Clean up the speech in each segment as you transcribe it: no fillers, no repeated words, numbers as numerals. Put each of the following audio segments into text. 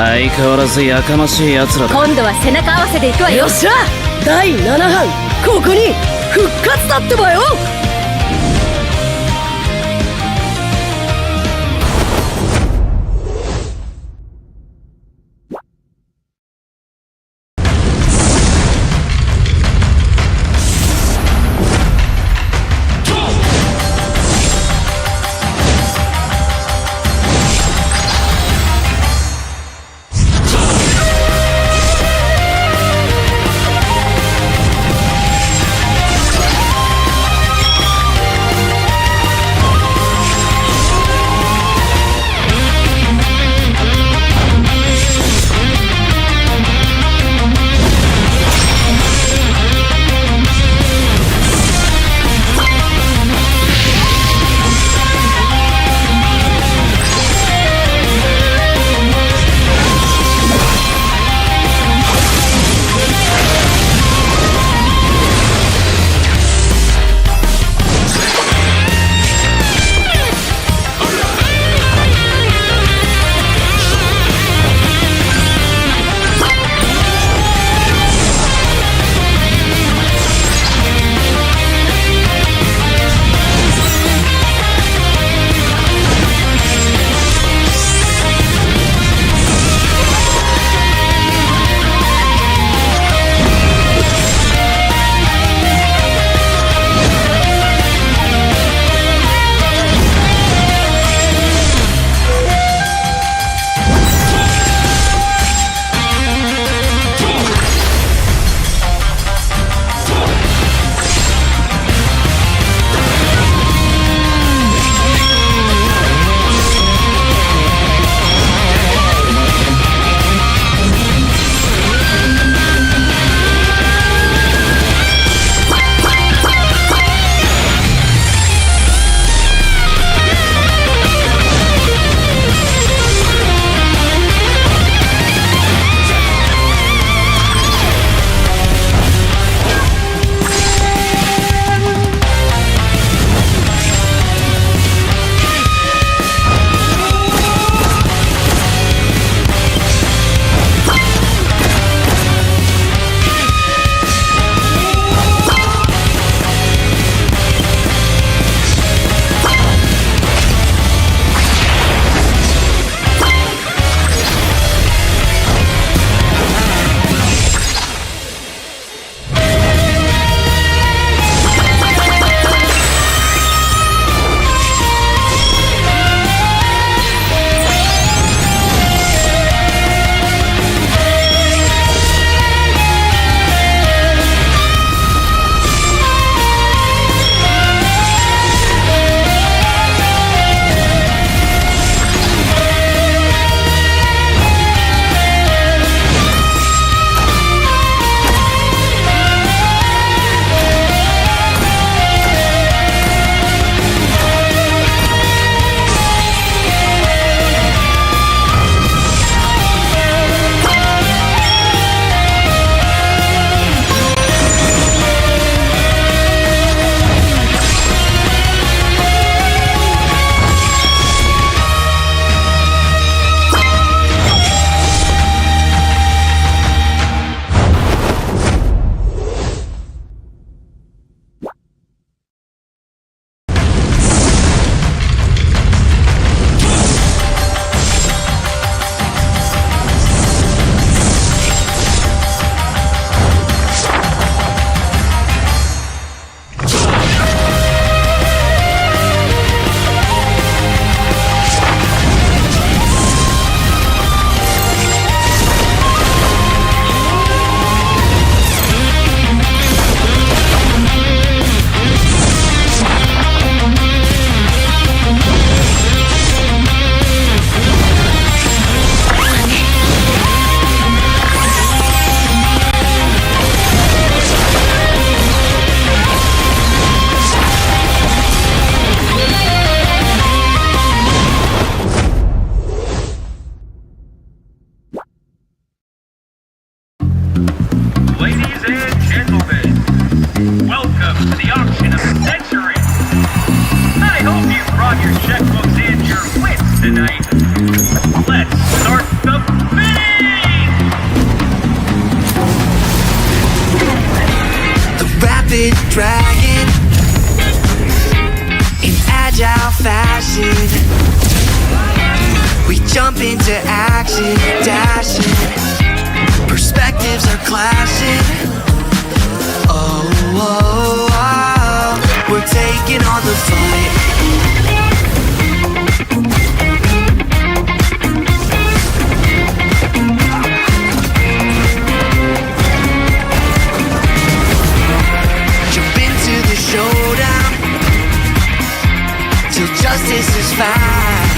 相変わらずやかましい奴らだ。今度は背中合わせで行くわよ。よっしゃ、第7班ここに復活だってばよ。brought your checkbooks and your wits tonight. Let's start the finish! rapid dragon in agile fashion. We jump into action, dashing. Perspectives are clashing. Oh, oh, oh. We're taking on the fight. Jump into the showdown till justice is found.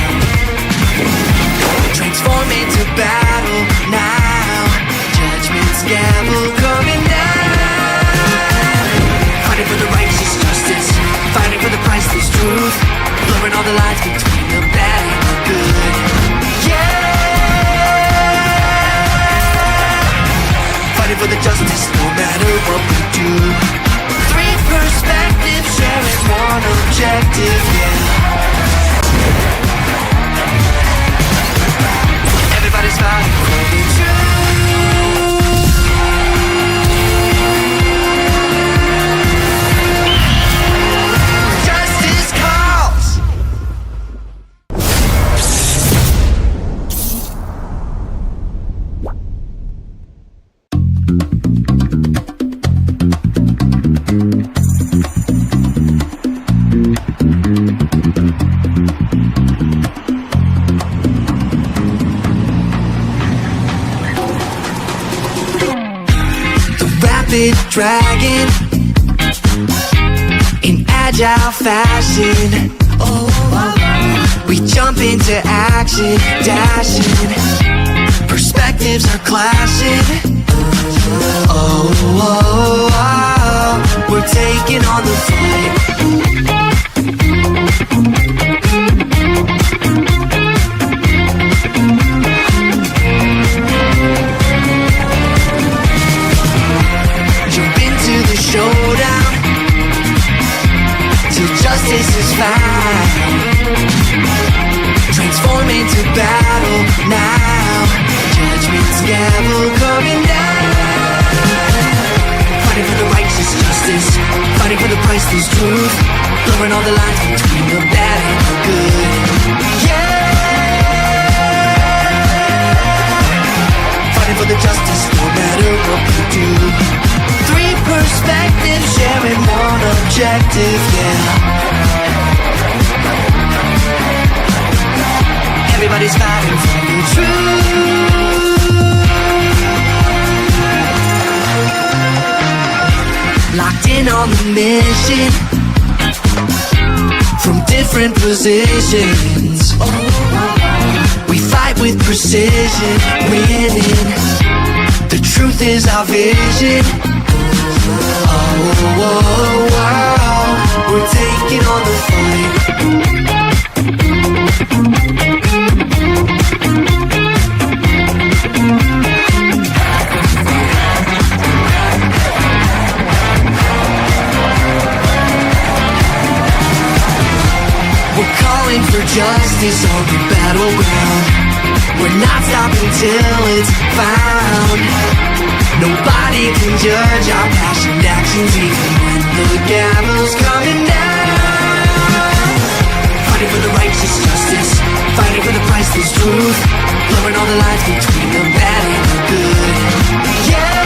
Transform into battle now. Judgment's gavel coming down. Fighting for the righteous justice, fighting for the priceless truth, blurring all the lines between the bad and the good. Yeah, fighting for the justice no matter what we do. Three perspectives sharing one objective, yeah. Everybody's fighting for the truth. Justice calls. Dragon in agile fashion. Oh, we jump into action, dashing. Perspectives are clashing. Oh, oh, oh. We're taking on the fight. Showdown till justice is found. Transform into battle now. Judgment's gavel coming down. Fighting for the righteous justice, fighting for the priceless truth, blurring all the lines between the bad and the good. Yeah, fighting for the justice no matter what we do. Three perspectives sharing one objective, yeah. Everybody's fighting for the truth. Locked in on the mission from different positions. We fight with precision, winning. The truth is our vision. Oh, oh, oh, we're taking on the fight. We're calling for justice on the battleground. We're not stopping till it's found. Nobody can judge our passionate actions, even when the gavel's coming down. Fighting for the righteous justice, fighting for the priceless truth, blurring all the lines between the bad and the good. Yeah,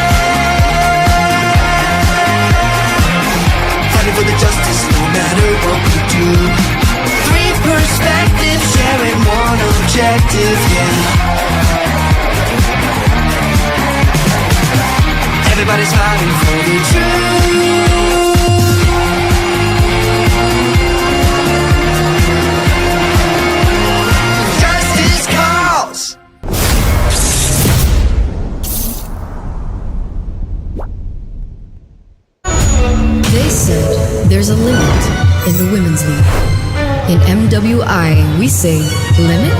fighting for the justice no matter what we do. Three perspectives sharing one objective, yeah. Everybody's fighting for the truth. Justice calls. They said there's a limit in the women's league. In MWI, we say limit?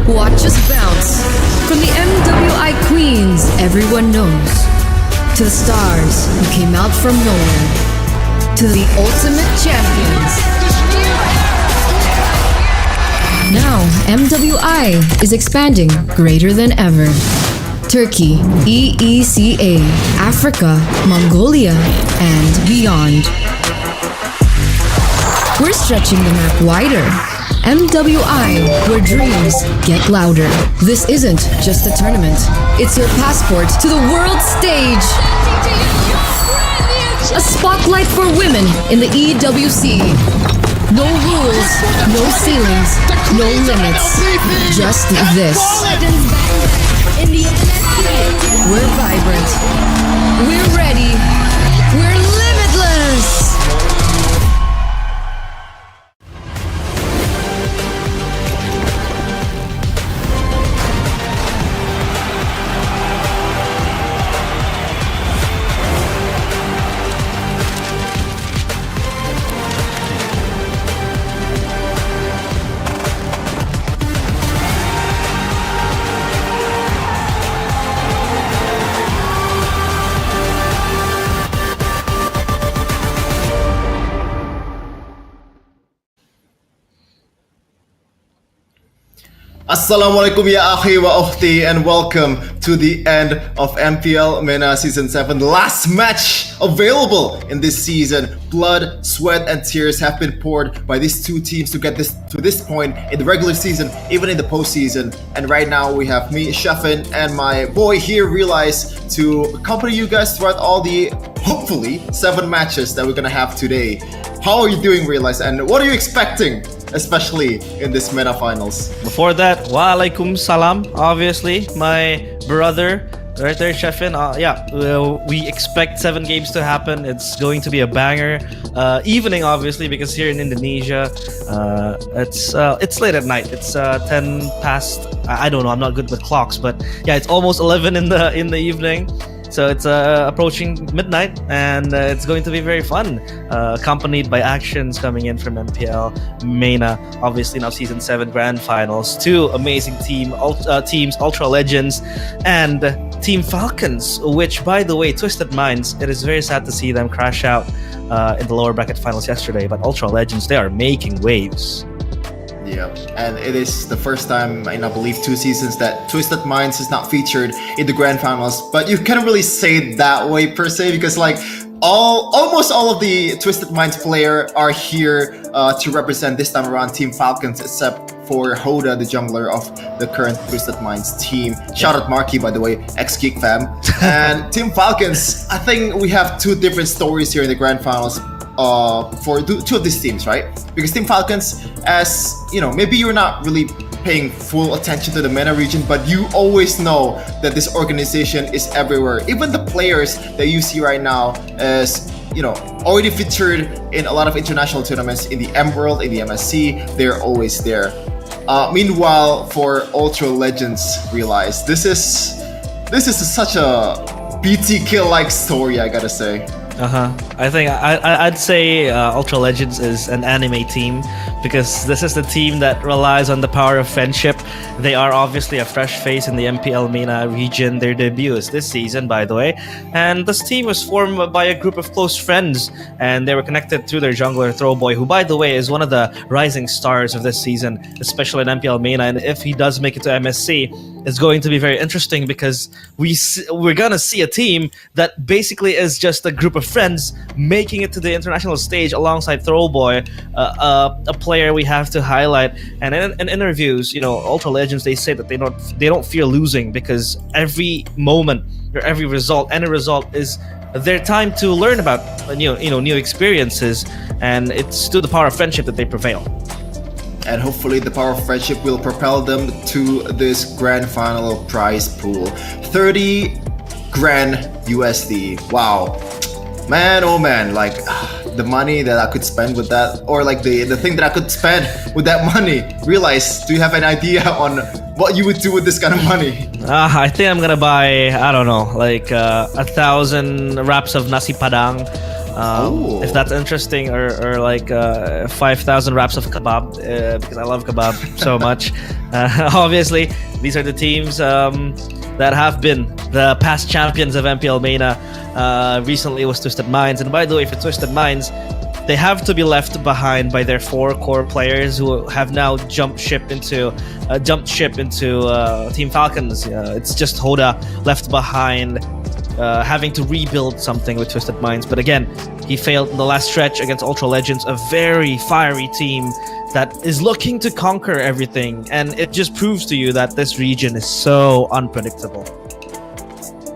Watch us bounce. From the MWI queens everyone knows, to the stars who came out from nowhere, to the ultimate champions. Now, MWI is expanding greater than ever. Turkey, EECA, Africa, Mongolia, and beyond. We're stretching the map wider. MWI, where dreams get louder. This isn't just a tournament. It's your passport to the world stage. A spotlight for women in the EWC. No rules, no ceilings, no limits. Just this. We're vibrant. We're ready. We're limitless. Assalamualaikum ya akhi wa ukhti, and welcome to the end of MPL MENA Season 7. The last match available in this season. Blood, sweat and tears have been poured by these two teams to get this to this point in the regular season, even in the postseason. And right now we have me, Shafin, and my boy here, Realize, to accompany you guys throughout all the, hopefully, 7 matches that we're gonna have today. How are you doing, Realize, and what are you expecting, especially in this MENA finals? Before that, Walaikum Salam, obviously, my brother, right there, Shefin. We expect 7 games to happen. It's going to be a banger evening, obviously, because here in Indonesia, it's late at night. It's 10 past. I don't know. I'm not good with clocks, but yeah, it's almost 11 in the evening. So it's approaching midnight, and it's going to be very fun, accompanied by actions coming in from MPL MENA. Obviously now Season 7 Grand Finals, 2 amazing teams, Ultra Legends and Team Falcons, which, by the way, Twisted Minds, it is very sad to see them crash out in the lower bracket finals yesterday, but Ultra Legends, they are making waves. Yeah, and it is the first time in, I believe, 2 seasons that Twisted Minds is not featured in the grand finals. But you can't really say it that way per se, because like almost all of the Twisted Minds player are here to represent this time around Team Falcons, except for Hoda, the jungler of the current Twisted Minds team. Shout out Marky, by the way, ex-Geek fam. And Team Falcons, I think we have 2 different stories here in the grand finals. For 2 of these teams, right? Because Team Falcons, as you know, maybe you're not really paying full attention to the MENA region, but you always know that this organization is everywhere. Even the players that you see right now as, you know, already featured in a lot of international tournaments in the M World, in the MSC, they're always there. Meanwhile, for Ultra Legends, Realize, this is such a BT kill-like story, I gotta say. I think I'd say Ultra Legends is an anime team, because this is the team that relies on the power of friendship. They are obviously a fresh face in the MPL MENA region. Their debut is this season, by the way. And this team was formed by a group of close friends, and they were connected through their jungler, Throwboy, who, by the way, is one of the rising stars of this season, especially in MPL MENA. And if he does make it to MSC, it's going to be very interesting, because we're gonna see a team that basically is just a group of friends making it to the international stage alongside Throwboy, a player we have to highlight. And in interviews, you know, Ultra Legends, they say that they don't fear losing, because every moment or every result, any result, is their time to learn about new experiences, and it's through the power of friendship that they prevail. And hopefully the power of friendship will propel them to this grand final prize pool. 30 grand USD. Wow. Man, oh man, like the money that I could spend with that, or like the thing that I could spend with that money. Realize, do you have an idea on what you would do with this kind of money? I think I'm gonna buy, I don't know, like 1,000 wraps of nasi padang. If that's interesting, or like 5,000 wraps of kebab, because I love kebab so much. Obviously, these are the teams that have been the past champions of MPL MENA. Recently it was Twisted Minds, and by the way, for Twisted Minds, they have to be left behind by their 4 core players who have now jumped ship into Team Falcons. It's just Hoda left behind, having to rebuild something with Twisted Minds. But again, he failed in the last stretch against Ultra Legends, a very fiery team that is looking to conquer everything, and it just proves to you that this region is so unpredictable.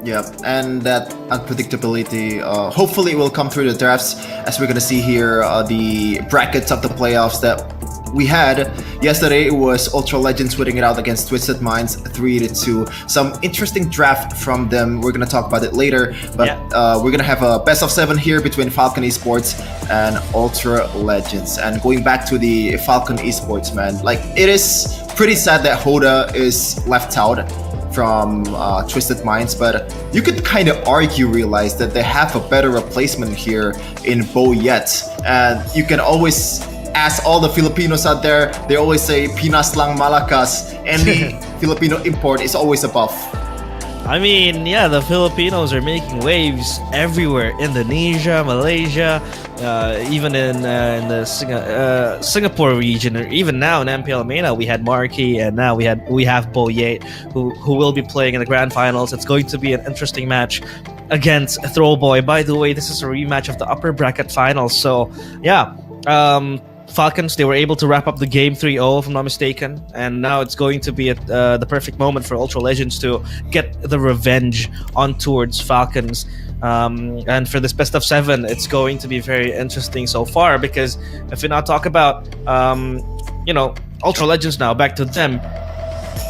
Yeah, and that unpredictability, hopefully it will come through the drafts, as we're gonna see here, the brackets of the playoffs that we had yesterday. It was Ultra Legends winning it out against Twisted Minds 3-2. Some interesting draft from them. We're gonna talk about it later, but we're gonna have a best of 7 here between Falcon Esports and Ultra Legends. And going back to the Falcon Esports, man, like, it is pretty sad that Hoda is left out from Twisted Minds, but you could kind of realize that they have a better replacement here in Bo Yet. And you can always ask all the Filipinos out there, they always say Pinas lang malakas. Any Filipino import is always above. I mean, yeah, the Filipinos are making waves everywhere. Indonesia, Malaysia, even in the Singapore region, or even now in MPL MENA, we had Marky, and now we have Boyet, who will be playing in the grand finals. It's going to be an interesting match against Throwboy. By the way, this is a rematch of the upper bracket finals. So yeah, Falcons, they were able to wrap up the game 3-0, if I'm not mistaken, and now it's going to be the perfect moment for Ultra Legends to get the revenge on towards Falcons. And for this best of 7, it's going to be very interesting so far, because if we now talk about Ultra Legends now, back to them.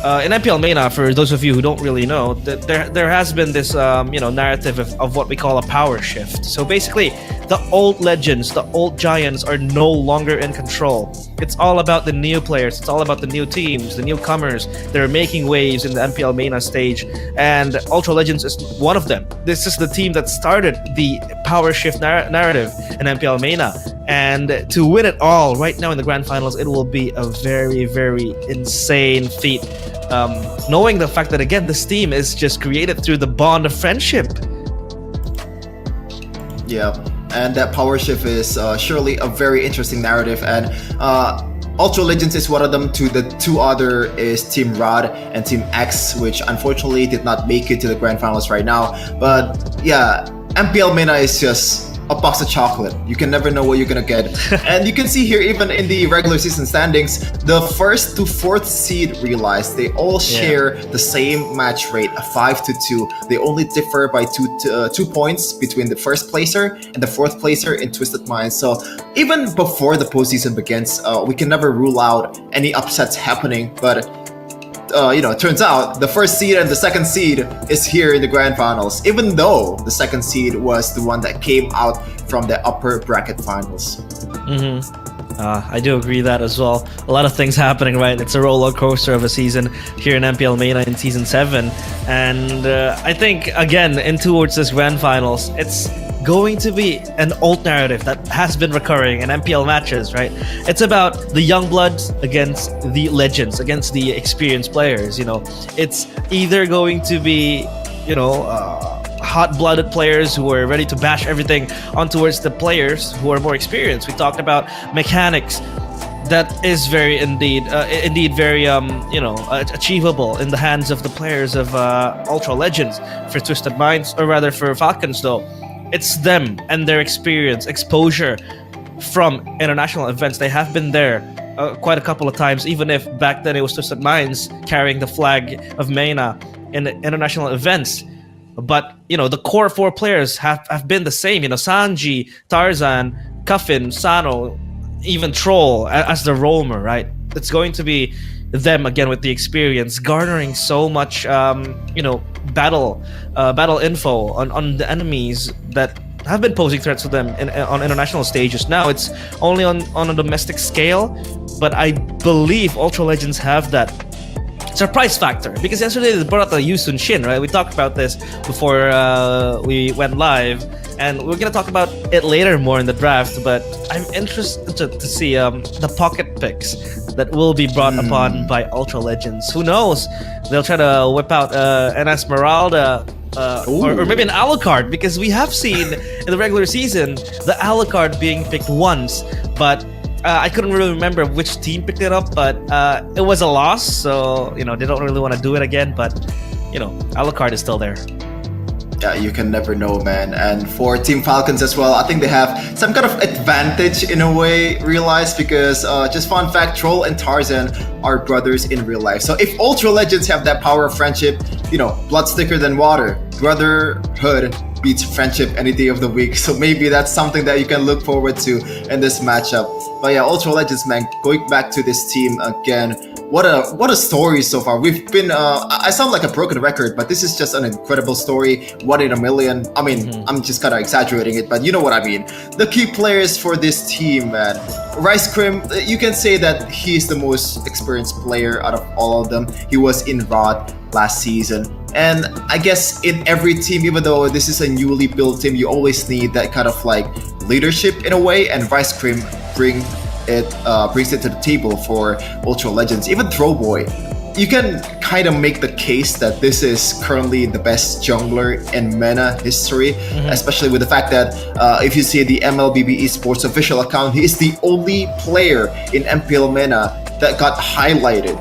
In MPL MENA, for those of you who don't really know, there has been this narrative of what we call a power shift. So basically, the old legends, the old giants are no longer in control. It's all about the new players. It's all about the new teams, the newcomers. They're making waves in the MPL MENA stage, and Ultra Legends is one of them. This is the team that started the power shift narrative in MPL MENA. And to win it all right now in the grand finals, it will be a very, very insane feat. Knowing the fact that, again, this team is just created through the bond of friendship. Yeah, and that power shift is surely a very interesting narrative. And Ultra Legends is one of them. The two other is Team Rod and Team X, which unfortunately did not make it to the grand finals right now. But yeah, MPL MENA is just a box of chocolate. You can never know what you're gonna get. And you can see here, even in the regular season standings, the 1st to 4th seed realized they all share the same match rate, a 5-2. They only differ by 2 points between the 1st placer and the 4th placer in Twisted Minds. So even before the postseason begins, we can never rule out any upsets happening. But it turns out the 1st seed and the 2nd seed is here in the grand finals, even though the 2nd seed was the one that came out from the upper bracket finals. I do agree that as well. A lot of things happening, right? It's a roller coaster of a season here in MPL MENA in season 7, and I think again in towards this grand finals, it's going to be an old narrative that has been recurring in MPL matches, right? It's about the young bloods against the legends, against the experienced players. It's either going to be, hot-blooded players who are ready to bash everything on towards the players who are more experienced. We talked about mechanics that is very indeed very achievable in the hands of the players of Ultra Legends. For Twisted Minds, or rather for Falcons, though, it's them and their experience, exposure from international events. They have been there quite a couple of times, even if back then it was Twisted Minds carrying the flag of MENA in the international events. But, the core 4 players have been the same. Sanji, Tarzan, Cuffin, Sano, even Troll as the roamer, right? It's going to be them again with the experience, garnering so much, battle info on the enemies that have been posing threats to them on international stages. Now it's only on a domestic scale, but I believe Ultra Legends have that surprise factor, because yesterday they brought out the Yusun Shin, right? We talked about this before we went live, and we're gonna talk about it later more in the draft. But I'm interested to see the pocket picks that will be brought upon by Ultra Legends. Who knows? They'll try to whip out an Esmeralda or maybe an Alucard, because we have seen in the regular season the Alucard being picked once, but I couldn't really remember which team picked it up, but it was a loss, so they don't really want to do it again. But Alucard is still there. Yeah, you can never know, man. And for Team Falcons as well, I think they have some kind of advantage in a way, realized, because just fun fact, Troll and Tarzan are brothers in real life. So if Ultra Legends have that power of friendship, blood's thicker than water. Brotherhood beats friendship any day of the week. So maybe that's something that you can look forward to in this matchup. But yeah, Ultra Legends, man, going back to this team again. What a story so far. We've been I sound like a broken record, but this is just an incredible story. 1 in a million. I mean, I'm just kind of exaggerating it, but you know what I mean. The key players for this team, man. Rice Cream, you can say that he's the most experienced player out of all of them. He was in ROT last season. And I guess in every team, even though this is a newly built team, you always need that kind of like leadership in a way, and Rice Cream brings it to the table for Ultra Legends. Even Throwboy, you can kind of make the case that this is currently the best jungler in MENA history, especially with the fact that if you see the MLBB Esports official account, he is the only player in MPL MENA that got highlighted.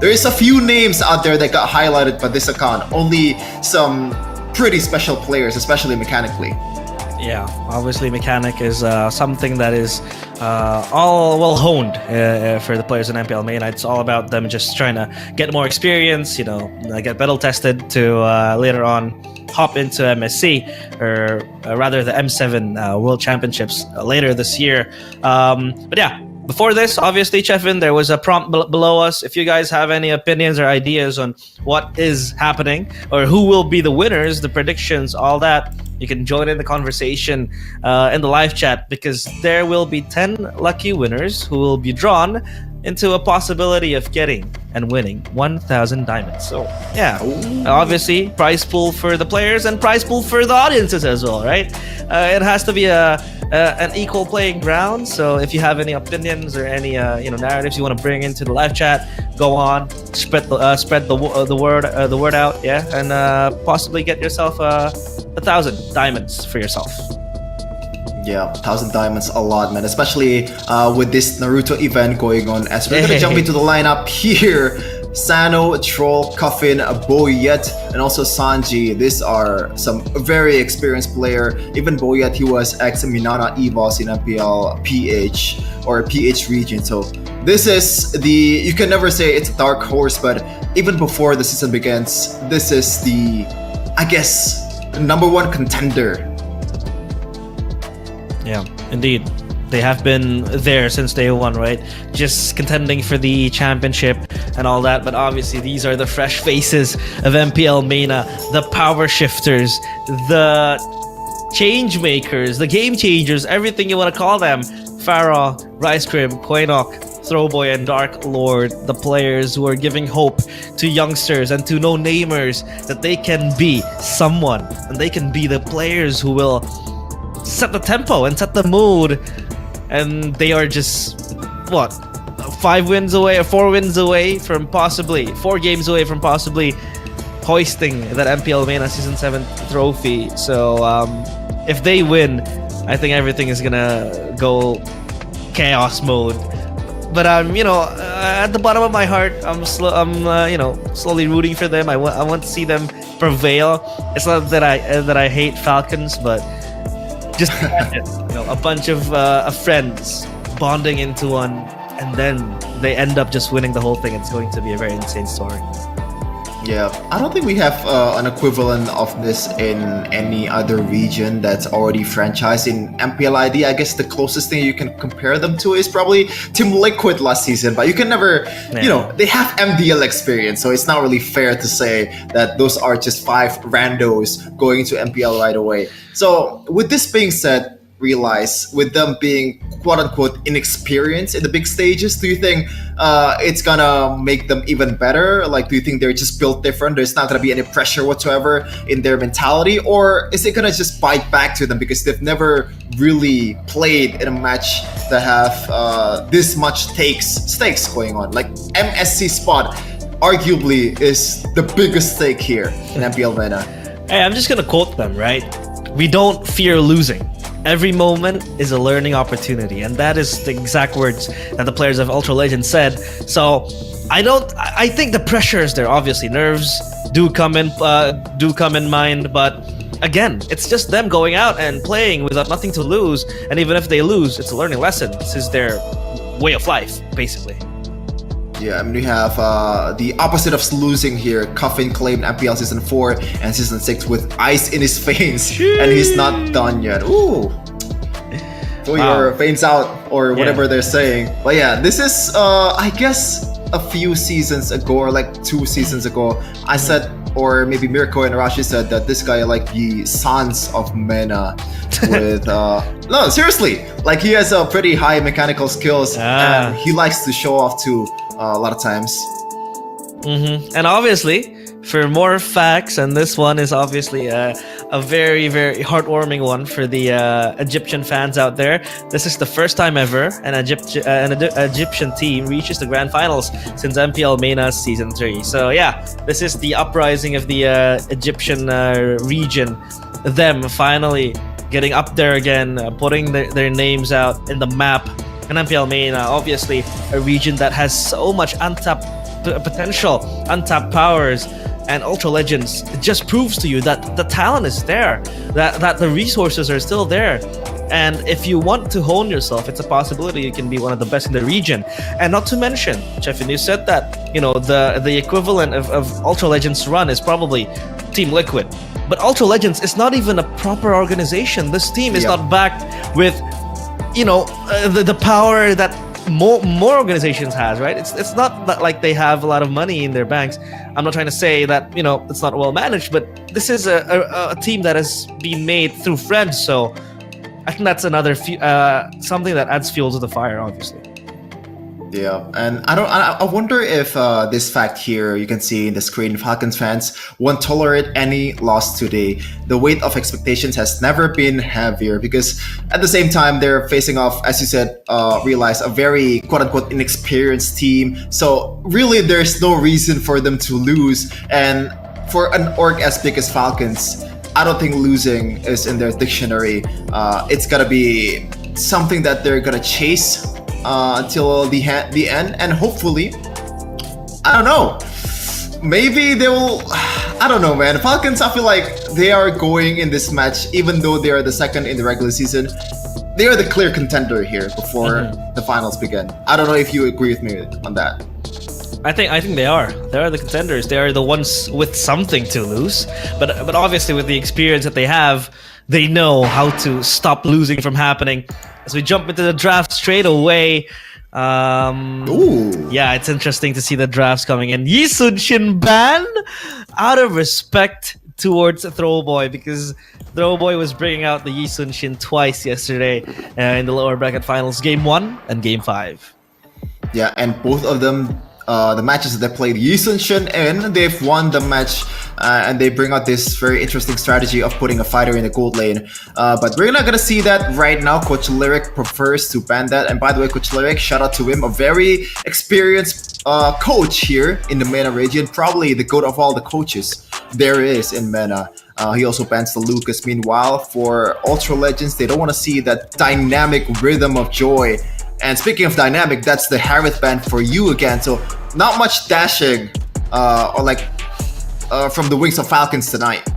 There is a few names out there that got highlighted by this account, only some pretty special players, especially mechanically. Yeah, obviously mechanic is something that is all well honed for the players in MPL MENA. It's all about them just trying to get more experience, get battle tested to later on hop into MSC, or rather the M7 World Championships later this year. But yeah, before this, obviously, Chefin, there was a prompt below us. If you guys have any opinions or ideas on what is happening or who will be the winners, the predictions, all that, you can join in the conversation in the live chat, because there will be 10 lucky winners who will be drawn into a possibility of getting and winning 1,000 diamonds. So yeah, obviously prize pool for the players and prize pool for the audiences as well, right? It has to be an equal playing ground. So if you have any opinions or any narratives you want to bring into the live chat, go on, spread the word out, yeah, and possibly get yourself 1,000 diamonds for yourself. Yeah, 1,000 diamonds, a lot, man. Especially with this Naruto event going on. As we're gonna jump into the lineup here, Sano, Troll, Coffin, Boyet, and also Sanji. These are some very experienced player. Even Boyet, he was ex-Minana EVOS in MPL PH or PH region. So this is you can never say it's a dark horse, but even before the season begins, this is the, I guess, #1 contender. Yeah, indeed. They have been there since day one, right? Just contending for the championship and all that. But obviously, these are the fresh faces of MPL MENA, the power shifters, the change makers, the game changers, everything you want to call them. Farah, Rice Cream, Koinok, Throwboy, and Dark Lord, the players who are giving hope to youngsters and to no-namers that they can be someone, and they can be the players who will set the tempo and set the mood. And they are just 5 wins away or 4 wins away from possibly 4 games away from possibly hoisting that MPL MENA Season 7 trophy. So if they win, I think everything is gonna go chaos mode. But at the bottom of my heart, I'm slowly rooting for them. I want to see them prevail. It's not that I hate Falcons, but just imagine, a bunch of friends bonding into one, and then they end up just winning the whole thing. It's going to be a very insane story. Yeah, I don't think we have an equivalent of this in any other region that's already franchised in MPL ID. I guess the closest thing you can compare them to is probably Team Liquid last season, but you can never, they have MDL experience, so it's not really fair to say that those are just 5 randos going to MPL right away. So with this being said, realize with them being quote-unquote inexperienced in the big stages, do you think it's gonna make them even better? Like, do you think they're just built different? There's not gonna be any pressure whatsoever in their mentality, or is it gonna just bite back to them because they've never really played in a match that have this much stakes going on? Like MSC spot arguably is the biggest stake here in MPL MENA. Hey, I'm just gonna quote them, right? We don't fear losing. Every moment is a learning opportunity, and that is the exact words that the players of Ultra Legends said. So I think the pressure is there. Obviously, nerves do come in mind, but again, it's just them going out and playing without nothing to lose. And even if they lose, it's a learning lesson. This is their way of life, basically. Yeah, I mean, we have the opposite of losing here. Coffin claimed MPL Season 4 and Season 6 with ice in his veins, and he's not done yet. Ooh. Pull your veins out, or whatever they're saying. But yeah, this is, I guess, a few seasons ago, or like 2 seasons ago, I said, or maybe Mirko and Arashi said that this guy like the sons of MENA with no, seriously, like he has a pretty high mechanical skills and he likes to show off too a lot of times. And obviously, for more facts, and this one is obviously a very, very heartwarming one for the Egyptian fans out there. This is the first time ever an Egyptian team reaches the grand finals since MPL MENA Season 3. So yeah, this is the uprising of the Egyptian region. Them finally getting up there again, putting their names out in the map. And MPL MENA, obviously a region that has so much untapped potential, untapped powers. And Ultra Legends, it just proves to you that the talent is there, that the resources are still there. And if you want to hone yourself, it's a possibility you can be one of the best in the region. And not to mention, Chefin, you said that, you know, the equivalent of Ultra Legends run is probably Team Liquid. But Ultra Legends is not even a proper organization. This team is not backed with, you know, the power that more organizations has, right? It's not that like they have a lot of money in their banks. I'm not trying to say that, you know, it's not well managed, but this is a team that has been made through friends. So I think that's another something that adds fuel to the fire, obviously. Yeah, and I wonder if this fact here you can see in the screen, Falcons fans won't tolerate any loss today. The weight of expectations has never been heavier because at the same time they're facing off, as you said, realize a very quote-unquote inexperienced team. So really there's no reason for them to lose. And for an org as big as Falcons, I don't think losing is in their dictionary. It's gotta be something that they're gonna chase until the end, and hopefully, I don't know, maybe they will. I don't know, man. Falcons, I feel like they are going in this match, even though they are the second in the regular season, they are the clear contender here before the finals begin. I don't know if you agree with me on that. I think they are. They are the contenders. They are the ones with something to lose. But obviously, with the experience that they have, they know how to stop losing from happening. As we jump into the draft straight away, yeah, it's interesting to see the drafts coming in. Yi Sun-shin ban out of respect towards Throwboy, because Throwboy was bringing out the Yi Sun-shin twice yesterday in the lower bracket finals, Game 1 and Game 5. Yeah, and both of them, the matches that they played Yi Sun-shin in, they've won the match, and they bring out this very interesting strategy of putting a fighter in the gold lane. But we're not gonna see that right now. Coach Lyric prefers to ban that. And by the way, Coach Lyric, shout out to him, a very experienced coach here in the MENA region, probably the GOAT of all the coaches there is in MENA. He also bans the Lucas. Meanwhile, for Ultra Legends, they don't want to see that dynamic rhythm of joy. And speaking of dynamic, that's the Harith ban for you again. So not much dashing or like from the wings of Falcons tonight.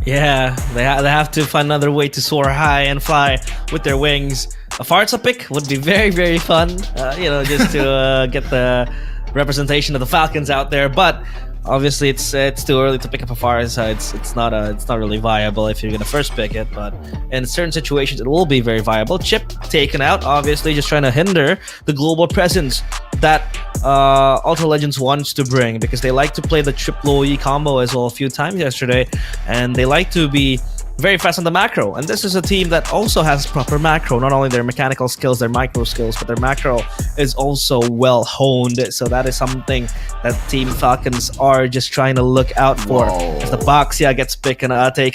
Yeah, they have to find another way to soar high and fly with their wings. A Farza pick would be very, very fun, you know, just to get the representation of the Falcons out there. But obviously, it's too early to pick up a Farza. It's not really viable if you're gonna first pick it. But in certain situations, it will be very viable. Chip taken out, obviously, just trying to hinder the global presence that Ultra Legends wants to bring, because they like to play the triple E combo as well a few times yesterday, and they like to be very fast on the macro. And this is a team that also has proper macro, not only their mechanical skills, their micro skills, but their macro is also well honed. So that is something that Team Falcons are just trying to look out for. Whoa. If the Boxia gets taken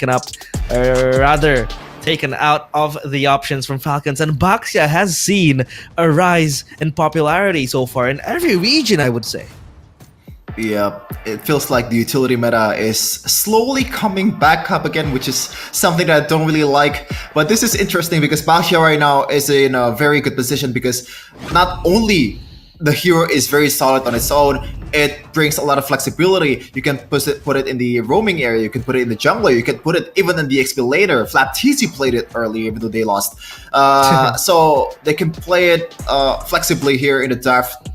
up, or rather taken out of the options from Falcons, and Boxia has seen a rise in popularity so far in every region, I would say. Yeah, it feels like the utility meta is slowly coming back up again, which is something that I don't really like. But this is interesting because Baxia right now is in a very good position because not only the hero is very solid on its own, it brings a lot of flexibility. You can put it in the roaming area, you can put it in the jungler, you can put it even in the XP later. Flap TC played it early, even though they lost. So they can play it flexibly here in the draft.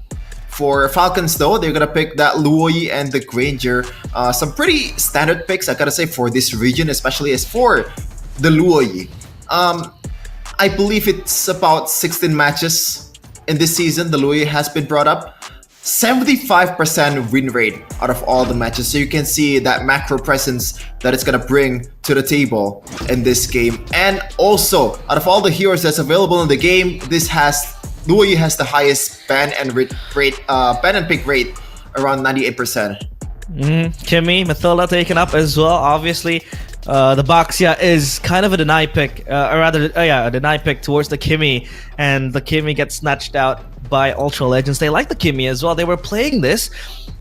For Falcons, though, they're gonna pick that Luoyi and the Granger. Some pretty standard picks, I gotta say, for this region, especially as for the Luoyi. I believe it's about 16 matches in this season. The Luoyi has been brought up. 75% win rate out of all the matches. So you can see that macro presence that it's gonna bring to the table in this game. And also, out of all the heroes that's available in the game, Luoyi has the highest ban and pick rate, around 98%. Kimmy, Mathilda taken up as well. Obviously, the Baxia is kind of a deny pick, a deny pick towards the Kimmy, and the Kimmy gets snatched out by Ultra Legends. They like the Kimmy as well. They were playing this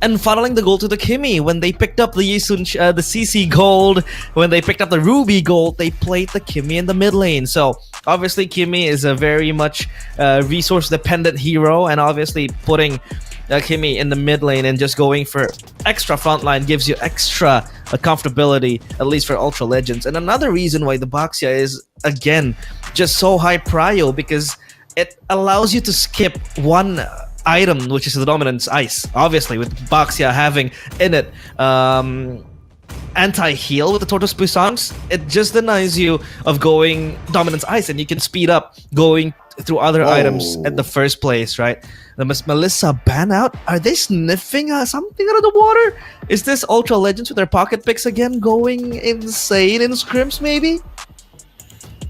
and funneling the gold to the Kimmy. When they picked up the the CC gold, when they picked up the Ruby gold, they played the Kimmy in the mid lane. So obviously Kimmy is a very much resource dependent hero, and obviously putting Kimmy in the mid lane and just going for extra frontline gives you extra comfortability, at least for Ultra Legends. And another reason why the Baxia is, again, just so high prio, because it allows you to skip one item, which is the Dominance Ice. Obviously, with Baxia having in it anti-heal with the Tortoise Puissance, it just denies you of going Dominance Ice, and you can speed up going through other items at the first place, right? The Miss Melissa ban out? Are they sniffing something out of the water? Is this Ultra Legends with their pocket picks again going insane in scrims, maybe?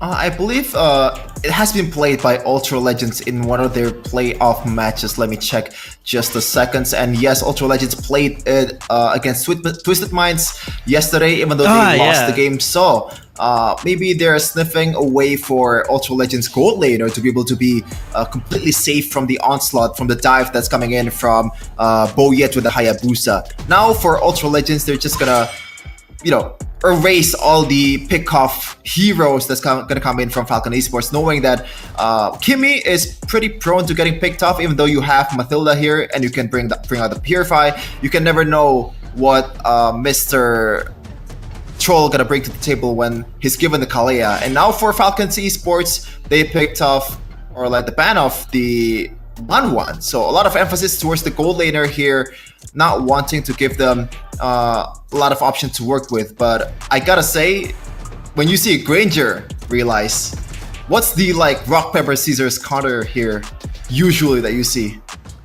I believe it has been played by Ultra Legends in one of their playoff matches. Let me check just a second. And yes, Ultra Legends played it against Twisted Minds yesterday, even though they lost the game. So maybe they're sniffing away for Ultra Legends gold laner to be able to be completely safe from the onslaught, from the dive that's coming in from Boyet with the Hayabusa. Now for Ultra Legends, they're just gonna, erase all the pick-off heroes that's gonna come in from Falcon Esports, knowing that Kimmy is pretty prone to getting picked off, even though you have Mathilda here and you can bring out the Purify. You can never know what Mr. Troll gonna bring to the table when he's given the Kalea. And now for Falcons Esports, they picked off, or like the ban off, the 1-1. So a lot of emphasis towards the gold laner here, not wanting to give them a lot of options to work with. But I gotta say, when you see a Granger, realize what's the rock paper scissors counter here usually that you see?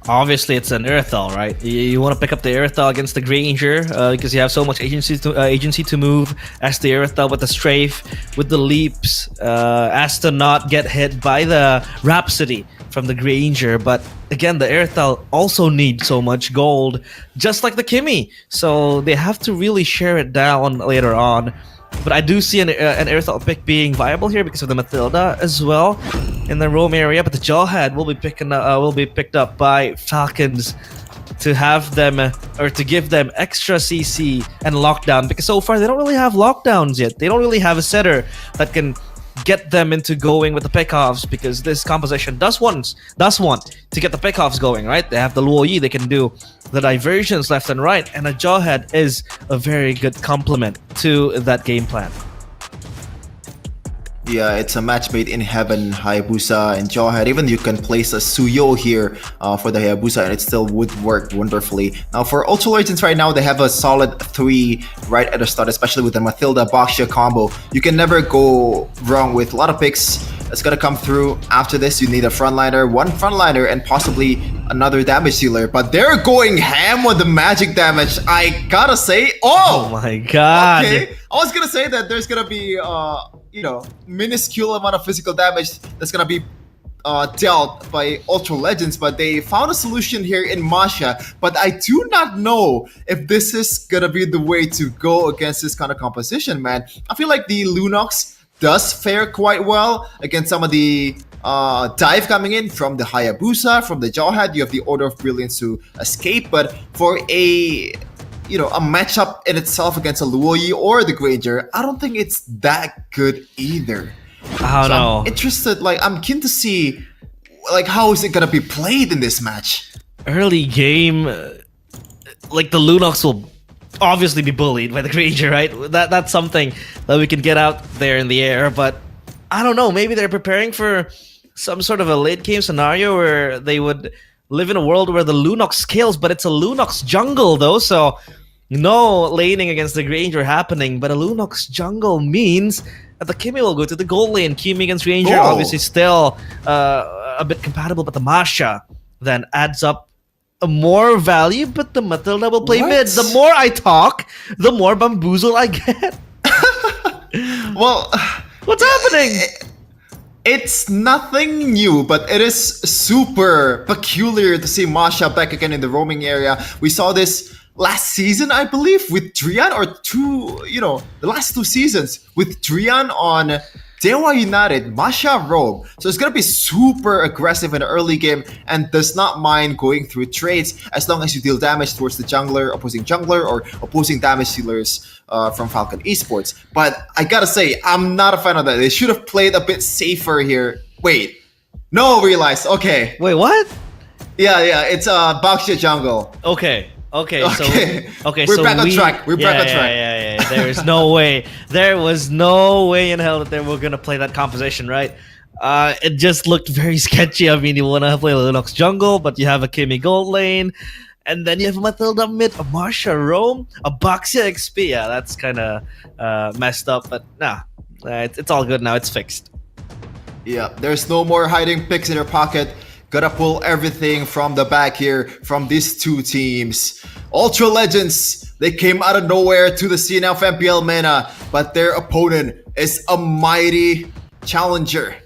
Obviously, it's an Earthal, right? You want to pick up the Earthal against the Granger because you have so much agency to move as the Earthal with the strafe, with the leaps, as to not get hit by the Rhapsody from the Granger. But again, the Earthal also needs so much gold, just like the Kimmy. So they have to really share it down later on. But I do see an Earthal pick being viable here because of the Mathilda as well in the roam area. But the Jawhead will be picked up by Falcons to have them or to give them extra CC and lockdown, because so far they don't really have lockdowns yet. They don't really have a setter that can get them into going with the pickoffs, because this composition does want to get the pickoffs going, right? They have the Luoyi, they can do the diversions left and right, and a Jawhead is a very good complement to that game plan. Yeah, it's a match made in heaven, Hayabusa and Jawhead. Even you can place a Suyo here for the Hayabusa and it still would work wonderfully. Now for Ultra Legends right now, they have a solid 3 right at the start, especially with the Mathilda Baxia combo. You can never go wrong with a lot of picks that's gonna come through. After this, you need a frontliner, one frontliner, and possibly another damage dealer. But they're going ham with the magic damage, I gotta say. Oh my god. Okay, I was gonna say that there's gonna be minuscule amount of physical damage that's gonna be dealt by Ultra Legends, but they found a solution here in Masha. But I do not know if this is gonna be the way to go against this kind of composition, man. I feel like the Lunox does fare quite well against some of the dive coming in from the Hayabusa, from the Jawhead. You have the Order of Brilliance to escape, but for a matchup in itself against a Luoyi or the Granger, I don't think it's that good either. I don't know. I'm interested. I'm keen to see how is it gonna be played in this match. Early game, the Lunox will obviously be bullied by the Granger, right? That's something that we can get out there in the air, but I don't know, maybe they're preparing for some sort of a late game scenario where they would live in a world where the Lunox scales, but it's a Lunox jungle though, so no laning against the Granger happening, but a Lunox jungle means that the Kimi will go to the gold lane. Kimi against Ranger, obviously still a bit compatible, but the Masha then adds up more value, but the Matilda will play mid. The more I talk, the more bamboozle I get. Well, what's happening? It's nothing new, but it is super peculiar to see Masha back again in the roaming area. We saw this last season, I believe, with Drian, or the last 2 seasons with Drian on Dewa United. Masha roam, so it's gonna be super aggressive in the early game and does not mind going through trades as long as you deal damage towards the jungler, opposing jungler, or opposing damage dealers from Falcon Esports. But I gotta say, I'm not a fan of that. They should have played a bit safer here. Wait, no, realized. Okay. Wait, what? Yeah, it's Baxia jungle. Okay. We're back on track. We're back on track. Yeah. There's no way. There was no way in hell that they were gonna play that composition, right? It just looked very sketchy. I mean, you wanna play a Linux jungle, but you have a Kimi gold lane, and then you have a Matilda mid, a Marsha roam, a Baxia XP. Yeah, that's kind of messed up, but nah, it's all good now. It's fixed. Yeah, there's no more hiding picks in your pocket. Gotta pull everything from the back here from these 2 teams. Ultra Legends, they came out of nowhere to the scene of MPL MENA, but their opponent is a mighty challenger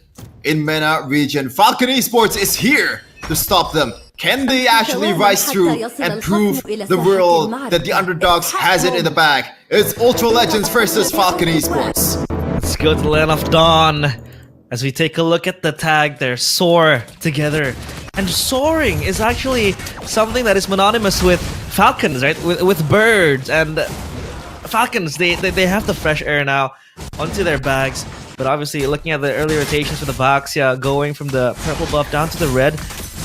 in MENA region. Falcon Esports is here to stop them. Can they actually rise through and prove the world that the underdogs has it in the bag? It's Ultra Legends versus Falcon Esports. Let's go to the Land of Dawn. As we take a look at the tag, they're soar together. And soaring is actually something that is synonymous with Falcons, right? With birds. And Falcons, they have the fresh air now onto their bags. But obviously, looking at the early rotations for the Baxia, going from the purple buff down to the red,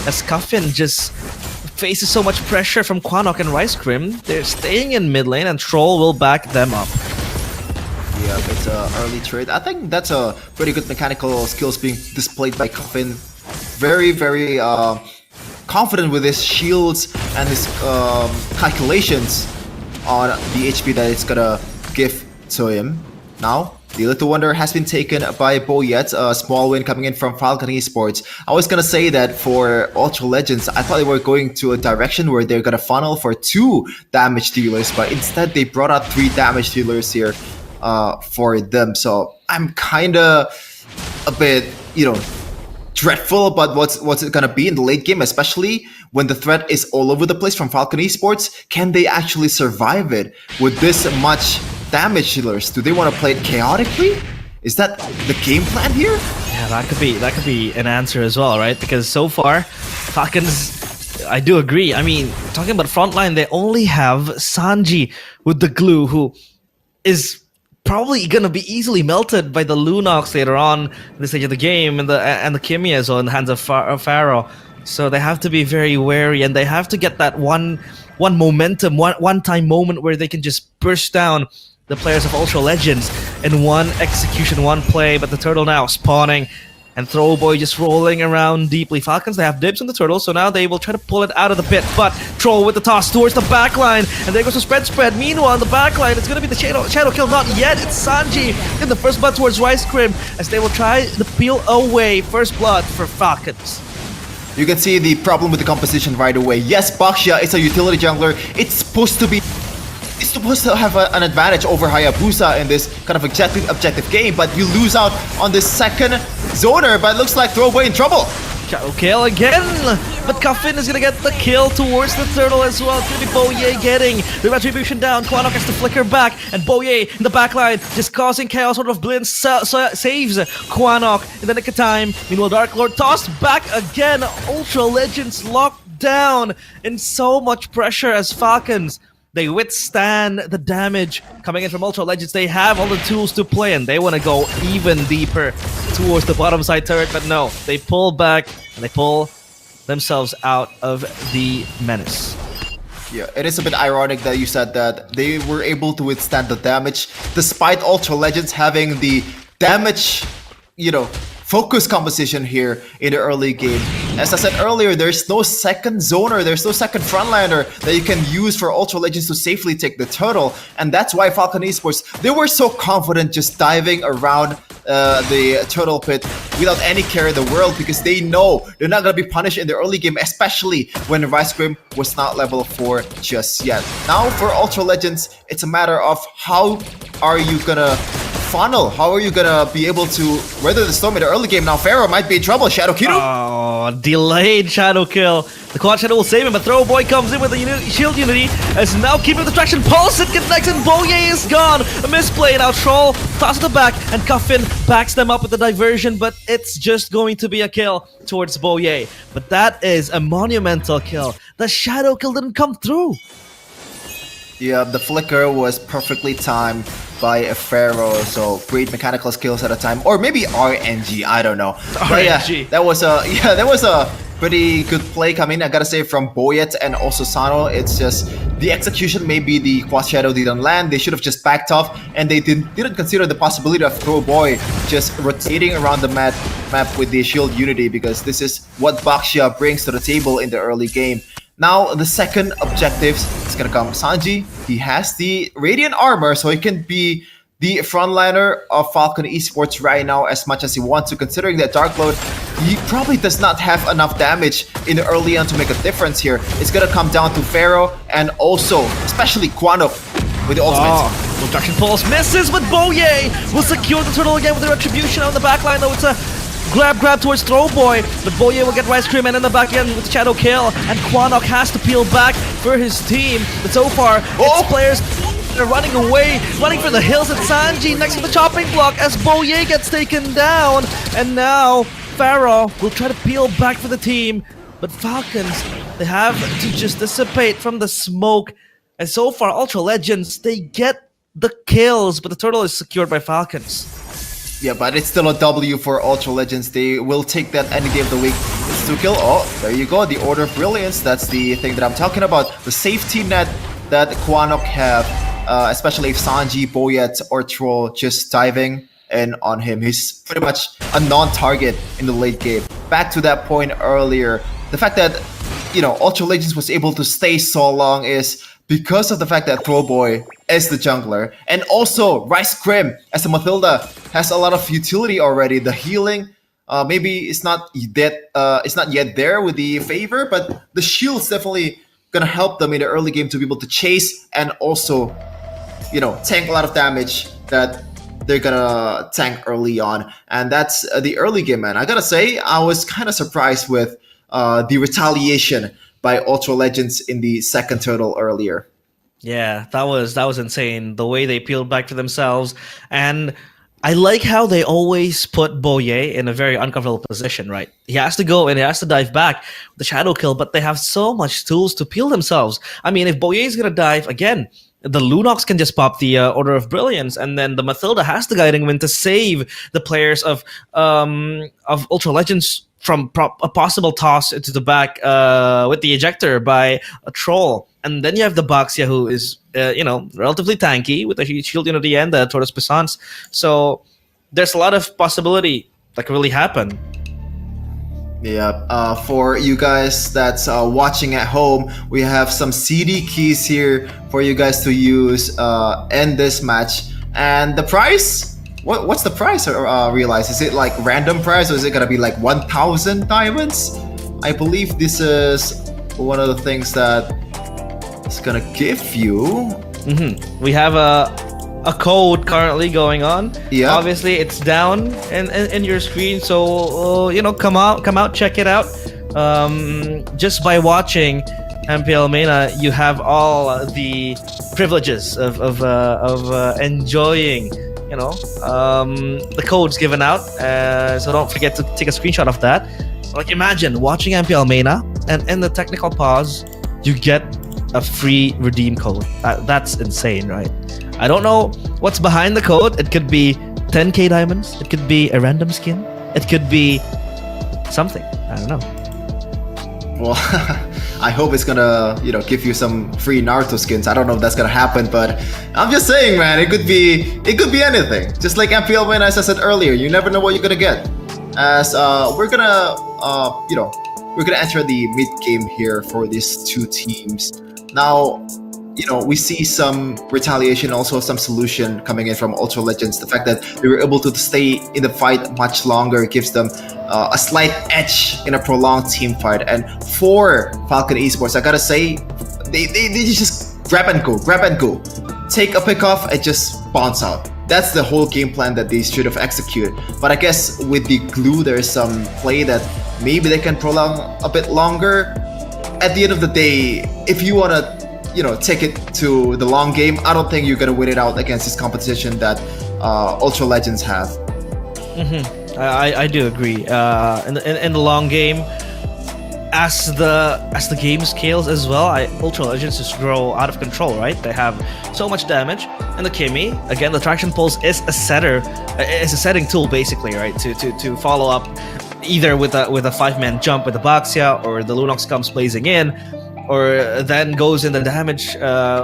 as Cuffin just faces so much pressure from Quanok and Rice Crim, they're staying in mid lane, and Troll will back them up. Yeah, it's an early trade. I think that's a pretty good mechanical skills being displayed by Coffin. Very, very confident with his shields and his calculations on the HP that it's gonna give to him. Now, the Little Wonder has been taken by Boyet, a small win coming in from Falcon Esports. I was gonna say that for Ultra Legends, I thought they were going to a direction where they're gonna funnel for 2 damage dealers, but instead they brought out 3 damage dealers here for them. So I'm kinda a bit, dreadful about what's it gonna be in the late game, especially when the threat is all over the place from Falcon Esports. Can they actually survive it with this much damage dealers? Do they want to play it chaotically? Is that the game plan here? Yeah, that could be an answer as well, right? Because so far, Falcons, I do agree. I mean, talking about frontline, they only have Sanji with the glue, who is probably gonna be easily melted by the Lunox later on in the stage of the game, and the Kimias on the hands of Pharaoh. So they have to be very wary, and they have to get that one momentum, one time moment where they can just burst down the players of Ultra Legends in one execution, one play. But the turtle now spawning, and Throwboy just rolling around deeply. Falcons, they have dibs on the turtle, so now they will try to pull it out of the pit. But Troll with the toss towards the backline, and there goes the spread. Meanwhile, on the backline, it's going to be the shadow kill. Not yet. It's Sanji in the first blood towards Rice Crim, as they will try to peel away first blood for Falcons. You can see the problem with the composition right away. Yes, Baxia is a utility jungler. It's supposed to have an advantage over Hayabusa in this kind of objective game, but you lose out on this second zoner, but it looks like Throwaway in trouble. Shadow kill again! but Coffin is gonna get the kill towards the turtle as well. It's gonna be Boye getting the retribution down. Quanok has to flicker back, and Boye in the backline just causing chaos. Sort of Blitz saves Quanok in the nick of time. Meanwhile, Dark Lord tossed back again. Ultra Legends locked down in so much pressure as Falcons. They withstand the damage coming in from Ultra Legends. They have all the tools to play, and they want to go even deeper towards the bottom side turret, but no, they pull back and they pull themselves out of the menace. Yeah, it is a bit ironic that you said that they were able to withstand the damage despite Ultra Legends having the damage, focus composition here in the early game. As I said earlier, there's no second zoner, there's no second frontliner that you can use for Ultra Legends to safely take the turtle, and that's why Falcon Esports, they were so confident just diving around the turtle pit without any care in the world, because they know they're not going to be punished in the early game, especially when Rice Grim was not level 4 just yet. Now for Ultra Legends, it's a matter of how are you gonna funnel, how are you gonna be able to weather the storm in the early game. Now Pharaoh might be in trouble. Shadow Kiru. Oh, delayed shadow kill. The quad shadow will save him, but Throw Boy comes in with the shield unity as now keeping the distraction. Pulse it connects and Boye is gone. A misplay. Now Troll tosses the back and Coffin backs them up with the diversion, but it's just going to be a kill towards Boye. But that is a monumental kill. The shadow kill didn't come through. Yeah, the flicker was perfectly timed by a Pharaoh, so great mechanical skills at a time, or maybe RNG, I don't know. But RNG. yeah, that was a pretty good play coming, I gotta say, from Boyet and also Sano. It's just the execution, maybe the Quad Shadow didn't land. They should have just backed off, and they didn't consider the possibility of Throw Boy just rotating around the map with the shield unity, because this is what Baxia brings to the table in the early game. Now, the second objective is gonna come. Sanji, he has the Radiant Armor, so he can be the frontliner of Falcon Esports right now as much as he wants to, considering that Dark Lord, he probably does not have enough damage in the early on to make a difference here. It's gonna come down to Pharaoh and also, especially Quanok with the ultimate. Reduction Pulse misses, but Boye will secure the turtle again with the retribution on the backline, though it's a grab towards Throw Boy, but Boye will get Rice Cream and in the back end with the Shadow Kill, and Quanok has to peel back for his team. But so far, it's players are running away, running for the hills, and Sanji next to the chopping block as Boye gets taken down, and now Pharaoh will try to peel back for the team, but Falcons, they have to just dissipate from the smoke, and so far Ultra Legends, they get the kills, but the turtle is secured by Falcons. Yeah, but it's still a W for Ultra Legends. They will take that any day of the week. It's 2 kill. Oh, there you go. The Order of Brilliance. That's the thing that I'm talking about. The safety net that Quanok have, especially if Sanji, Boyet, or Troll just diving in on him. He's pretty much a non-target in the late game. Back to that point earlier, the fact that, Ultra Legends was able to stay so long is because of the fact that Throwboy is the jungler, and also Rice Grim as a Mathilda has a lot of utility already. The healing, maybe it's not yet there with the favor, but the shield's definitely gonna help them in the early game to be able to chase and also, tank a lot of damage that they're gonna tank early on. And that's the early game, man. I gotta say, I was kind of surprised with the retaliation by Ultra Legends in the second turtle earlier. Yeah, that was insane. The way they peeled back for themselves, and I like how they always put Boye in a very uncomfortable position. Right, he has to go and he has to dive back with the shadow kill, but they have so much tools to peel themselves. I mean, if Boye is gonna dive again, the Lunox can just pop the Order of Brilliance, and then the Mathilda has the Guiding Wind to save the players of Ultra Legends from a possible toss into the back with the ejector by a Troll. And then you have the Baxia, who is, relatively tanky with the shield unity and the Tortoise Puissance. So there's a lot of possibility that could really happen. Yeah, for you guys that's watching at home, we have some CD keys here for you guys to use in this match. And the price? What's the price? Realize, is it like random price, or is it gonna be like 1,000 diamonds? I believe this is one of the things that it's gonna give you. We have a code currently going on. Yeah. Obviously, it's down in your screen, so come out, check it out. just by watching MPL MENA, you have all the privileges of enjoying, the codes given out. So don't forget to take a screenshot of that. Like imagine watching MPL MENA, and in the technical pause, you get a free redeem code. That's insane, right? I don't know what's behind the code. It could be 10k diamonds. It could be a random skin. It could be something. I don't know. Well, I hope it's gonna, give you some free Naruto skins. I don't know if that's gonna happen, but I'm just saying, man, it could be anything. Just like MPL MENA, as I said earlier, you never know what you're gonna get. As we're gonna enter the mid game here for these two teams. Now, we see some retaliation, also some solution coming in from Ultra Legends. The fact that they were able to stay in the fight much longer gives them a slight edge in a prolonged team fight. And for Falcon Esports, I gotta say, they just grab and go. Take a pick off and just bounce out. That's the whole game plan that they should have executed. But I guess with the glue, there's some play that maybe they can prolong a bit longer. At the end of the day, if you want to take it to the long game, I don't think you're gonna win it out against this competition that Ultra Legends have. I do agree. In the long game, as the game scales as well, Ultra Legends just grow out of control, right? They have so much damage, and the Kimi, again, the traction pulse is a setting tool basically, right? To follow up either with a 5-man jump with the Baxia, or the Lunox comes blazing in, or then goes in the damage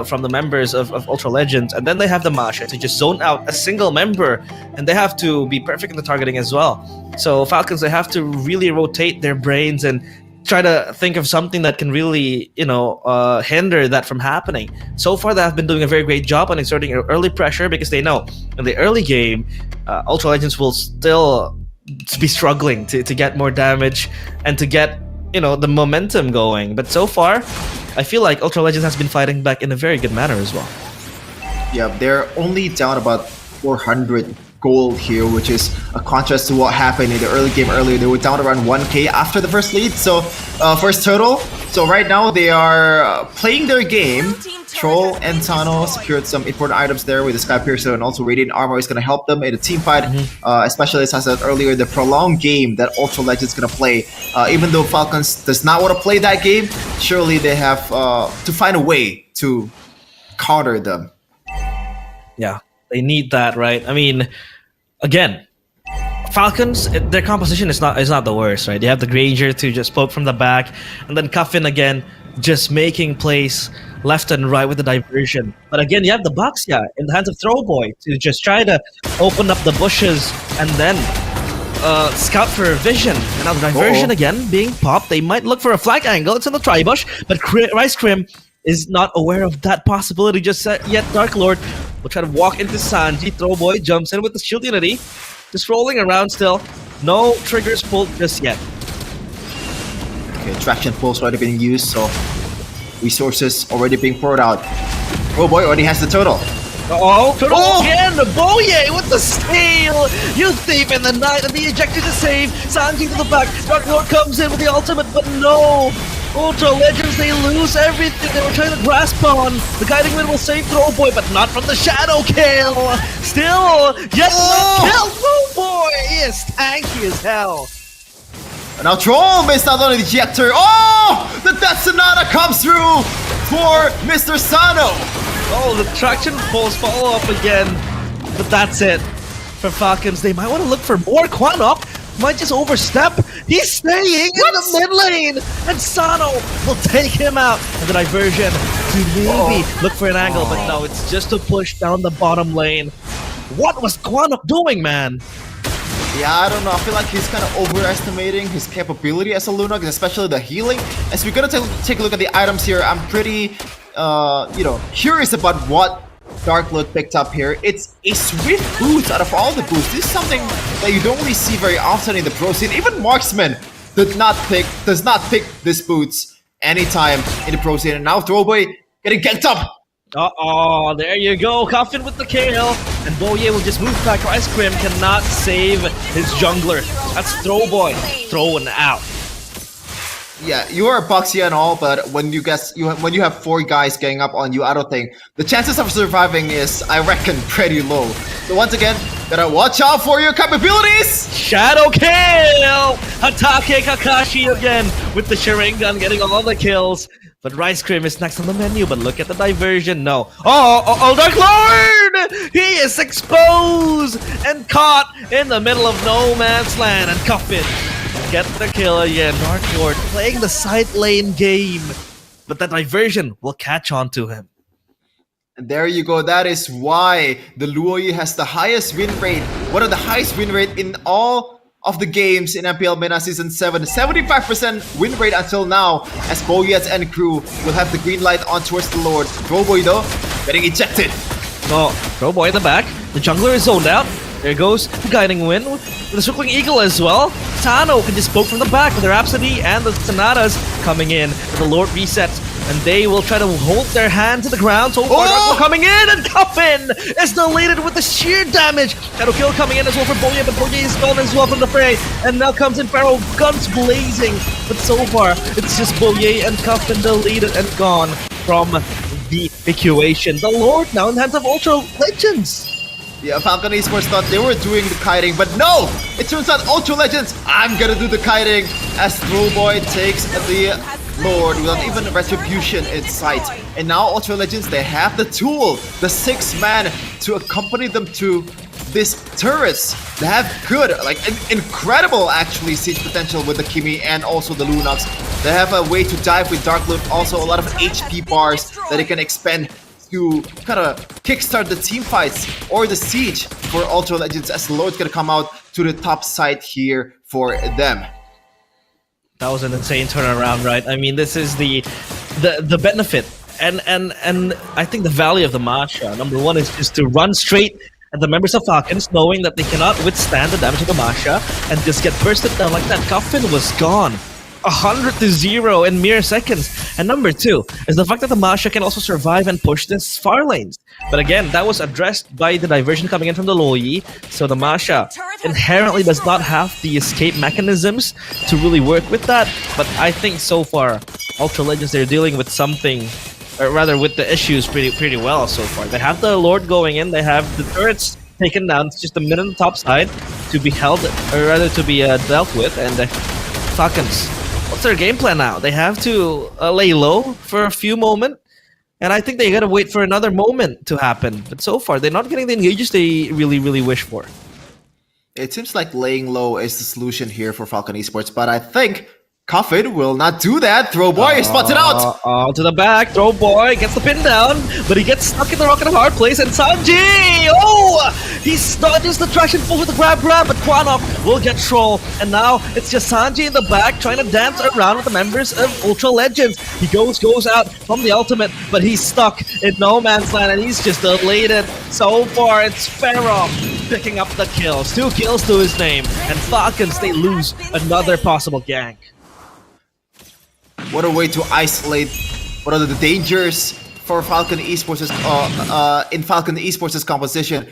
from the members of Ultra Legends, and then they have the Masha to just zone out a single member, and they have to be perfect in the targeting as well. So Falcons, they have to really rotate their brains and try to think of something that can really, hinder that from happening. So far, they have been doing a very great job on exerting early pressure, because they know in the early game, Ultra Legends will still be struggling to get more damage and to get the momentum going. But so far, I feel like Ultra Legends has been fighting back in a very good manner as well. Yeah, they're only down about 400 gold here, which is a contrast to what happened in the early game earlier. They were down around 1k after the first lead, so first total. So right now they are playing their game. Troll and Tano secured some important items there with the Sky Piercer, and also Radiant Armor is going to help them in a team fight, especially as I said earlier, the prolonged game that Ultra Legends is going to play. Even though Falcons does not want to play that game, surely they have to find a way to counter them. Yeah, they need that, right? I mean, again, Falcons, their composition is not the worst, right? They have the Granger to just poke from the back, and then Cuffin again, just making plays left and right with the diversion. But again, you have the Baxia in the hands of Throwboy to just try to open up the bushes and then scout for a vision. And now the diversion again being popped. They might look for a flank angle. It's in the tri-bush, but Rice Crim is not aware of that possibility just yet. Dark Lord will try to walk into Sanji. Throwboy jumps in with the shield unity, just rolling around still. No triggers pulled just yet. Okay, traction pulse already being used, so resources already being poured out. Oh boy, already has the total. Turtle again! Boye with the steal! You thief in the night, and the ejector to save. Sanji to the back. Dark Lord comes in with the ultimate, but no! Ultra Legends, they lose everything they were trying to grasp on. The Guiding Wind will save Throwboy, but not from the Shadow Kill! Still, yet not kill! Throwboy is tanky as hell. And now Troll missed out on the ejector. Oh! The Death Sonata comes through for Mr. Sano. Oh, the traction pulse follow up again. But that's it. For Falcons, they might want to look for more. Quanok might just overstep. He's staying in the mid lane. And Sano will take him out. And the diversion to maybe look for an angle. But no, it's just to push down the bottom lane. What was Quanok doing, man? Yeah, I don't know. I feel like he's kind of overestimating his capability as a Lunox, especially the healing. As we're gonna take a look at the items here, I'm pretty, curious about what Dark Lord picked up here. It's a Swift boost out of all the boosts. This is something that you don't really see very often in the pro scene. Even Marksman does not pick this boots anytime in the pro scene. And now Throwboy getting ganked up. There you go. Coffin with the KL. And Boye will just move back. Ice Cream cannot save his jungler. That's Throwboy thrown out. Yeah, you are boxy and all, but when when you have 4 guys getting up on you, I don't think the chances of surviving is, I reckon, pretty low. So once again, gotta watch out for your capabilities. Shadow kill! Hatake Kakashi again with the Sharingan getting all the kills. But Rice Cream is next on the menu, but look at the diversion. No. Oh, Dark Lord! He is exposed and caught in the middle of no man's land, and Cuffin get the kill again. Dark Lord playing the side lane game, but that diversion will catch on to him. And there you go. That is why the Luoyi has the highest win rate. One of the highest win rate in all of the games in MPL MENA Season 7. 75% win rate until now, as Boyets and crew will have the green light on towards the Lord. Throwboy though, getting ejected. Oh, Throwboy in the back. The jungler is zoned out. There goes the Guiding Wind with the Circling Eagle as well. Tano can just poke from the back with the Rhapsody and the Sonatas coming in. The Lord resets, and they will try to hold their hand to the ground. So far, Dark coming in, and Cuffin is deleted with the sheer damage. Shadow kill coming in as well for Boye, but Boye is gone as well from the fray. And now comes in Pharaoh, guns blazing. But so far, it's just Boye and Cuffin deleted and gone from the equation. The Lord now in the hands of Ultra Legends. Yeah, Falcon Esports thought they were doing the kiting, but no! It turns out Ultra Legends, I'm gonna do the kiting, as Throwboy takes the Lord without even retribution in sight. And now Ultra Legends, they have the tool, the 6-man, to accompany them to these turrets. They have good, like incredible actually siege potential with the Kimi and also the Lunox. They have a way to dive with Dark Loot, also a lot of HP bars that they can expend to kind of kickstart the team fights or the siege for Ultra Legends, as the Lord's gonna come out to the top side here for them. That was an insane turnaround, right? I mean, this is the benefit and I think the value of the Masha. Number one is just to run straight at the members of Falcons, knowing that they cannot withstand the damage of the Masha, and just get bursted down like that. Cuffin was gone. 100-0 in mere seconds. And number two is the fact that the Masha can also survive and push this far lanes. But again, that was addressed by the diversion coming in from the Luoyi. So the Masha inherently does not have the escape mechanisms to really work with that. But I think so far, Ultra Legends, they're dealing with something, or rather with the issues pretty well so far. They have the Lord going in, they have the turrets taken down. It's just a minute on the top side to be held, or rather to be dealt with. And Falcons, what's their game plan now? They have to lay low for a few moments, and I think they gotta wait for another moment to happen. But so far, they're not getting the engages they really wish for. It seems like laying low is the solution here for Falcon Esports, but I think Cuffin will not do that. Throwboy is spotted out! To the back, Throwboy gets the pin down, but he gets stuck in the rock and a hard place, and Sanji! Oh! He dodges the traction pull with the grab, but Quanok will get troll, and now it's just Sanji in the back trying to dance around with the members of Ultra Legends. He goes out from the ultimate, but he's stuck in no man's land, and he's just elated. So far, it's Pharaoh picking up the kills. 2 kills to his name, and Falcons, they lose another possible gank. What a way to isolate what are the dangers for Falcon Esports in Falcon Esports' composition.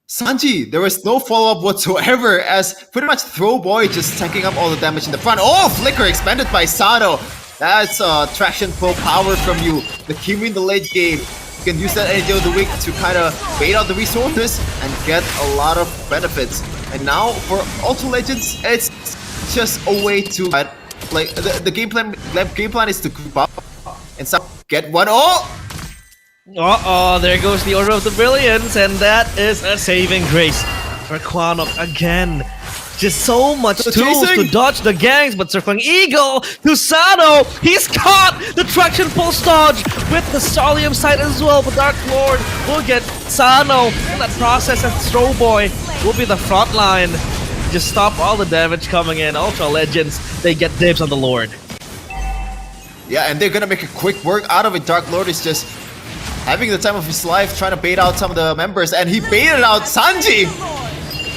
Sanji, there was no follow-up whatsoever, as pretty much Throwboy just tanking up all the damage in the front. Oh, Flicker expanded by Sado. That's traction pull power from you. The Kimi in the late game. You can use that any day of the week to kind of bait out the resources and get a lot of benefits. And now for Ultra Legends, it's just a way to like the game plan is to group up and get one. There goes the Order of the Brilliance, and that is a saving grace for Quanok again. Just so much tools to dodge the gangs, but Circling Eagle to Sano. He's caught the traction pulse dodge with the Solium side as well, but Dark Lord will get Sano in that process, and Throwboy will be the front line. Just stop all the damage coming in. Ultra Legends, they get dibs on the Lord. Yeah, and they're gonna make a quick work out of it. Dark Lord is just having the time of his life trying to bait out some of the members, and he baited out Sanji!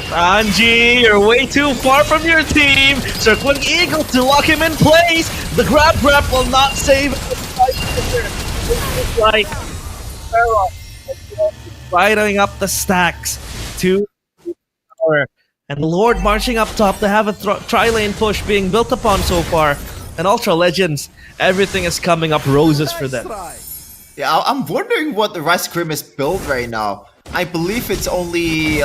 Sanji, you're way too far from your team! Circling Eagle to lock him in place! The grab will not save him. Like riding up the stacks to power. And the Lord marching up top to have a tri-lane push being built upon so far. And Ultra Legends, everything is coming up roses for them. Yeah, I'm wondering what the Rice Cream is built right now. I believe it's only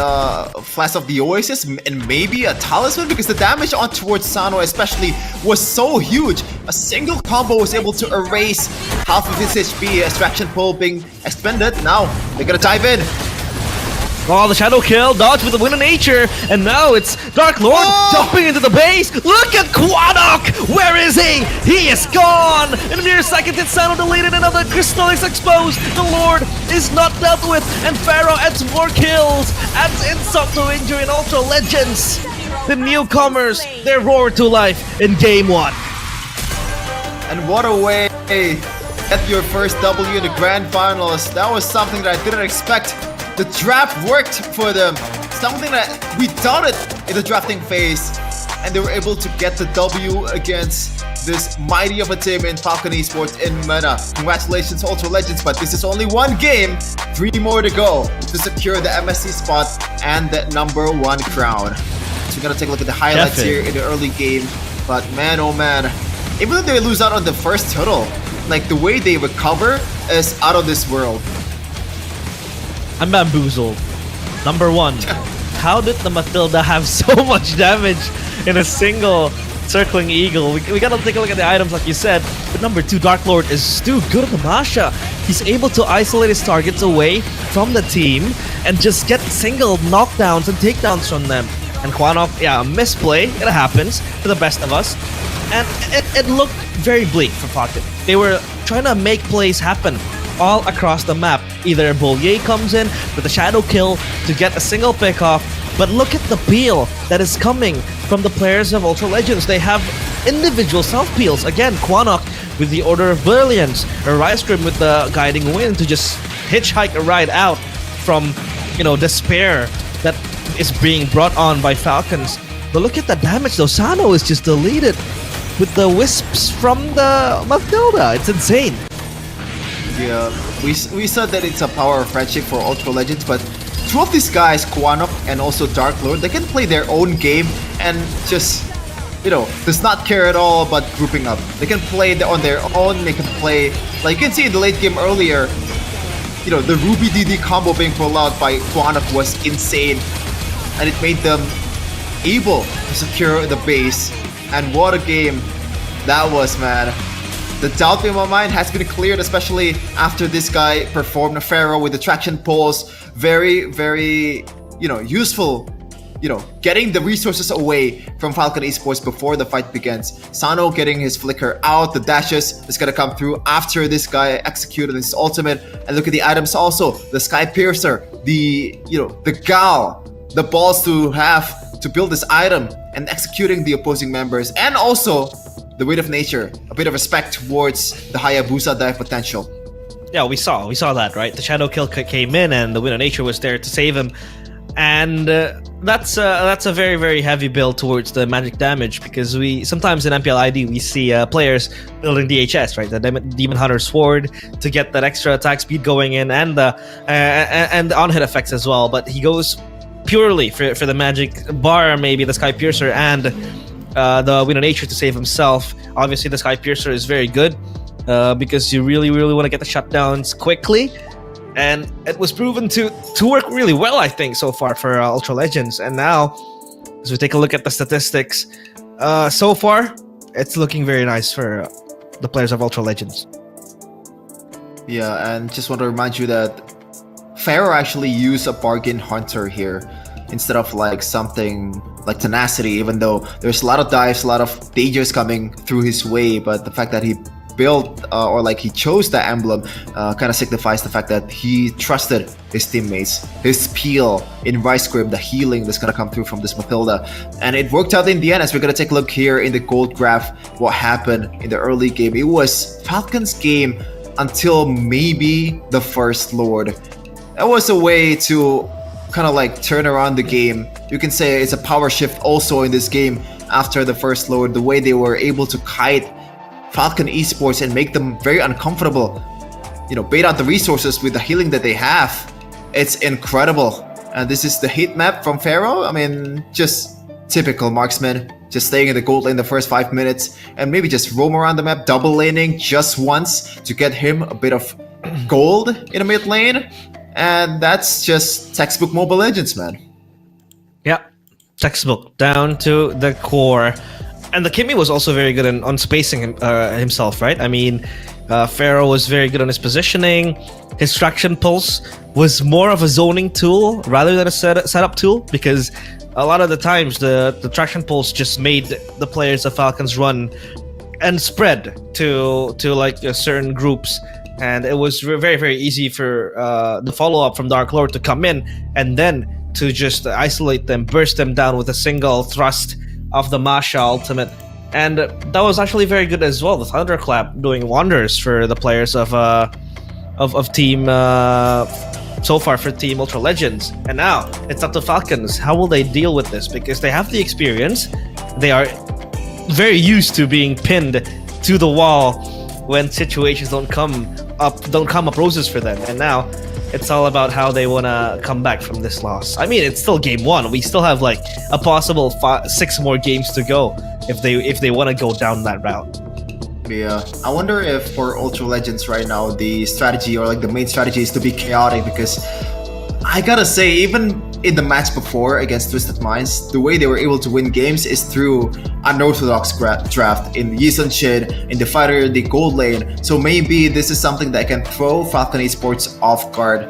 Flash of the Oasis and maybe a Talisman, because the damage on towards Sano especially was so huge. A single combo was able to erase half of his HP. Extraction Pull being expended. Now they're gonna dive in. Oh, the Shadow Kill, dodge with the Wind of Nature, and now it's Dark Lord jumping into the base. Look at Quadok! Where is he? He is gone! In a mere second, it's Sano deleted, another Crystal is exposed. The Lord is not dealt with, and Pharaoh adds more kills, adds insult to injury in Ultra Legends. The newcomers, they roar to life in Game 1. And what a way to get your first W in the Grand Finals. That was something that I didn't expect. The draft worked for them. Something that we doubted in the drafting phase. And they were able to get the W against this mighty of a team in Falcon Esports in MENA. Congratulations, Ultra Legends, but this is only one game. 3 more to go to secure the MSC spot and the #1 crown. So we're gonna take a look at the highlights here in the early game. But man, oh man, even though they lose out on the first turtle, like the way they recover is out of this world. I'm bamboozled. Number 1, how did the Matilda have so much damage in a single circling eagle? We gotta take a look at the items like you said. But number 2, Dark Lord is too good at the Masha. He's able to isolate his targets away from the team and just get single knockdowns and takedowns from them. And Quanok, yeah, a misplay. It happens to the best of us. And it looked very bleak for Falcon. They were trying to make plays happen all across the map. Either Bollier comes in with a shadow kill to get a single pick off, but look at the peel that is coming from the players of Ultra Legends. They have individual self-peels. Again, Quanok with the Order of Brilliance, or Rice Cream with the Guiding Wind to just hitchhike a ride out from, despair that is being brought on by Falcons. But look at the damage though. Sano is just deleted with the wisps from the Matilda. It's insane. Yeah, we said that it's a power of friendship for Ultra Legends, but two of these guys, Quanok and also Dark Lord, they can play their own game and just, does not care at all about grouping up. They can play on their own, they can play, like you can see in the late game earlier, the Ruby DD combo being pulled out by Quanok was insane, and it made them able to secure the base. And what a game that was, man. The doubt in my mind has been cleared, especially after this guy performed a Pharaoh with the traction pulls. Very, very, useful, getting the resources away from Falcon Esports before the fight begins. Sano getting his flicker out, the dashes is gonna come through after this guy executed his ultimate. And look at the items also, the Sky Piercer, the Gal, the balls to have to build this item and executing the opposing members, and also the Wind of Nature, a bit of respect towards the Hayabusa dive potential. Yeah, we saw that, right? The Shadow Kill came in and the Wind of Nature was there to save him. And that's a very, very heavy build towards the magic damage, because we sometimes in MPL ID we see players building DHS, right? The Demon Hunter Sword to get that extra attack speed going in, and the on-hit effects as well. But he goes purely for the magic bar, maybe the Sky Piercer and the Wind of Nature to save himself. Obviously, the Sky Piercer is very good because you really, really want to get the shutdowns quickly. And it was proven to work really well, I think, so far for Ultra Legends. And now, as we take a look at the statistics, so far, it's looking very nice for the players of Ultra Legends. Yeah, and just want to remind you that Pharaoh actually used a Bargain Hunter here instead of like something like Tenacity, even though there's a lot of dives, a lot of dangers coming through his way. But the fact that he built he chose the emblem kind of signifies the fact that he trusted his teammates. His peel in Rice Cream, the healing that's gonna come through from this Matilda, and it worked out in the end. As we're gonna take a look here in the gold graph, what happened in the early game. It was Falcon's game until maybe the First Lord. That was a way to kind of like turn around the game. You can say it's a power shift also in this game after the First Lord, the way they were able to kite Falcon Esports and make them very uncomfortable, bait out the resources with the healing that they have. It's incredible. And this is the hit map from Pharaoh. I mean, just typical marksman. just staying in the gold lane the first 5 minutes and maybe just roam around the map, double laning just once to get him a bit of gold in the mid lane. And that's just textbook Mobile Legends, man. Yeah, textbook down to the core. And the Kimmy was also very good on spacing himself, right? I mean, Pharaoh was very good on his positioning. His traction pulse was more of a zoning tool rather than a setup tool, because a lot of the times the traction pulse just made the players of Falcons run and spread to like certain groups, and it was very, very easy for the follow-up from Dark Lord to come in and then to just isolate them, burst them down with a single thrust of the Masha ultimate. And that was actually very good as well. The Thunderclap doing wonders for the players of team so far for Team Ultra Legends. And now it's up to Falcons. How will they deal with this? Because they have the experience. They are very used to being pinned to the wall when situations don't come up roses for them. And now it's all about how they want to come back from this loss. I mean, it's still game one. We still have like a possible 6 more games to go if they want to go down that route. Yeah, I wonder if for Ultra Legends right now the strategy or like the main strategy is to be chaotic, because I gotta say, even in the match before against Twisted Minds, the way they were able to win games is through unorthodox draft in Yi Sun Shin, in the fighter, the gold lane. So maybe this is something that can throw Falcon Esports off guard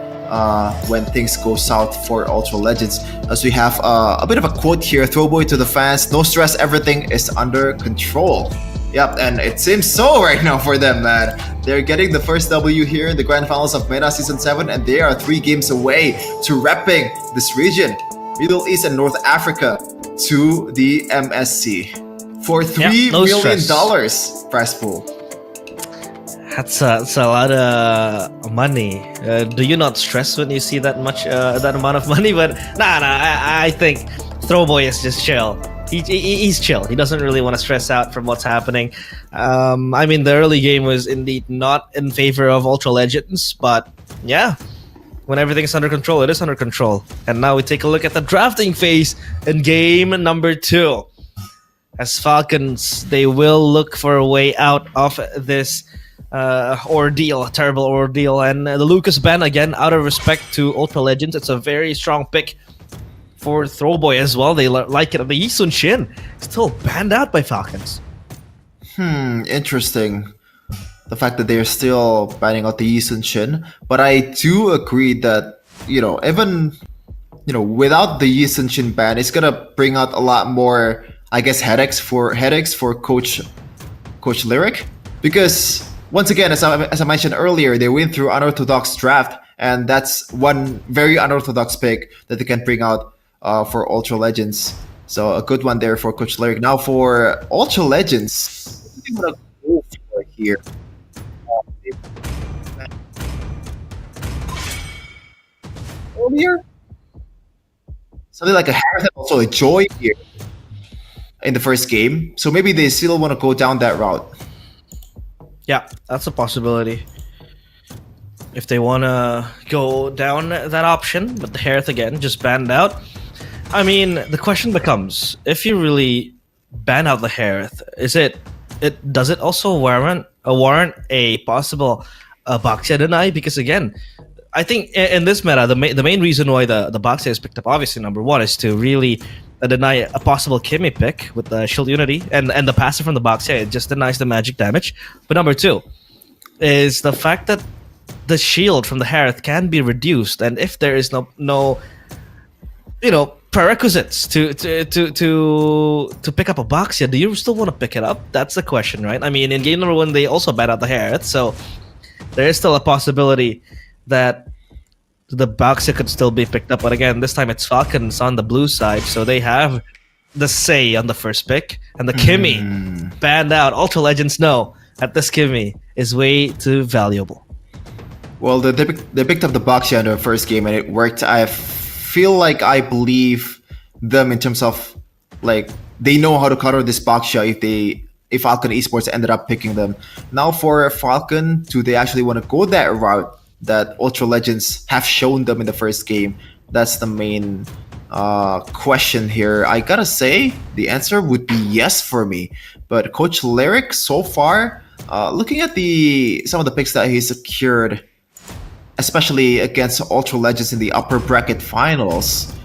when things go south for Ultra Legends. As we have a bit of a quote here: "Throwboy to the fans, no stress, everything is under control." Yep, and it seems so right now for them, man. They're getting the first W here in the Grand Finals of MENA Season 7, and they are 3 games away to repping this region, Middle East and North Africa, to the MSC for $3 million prize pool. That's a lot of money. Do you not stress when you see that amount of money? But nah, I think Throwboy is just chill. He's chill. He doesn't really want to stress out from what's happening. I mean, the early game was indeed not in favor of Ultra Legends, but yeah, when everything's under control, it is under control. And now we take a look at the drafting phase in game number 2. As Falcons, they will look for a way out of this terrible ordeal. And the Lucas ban, again, out of respect to Ultra Legends, it's a very strong pick for Throwboy as well. They like it. The Yi Sun Shin still banned out by Falcons. Interesting. The fact that they're still banning out the Yi Sun Shin. But I do agree that, even, without the Yi Sun Shin ban, it's gonna bring out a lot more, I guess, headaches for Coach Lyric. Because, once again, as I mentioned earlier, they went through unorthodox draft, and that's one very unorthodox pick that they can bring out for Ultra Legends. So a good one there for Coach Lyric. Now for Ultra Legends, what do you want to go for here? Earlier? Something like a Harris and also a Joy here in the first game. So maybe they still want to go down that route. Yeah, that's a possibility. If they want to go down that option, but the Harith again just banned out. I mean, the question becomes, if you really ban out the Harith, does it also warrant a possible Baxia deny? Because again, I think in this meta, the main reason why the Baxia is picked up, obviously number 1 is to really deny a possible Kimmy pick with the Shield Unity, and the passive from the Baxia, it just denies the magic damage. But number 2 is the fact that the shield from the Harith can be reduced, and if there is no prerequisites to pick up a Baxia, do you still want to pick it up? That's the question, right? I mean, in game number 1, they also banned out the Harith, so there is still a possibility that the Baxia could still be picked up. But again, this time it's Falcons on the blue side, so they have the say on the first pick. And the Kimmy banned out. Ultra Legends know that this Kimmy is way too valuable. Well, they picked up the Baxia in the first game and it worked. I I believe them in terms of like they know how to counter this Baxia if Falcon Esports ended up picking them. Now for Falcon, do they actually want to go that route that Ultra Legends have shown them in the first game? That's the main question here, I gotta say the answer would be yes for me. But Coach Lyric, so far, looking at the some of the picks that he secured, especially against Ultra Legends in the upper bracket finals,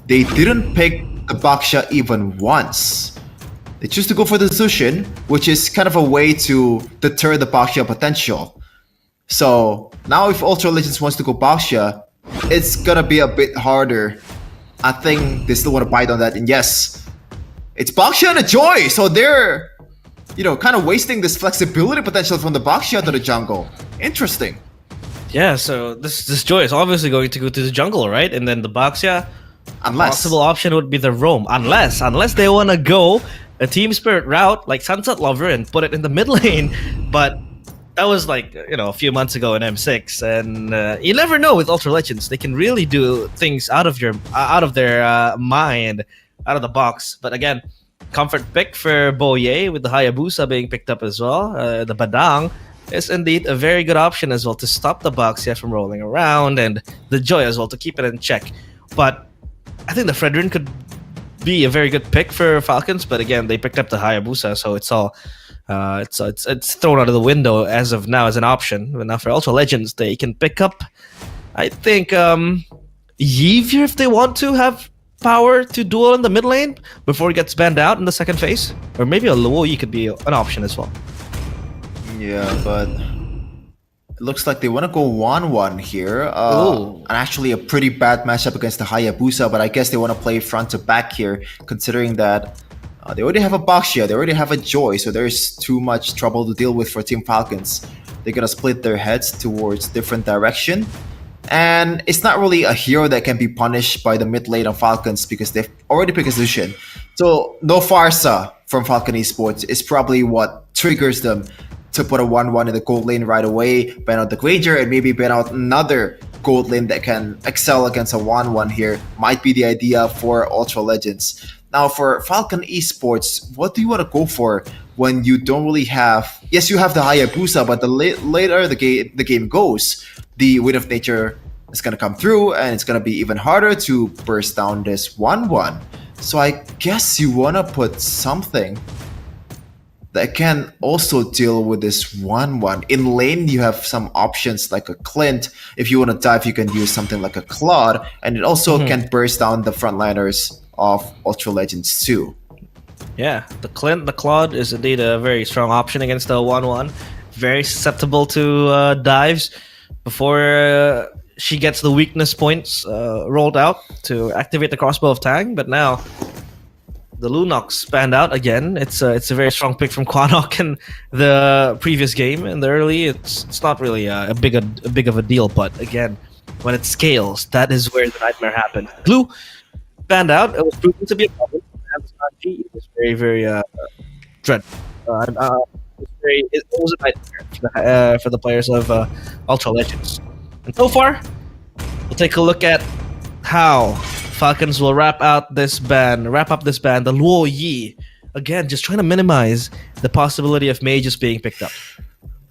they didn't pick the Baxia even once. They choose to go for the Zushin, which is kind of a way to deter the Baxia potential. So now if Ultra Legends wants to go Baxia, it's gonna be a bit harder. I think they still want to bite on that. And yes, it's Baxia and a Joy. So they're, kind of wasting this flexibility potential from the Baxia to the jungle. Interesting. Yeah, so this Joy is obviously going to go to the jungle, right? And then the Baxia, possible option would be the roam. Unless they want to go a Team Spirit route like Sunset Lover and put it in the mid lane. But that was like, a few months ago in M6. And you never know with Ultra Legends. They can really do things out of their mind, out of the box. But again, comfort pick for Boye with the Hayabusa being picked up as well. The Badang is indeed a very good option as well to stop the Baxia from rolling around, and the Joy as well to keep it in check. But I think the Fredrin could be a very good pick for Falcons, but again, they picked up the Hayabusa, so it's all it's thrown out of the window as of now as an option. But now for Ultra Legends, they can pick up, I think, Yivir if they want to have power to duel in the mid lane before he gets banned out in the second phase, or maybe a Luoyi could be an option as well. Yeah, but it looks like they want to go 1-1 here. And actually a pretty bad matchup against the Hayabusa, but I guess they want to play front to back here, considering that they already have a Baxia, they already have a Joy, so there's too much trouble to deal with for Team Falcons. They're gonna split their heads towards different direction. And it's not really a hero that can be punished by the mid lane of Falcons because they've already picked a Zushin. So no Farsa from Falcon Esports is probably what triggers them to put a 1-1 in the gold lane right away, ban out the Granger, and maybe ban out another gold lane that can excel against a 1-1 here. Might be the idea for Ultra Legends. Now for Falcon Esports, what do you want to go for when you don't really have... Yes, you have the Hayabusa, but the later the game goes, the Wind of Nature is going to come through, and it's going to be even harder to burst down this 1-1. So I guess you want to put something that can also deal with this 1-1. In lane, you have some options like a Clint. If you want to dive, you can use something like a Claude, and it also can burst down the frontliners of Ultra Legends too. Yeah, the Clint, the Claude is indeed a very strong option against the 1-1. Very susceptible to dives before she gets the weakness points rolled out to activate the crossbow of Tang. But now the Lunox spanned out again. It's a very strong pick from Quanok in the previous game. In the early, it's not really a big of a deal. But again, when it scales, that is where the nightmare happens. Glue spanned out. It was proven to be a problem. It was very dreadful. It was a nightmare for the players of Ultra Legends. And so far, we'll take a look at how Falcons will wrap up this ban, the Luo Yi. Again, just trying to minimize the possibility of Mei just being picked up.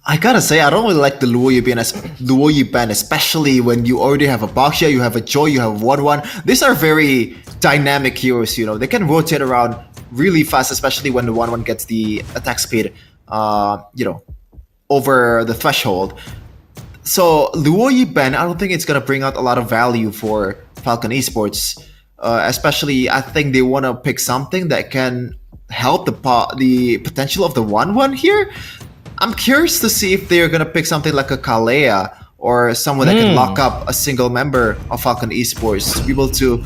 I gotta say, I don't really like the Luoyi ban, especially when you already have a Baxia, you have a Joy, you have 1-1. These are very dynamic heroes, They can rotate around really fast, especially when the 1-1 gets the attack speed, over the threshold. So Luoyi ban, I don't think it's gonna bring out a lot of value for Falcon Esports. Especially, I think they want to pick something that can help the potential of the 1-1 here. I'm curious to see if they're gonna pick something like a Kalea or someone that can lock up a single member of Falcon Esports to be able to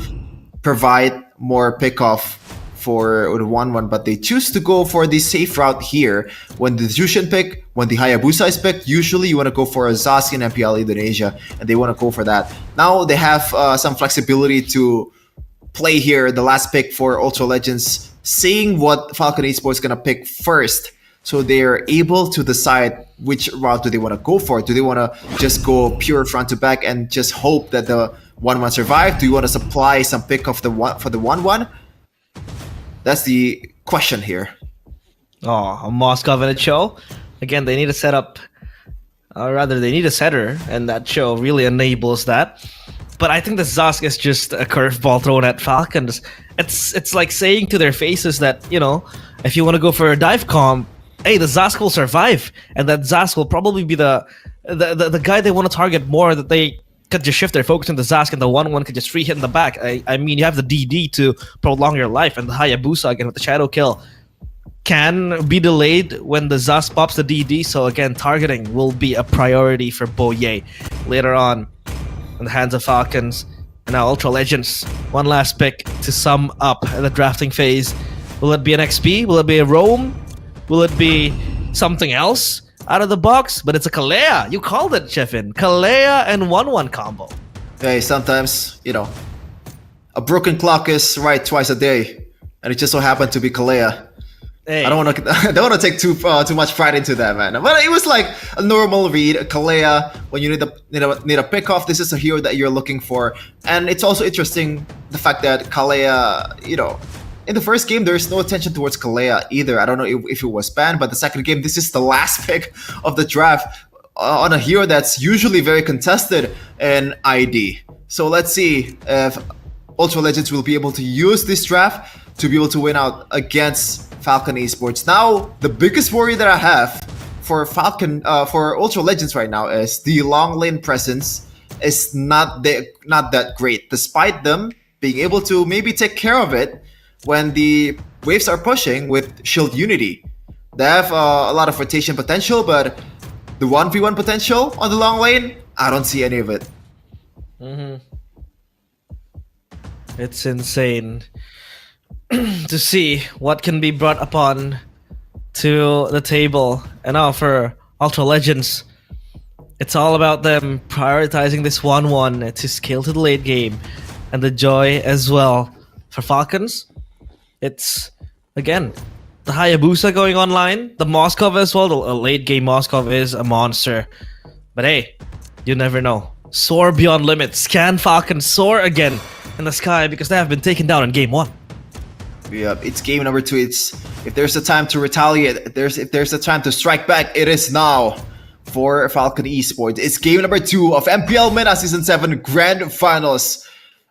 provide more pickoff for the 1-1, but they choose to go for the safe route here. When the Jushin pick, when the Hayabusa is picked, usually you want to go for a Zazi in MPL Indonesia, and they want to go for that. Now they have some flexibility to play here, the last pick for Ultra Legends, seeing what Falcon Esports is going to pick first. So they're able to decide which route do they want to go for. Do they want to just go pure front to back and just hope that the 1-1 survive? Do you want to supply some pick of the for the 1-1? That's the question here. Oh, a Moss Covenant show. Again, they need a setup. Or rather, they need a setter, and that show really enables that. But I think the Zask is just a curveball thrown at Falcons. It's like saying to their faces that, you know, if you want to go for a dive comp, hey, the Zask will survive, and that Zask will probably be the guy they want to target more. That they could just shift their focus on the Zask, and the 1-1 could just free hit in the back. I mean, you have the DD to prolong your life, and the Hayabusa again with the shadow kill can be delayed when the Zask pops the DD. So again, targeting will be a priority for Boye later on in the hands of Falcons. And now Ultra Legends, one last pick to sum up the drafting phase. Will it be an XP? Will it be a Roam? Will it be something else out of the box? But it's a Kalea. You called it, Chefin. Kalea and 1-1 combo. Hey, sometimes, you know, a broken clock is right twice a day, and it just so happened to be Kalea. Hey. I don't want to take too much pride into that, man. But it was like a normal read. Kalea, when you need a pickoff, this is a hero that you're looking for. And it's also interesting the fact that Kalea, you know, in the first game there's no attention towards Kalea either. I don't know if it was banned, but the second game, this is the last pick of the draft on a hero that's usually very contested in ID. So let's see if Ultra Legends will be able to use this draft to be able to win out against Falcon Esports. Now, the biggest worry that I have for for Ultra Legends right now is the long lane presence is not that great, despite them being able to maybe take care of it when the waves are pushing with Shield Unity. They have a lot of rotation potential, but the 1v1 potential on the long lane, I don't see any of it. It's insane to see what can be brought upon to the table. And now for Ultra Legends, it's all about them prioritizing this 1-1 to scale to the late game, and the joy as well. For Falcons, it's again the Hayabusa going online, the Moskov as well. The late game Moskov is a monster, but hey, you never know. Soar beyond limits. Can Falcons soar again in the sky, because they have been taken down in game 1? Yeah, it's game number 2. It's if there's a time to retaliate, if there's a time to strike back, it is now for Falcon Esports. It's game number 2 of MPL MENA Season 7 Grand Finals.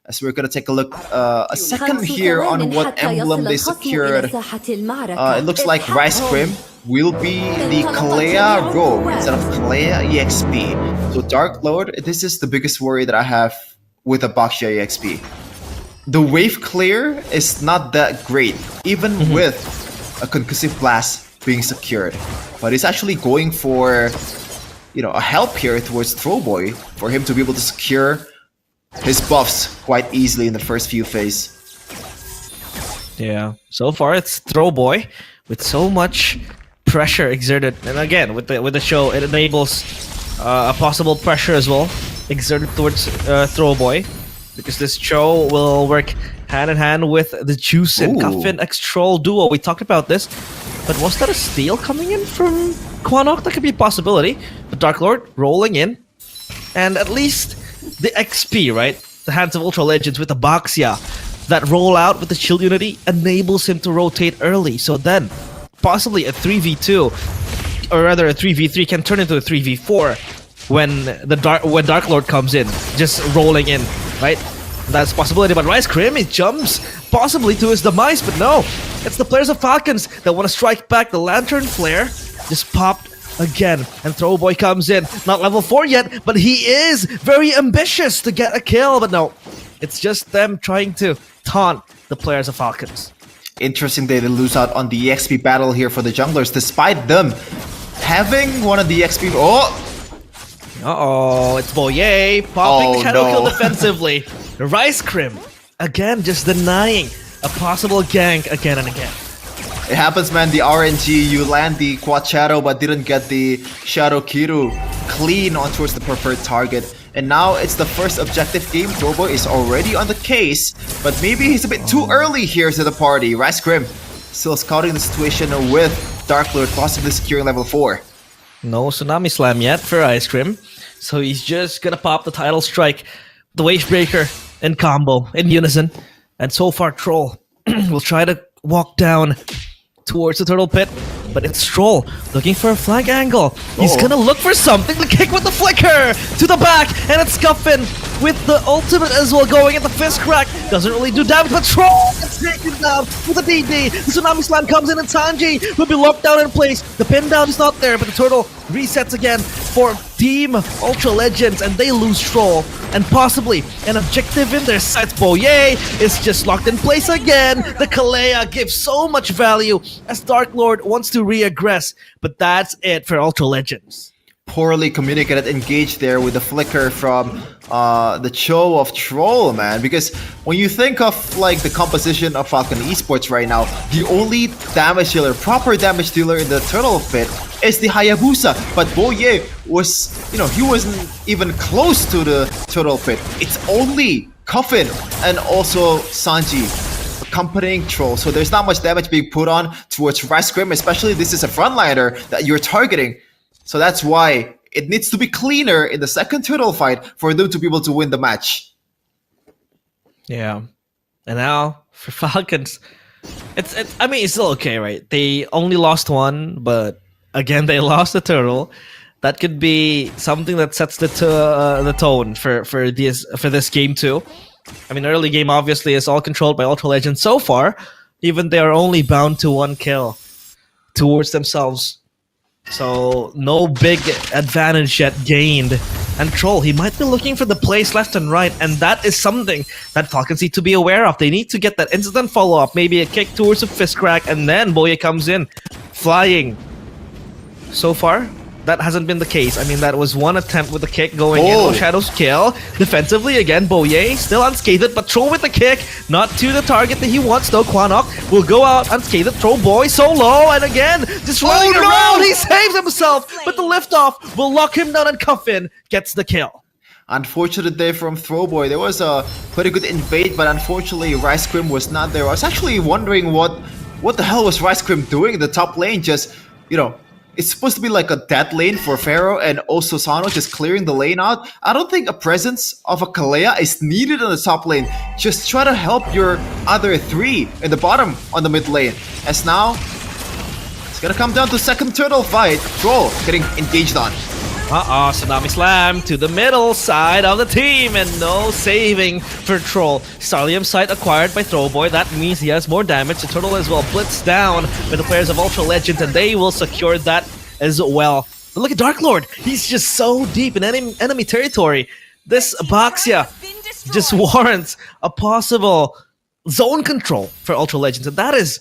As we're gonna take a look a second here on what emblem they secured. It looks like Rice Cream will be the Kalea Rogue instead of Kalea EXP. So Dark Lord, this is the biggest worry that I have with a Baxia EXP. The wave clear is not that great, even with a concussive blast being secured. But it's actually going for, you know, a help here towards Throwboy for him to be able to secure his buffs quite easily in the first few phase. Yeah, so far it's Throwboy with so much pressure exerted, and again with the show, it enables a possible pressure as well exerted towards Throwboy, because this show will work hand in hand with the Juicin Coffin X Troll duo. We talked about this, but was that a steal coming in from Quanok? That could be a possibility. But Dark Lord rolling in, and at least the XP, right? The hands of Ultra Legends with the Baxia, that roll out with the Shield Unity enables him to rotate early. So then, possibly a 3v2, or rather a 3v3 can turn into a 3v4 when Dark Lord comes in, just rolling in, right? That's a possibility. But Rice Cream, he jumps possibly to his demise, but no, it's the players of Falcons that want to strike back. The Lantern Flare just popped again, and Throwboy comes in, not level 4 yet, but he is very ambitious to get a kill. But no, it's just them trying to taunt the players of Falcons. Interesting they lose out on the EXP battle here for the junglers, despite them having one of the EXP. Uh-oh, it's Boye popping Shadow Kill defensively. Rice Cream, again, just denying a possible gank again and again. It happens, man. The RNG, you land the Quad Shadow but didn't get the Shadow Kiru clean on towards the preferred target. And now it's the first objective game. Throwboy is already on the case, but maybe he's a bit too early here to the party. Rice Cream still scouting the situation with Dark Lord possibly securing level 4. No Tsunami Slam yet for Ice Cream, so he's just gonna pop the Tidal Strike, the Wave Breaker, in combo, in unison. And so far, Troll will try to walk down towards the Turtle Pit. but it's Stroll looking for a flank angle. He's gonna look for something to kick with the flicker to the back, and it's Scuffin with the ultimate as well going at the fist crack. Doesn't really do damage, but Stroll gets taken down with a DD. The Tsunami Slam comes in, and Sanji will be locked down in place. The pin down is not there, but the turtle resets again for Team Ultra Legends, and they lose Stroll. And possibly an objective in their sights. Boye is just locked in place again. The Kalea gives so much value as Dark Lord wants to reaggress, but that's it for Ultra Legends. Poorly communicated engage there with the flicker from the Cho of Troll, man. Because when you think of like the composition of Falcon Esports right now, the only damage dealer, proper damage dealer in the Turtle Pit is the Hayabusa. But Boye was, he wasn't even close to the Turtle Pit. It's only Coffin and also Sanji accompanying Troll. So there's not much damage being put on towards Rice Grim, especially this is a frontliner that you're targeting. So that's why it needs to be cleaner in the second turtle fight for them to be able to win the match. Yeah. And now for Falcons, it's still okay, right? They only lost one, but again they lost the turtle. That could be something that sets the tone for this game too. Early game obviously is all controlled by Ultra Legends so far. Even they are only bound to 1 kill towards themselves. So no big advantage yet gained. And Troll, he might be looking for the plays left and right, and that is something that Falcons need to be aware of. They need to get that instant follow-up, maybe a kick towards a fist crack, and then Boye comes in, flying. So far, that hasn't been the case. That was one attempt with the kick going in. Oh, Shadow's kill. Defensively again, Boye still unscathed, but Troll with the kick, not to the target that he wants though. Quanok will go out unscathed. Troll boy so low, and again, just running around. He saves himself, but the liftoff will lock him down, and Cuffin gets the kill. Unfortunate day from Throwboy. There was a pretty good invade, but unfortunately Rice Grim was not there. I was actually wondering what the hell was Rice Grim doing in the top lane. Just, it's supposed to be like a dead lane for Pharaoh and also Sano just clearing the lane out. I don't think a presence of a Kalea is needed on the top lane. Just try to help your other 3 in the bottom on the mid lane. As now, it's gonna come down to second turtle fight. Troll getting engaged on. Tsunami Slam to the middle side of the team, and no saving for Troll. Starlium sight acquired by Throwboy. That means he has more damage. The turtle as well blitz down by the players of Ultra Legends, and they will secure that as well. But look at Dark Lord. He's just so deep in enemy territory. This Abaxia just warrants a possible zone control for Ultra Legends, and that is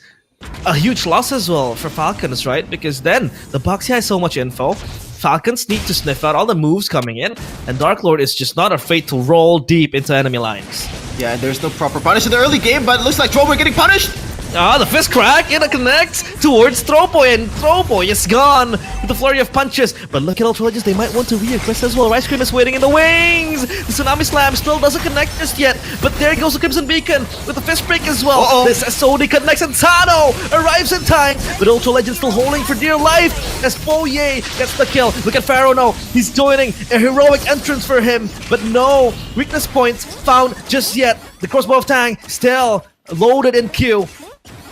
a huge loss as well for Falcons, right? Because then the Abaxia has so much info. Falcons need to sniff out all the moves coming in, and Dark Lord is just not afraid to roll deep into enemy lines. Yeah, and there's no proper punish in the early game, but it looks like Throwboy getting punished. The fist crack, it connects towards Throwboy, and Throwboy is gone with the flurry of punches. But look at Ultra Legends, they might want to reaggress as well. Rice Cream is waiting in the wings. The Tsunami Slam still doesn't connect just yet, but there goes the Crimson Beacon with the fist break as well. This SOD connects, and Tano arrives in time, but Ultra Legends still holding for dear life as Boye gets the kill. Look at Pharaoh now, he's joining a heroic entrance for him, but no weakness points found just yet. The crossbow of Tang still loaded in Q.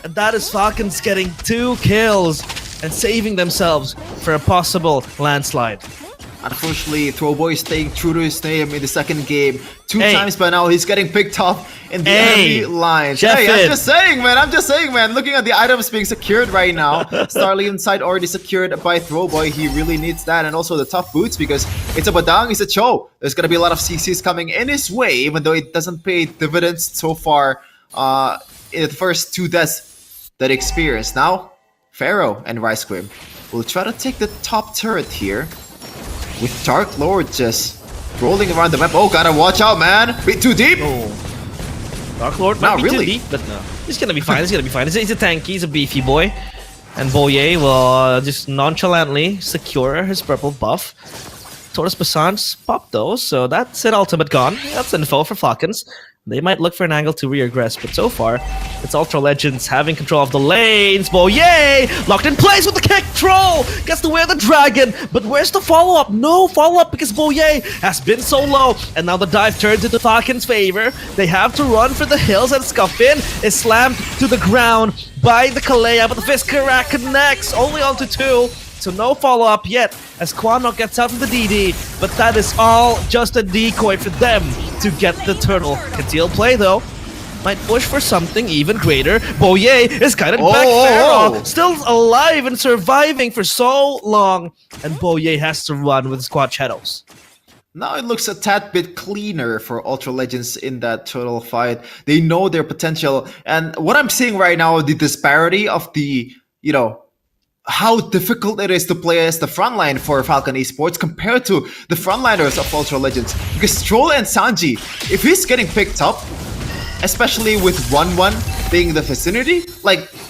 And that is Falcons getting 2 kills and saving themselves for a possible landslide. Unfortunately, Throwboy is staying true to his name in the second game. 2 times by now, he's getting picked off in the enemy lines. Hey, I'm just saying, man. Looking at the items being secured right now, Starlium side already secured by Throwboy. He really needs that, and also the tough boots because it's a Badang, it's a Cho. There's gonna be a lot of CCs coming in his way, even though it doesn't pay dividends so far in the first 2 deaths that he experienced. Now, Pharaoh and Rice Grim will try to take the top turret here, with Dark Lord just rolling around the map. Oh, gotta watch out, man! Bit too deep! Oh. Dark Lord might be too deep, but no. He's gonna be fine, He's a tanky, he's a beefy boy. And Boye will just nonchalantly secure his purple buff. Taurus Bassant's popped though, so that's an ultimate gone. That's info for Falcons. they might look for an angle to regress, but so far, it's Ultra Legends having control of the lanes. Boye locked in place with the kick. Troll gets to wear the dragon, but where's the follow-up? No follow-up because Boye has been so low, and now the dive turns into Falcons' favor. They have to run for the hills, and Scuffin is slammed to the ground by the Kalea, but the Fiskara connects only onto 2. So no follow-up yet as Quanok gets out of the DD, but that is all just a decoy for them to get the turtle. Katil play though, might push for something even greater. Boye is guided back. Pharaoh still alive and surviving for so long, and Boye has to run with Squad Shadows. Now it looks a tad bit cleaner for Ultra Legends in that turtle fight. They know their potential, and what I'm seeing right now, the disparity of the, how difficult it is to play as the frontline for Falcon Esports compared to the frontliners of Ultra Legends. Because Troll and Sanji, if he's getting picked up, especially with 1-1 being the vicinity,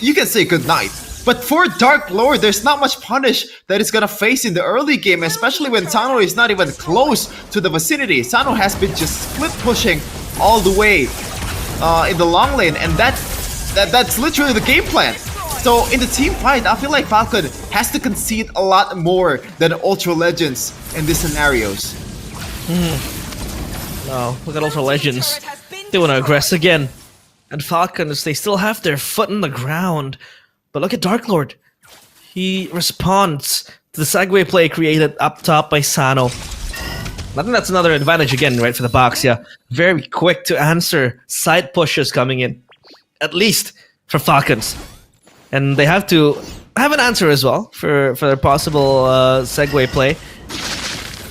you can say goodnight. But for Dark Lord, there's not much punish that he's gonna face in the early game, especially when Sano is not even close to the vicinity. Sano has been just split pushing all the way in the long lane, and that's literally the game plan. So in the team fight, I feel like Falcon has to concede a lot more than Ultra Legends in these scenarios. Oh, look at Ultra Legends. They want to aggress again. And Falcons, they still have their foot in the ground. But look at Dark Lord. He responds to the segue play created up top by Sano. I think that's another advantage again, right, for the Baxia. Very quick to answer side pushes coming in. At least for Falcons. And they have to have an answer as well for their possible segue play.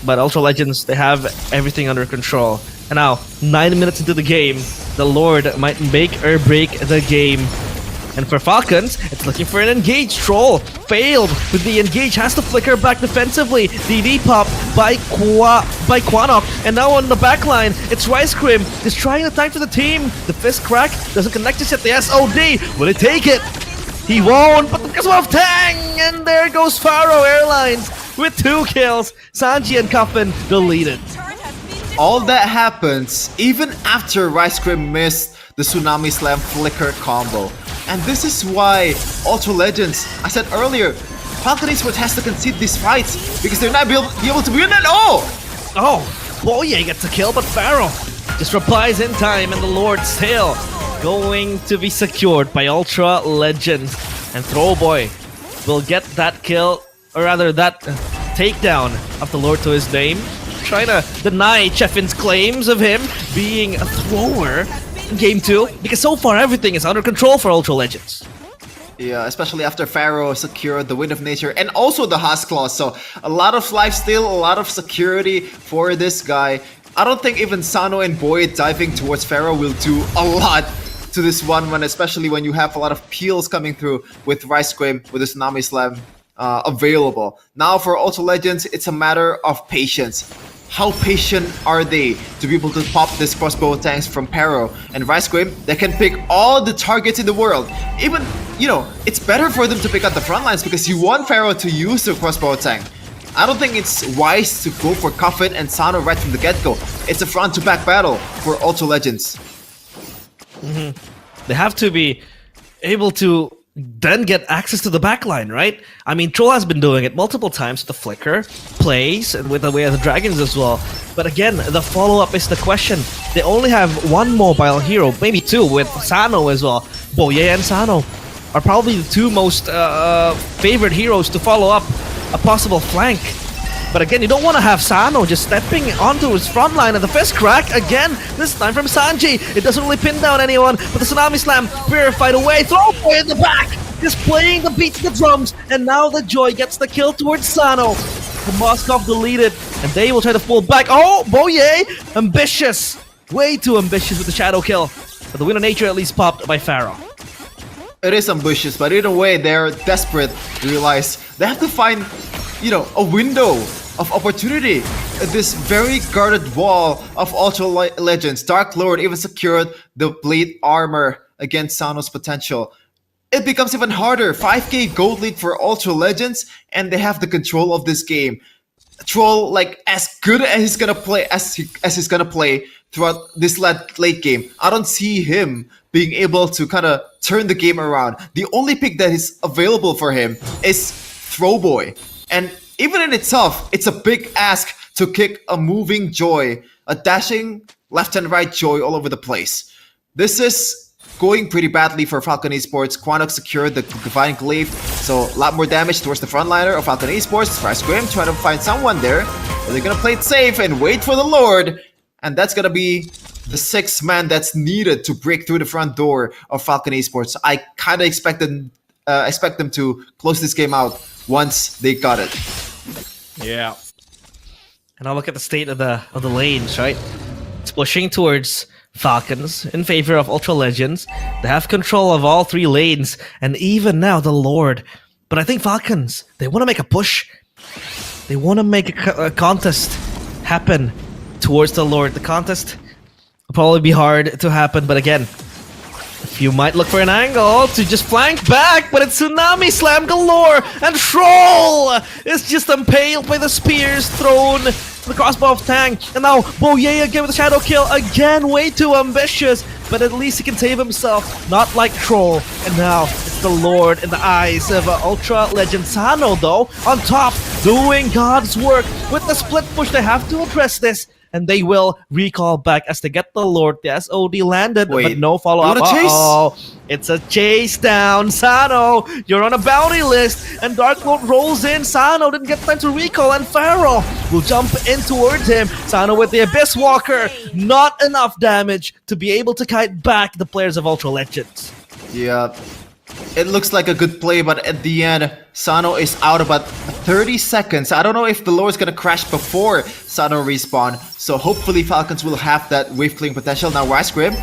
But Ultra Legends, they have everything under control. And now, 9 minutes into the game, the Lord might make or break the game. And for Falcons, it's looking for an engage. Troll failed with the engage, has to flicker back defensively. DD pop by Quanok, and now on the backline, it's Rice Cream. He's trying to tank for the team. The fist crack doesn't connect just yet. The SOD, will he take it? He won't, but because of Tang, and there goes Faro Airlines with 2 kills. Sanji and Coffin deleted. All that happens even after Rice Cream missed the Tsunami Slam Flicker combo. And this is why Ultra Legends, I said earlier, Falcon Esports has to concede these fights because they're not be able to win at all! Oh, Boye gets a kill, but Pharaoh just replies in time, and the Lord still going to be secured by Ultra Legends. And Throwboy will get that kill, or rather that takedown of the Lord to his name, trying to deny Cheffin's claims of him being a thrower in Game 2, because so far everything is under control for Ultra Legends. Yeah, especially after Pharaoh secured the Wind of Nature and also the Husk Claws. So a lot of lifesteal, a lot of security for this guy. I don't think even Sano and Boyd diving towards Pharaoh will do a lot to this 1-1, especially when you have a lot of peels coming through with Rice Cream, with the Tsunami Slam available. Now for Ultra Legends, it's a matter of patience. How patient are they to be able to pop this crossbow tanks from Pharaoh and Rice Cream? They can pick all the targets in the world. Even, it's better for them to pick out the front lines because you want Pharaoh to use the crossbow tank. I don't think it's wise to go for Coffin and Sano right from the get-go. It's a front-to-back battle for Ultra Legends. They have to be able to then get access to the backline, right? I mean, Troll has been doing it multiple times with the Flicker plays and with the way of the Dragons as well. But again, the follow-up is the question. They only have 1 mobile hero, maybe 2 with Sano as well. Boye and Sano are probably the 2 most favorite heroes to follow up a possible flank. But again, you don't want to have Sano just stepping onto his front line and the fist crack again, this time from Sanji. It doesn't really pin down anyone, but the Tsunami Slam purified away. Throwboy in the back, just playing the beat to the drums, and now the Joy gets the kill towards Sano. The Moskov deleted, and they will try to pull back. Oh, Boye, ambitious, way too ambitious with the shadow kill. But the Wind of Nature at least popped by Pharaoh. It is ambitious, but in a way, they're desperate to realize they have to find, a window of opportunity. This very guarded wall of Ultra Legends. Dark Lord even secured the Blade Armor against Sano's potential. It becomes even harder. 5k gold lead for Ultra Legends, and they have the control of this game. Troll like as good as he's gonna play as he's gonna play throughout this late game. I don't see him being able to kind of turn the game around. The only pick that is available for him is Throwboy, and even in itself, it's a big ask to kick a moving Joy, a dashing left and right Joy all over the place. This is going pretty badly for Falcon Esports. Quanok secured the Divine Glaive, so a lot more damage towards the frontliner of Falcon Esports. Rice Grim trying to find someone there, but they're gonna play it safe and wait for the Lord, and that's gonna be the 6th man that's needed to break through the front door of Falcon Esports. I kind of expect them to close this game out once they got it. Yeah. And now look at the state of the lanes, right? It's pushing towards Falcons in favor of Ultra Legends. They have control of all 3 lanes, and even now the Lord. But I think Falcons, they want to make a push. They want to make a contest happen towards the Lord. The contest will probably be hard to happen, but again, you might look for an angle to just flank back, but it's Tsunami Slam galore, and Troll is just impaled by the spears thrown from the crossbow of Tang, and now Boye again with a shadow kill, again way too ambitious, but at least he can save himself, not like Troll, and now it's the Lord in the eyes of Ultra Legend. Sano though, on top, doing God's work with the split push. They have to address this, and they will recall back as they get the Lord. The SOD landed, but no follow-up. Uh-oh, it's a chase down. Sano, you're on a bounty list, and Dark Lord rolls in. Sano didn't get time to recall, and Pharaoh will jump in towards him. Sano with the Abyss Walker, not enough damage to be able to kite back the players of Ultra Legends. Yeah, it looks like a good play, but at the end, Sano is out about 30 seconds. I don't know if the Lord's gonna crash before Sano respawn, so hopefully Falcons will have that wave clearing potential. Now Rice Grim.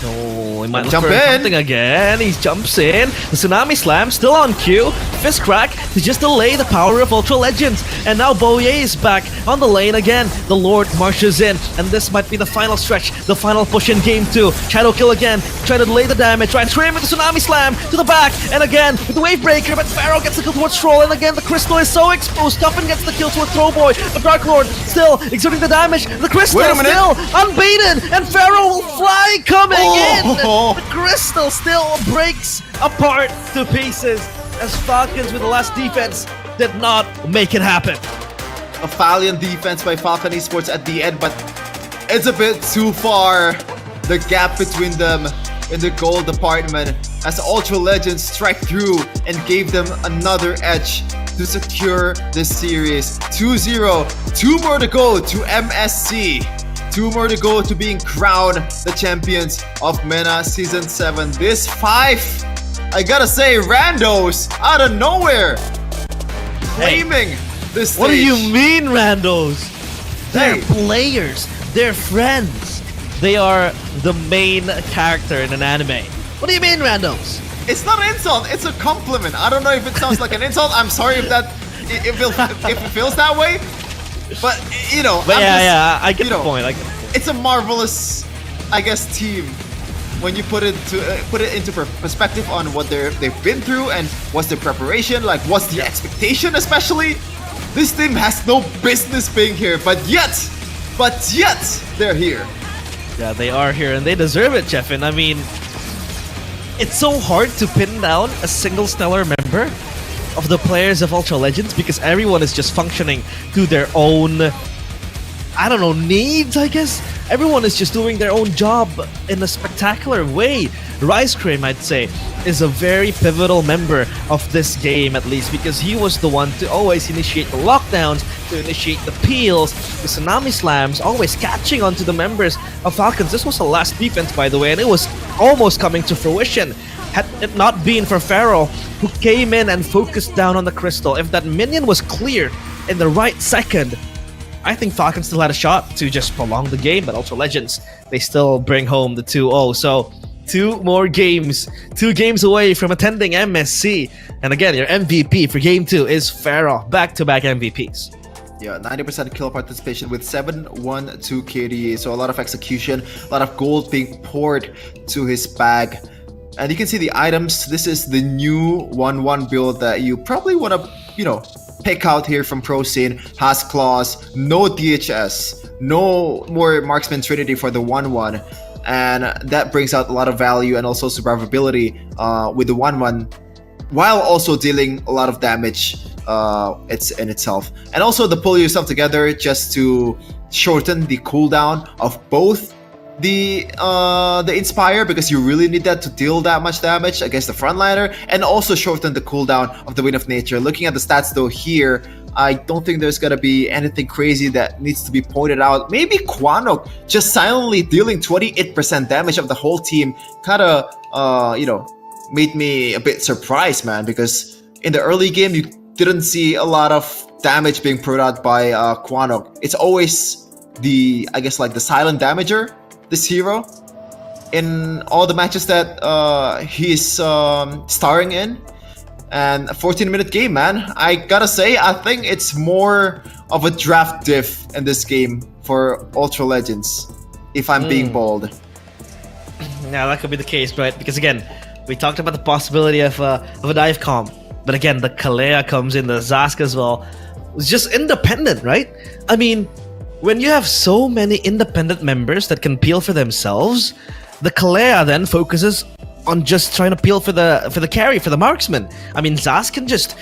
No, he might look Jump for in. something again. He jumps in. The Tsunami Slam still on cue. Fist Crack to just delay the power of Ultra Legends. And now Boye is back on the lane again. The Lord marches in, and this might be the final stretch, the final push in game 2. Shadow Kill again, trying to delay the damage. Right, Trim with the Tsunami Slam to the back, and again with the Wave Breaker, but Pharaoh gets the kill towards Troll, and again the Crystal is so exposed. Tuffin gets the kill towards Throwboy, but Dark Lord still exerting the damage. The Crystal Wait a minute. still unbeaten, and Pharaoh will fly coming in. Oh. The Crystal still breaks apart to pieces as Falcons with the last defense did not make it happen. A valiant defense by Falcon Esports at the end, but it's a bit too far. The gap between them in the gold department as Ultra Legends strike through and gave them another edge to secure this series. 2-0, 2 more to go to MSC. 2 more to go to being crowned the champions of MENA Season 7. This 5, I gotta say, randos out of nowhere claiming this stage. What do you mean, randos? They're Hey. players. They're friends. They are the main character in an anime. What do you mean, randos? It's not an insult, it's a compliment. I don't know if it sounds like an insult. I'm sorry if it feels that way. But you know, But I'm yeah, I get you the know, point. It's a marvelous, I guess, team when you put it into perspective on what they've been through and what's their preparation, like what's the expectation, especially. This team has no business being here, but yet they're here. Yeah, they are here, and they deserve it, Jeffin. I mean, it's so hard to pin down a single stellar member of the players of Ultra Legends because everyone is just functioning to their own, I don't know, needs, I guess. Everyone is just doing their own job in a spectacular way. Rice Cream, I'd say, is a very pivotal member of this game, at least, because he was the one to always initiate the lockdowns, to initiate the peels, the Tsunami Slams, always catching onto the members of Falcons. This was the last defense, by the way, and it was almost coming to fruition. Had it not been for Pharaoh, who came in and focused down on the Crystal, if that minion was cleared in the right second, I think Falcons still had a shot to just prolong the game, but Ultra Legends, they still bring home the 2-0. So, 2 more games, 2 games away from attending MSC. And again, your MVP for Game 2 is Pharaoh, back-to-back MVPs. Yeah, 90% kill participation with 7-1-2 KDA. So a lot of execution, a lot of gold being poured to his bag. And you can see the items. This is the new 1-1 build that you probably want to, pick out here from Pro Scene has claws, no DHS, no more Marksman Trinity for the 1-1, and that brings out a lot of value and also survivability with the 1-1, while also dealing a lot of damage it's in itself. And also the pull yourself together just to shorten the cooldown of both the Inspire, because you really need that to deal that much damage against the frontliner, and also shorten the cooldown of the Wind of Nature. Looking at the stats though here, I don't think there's gonna be anything crazy that needs to be pointed out. Maybe Quanok just silently dealing 28% damage of the whole team kinda made me a bit surprised, man, because in the early game you didn't see a lot of damage being put out by Quanok. It's always the silent damager, this hero, in all the matches that he's starring in. And a 14-minute game, man. I gotta say, I think it's more of a draft diff in this game for Ultra Legends, if I'm being bold. Now that could be the case, right? Because again, we talked about the possibility of a dive comp, but again, the Kalea comes in, the Zask as well. It's just independent, right? I mean, when you have so many independent members that can peel for themselves, the Kalea then focuses on just trying to peel for the carry, for the marksman. I mean, Zask can just,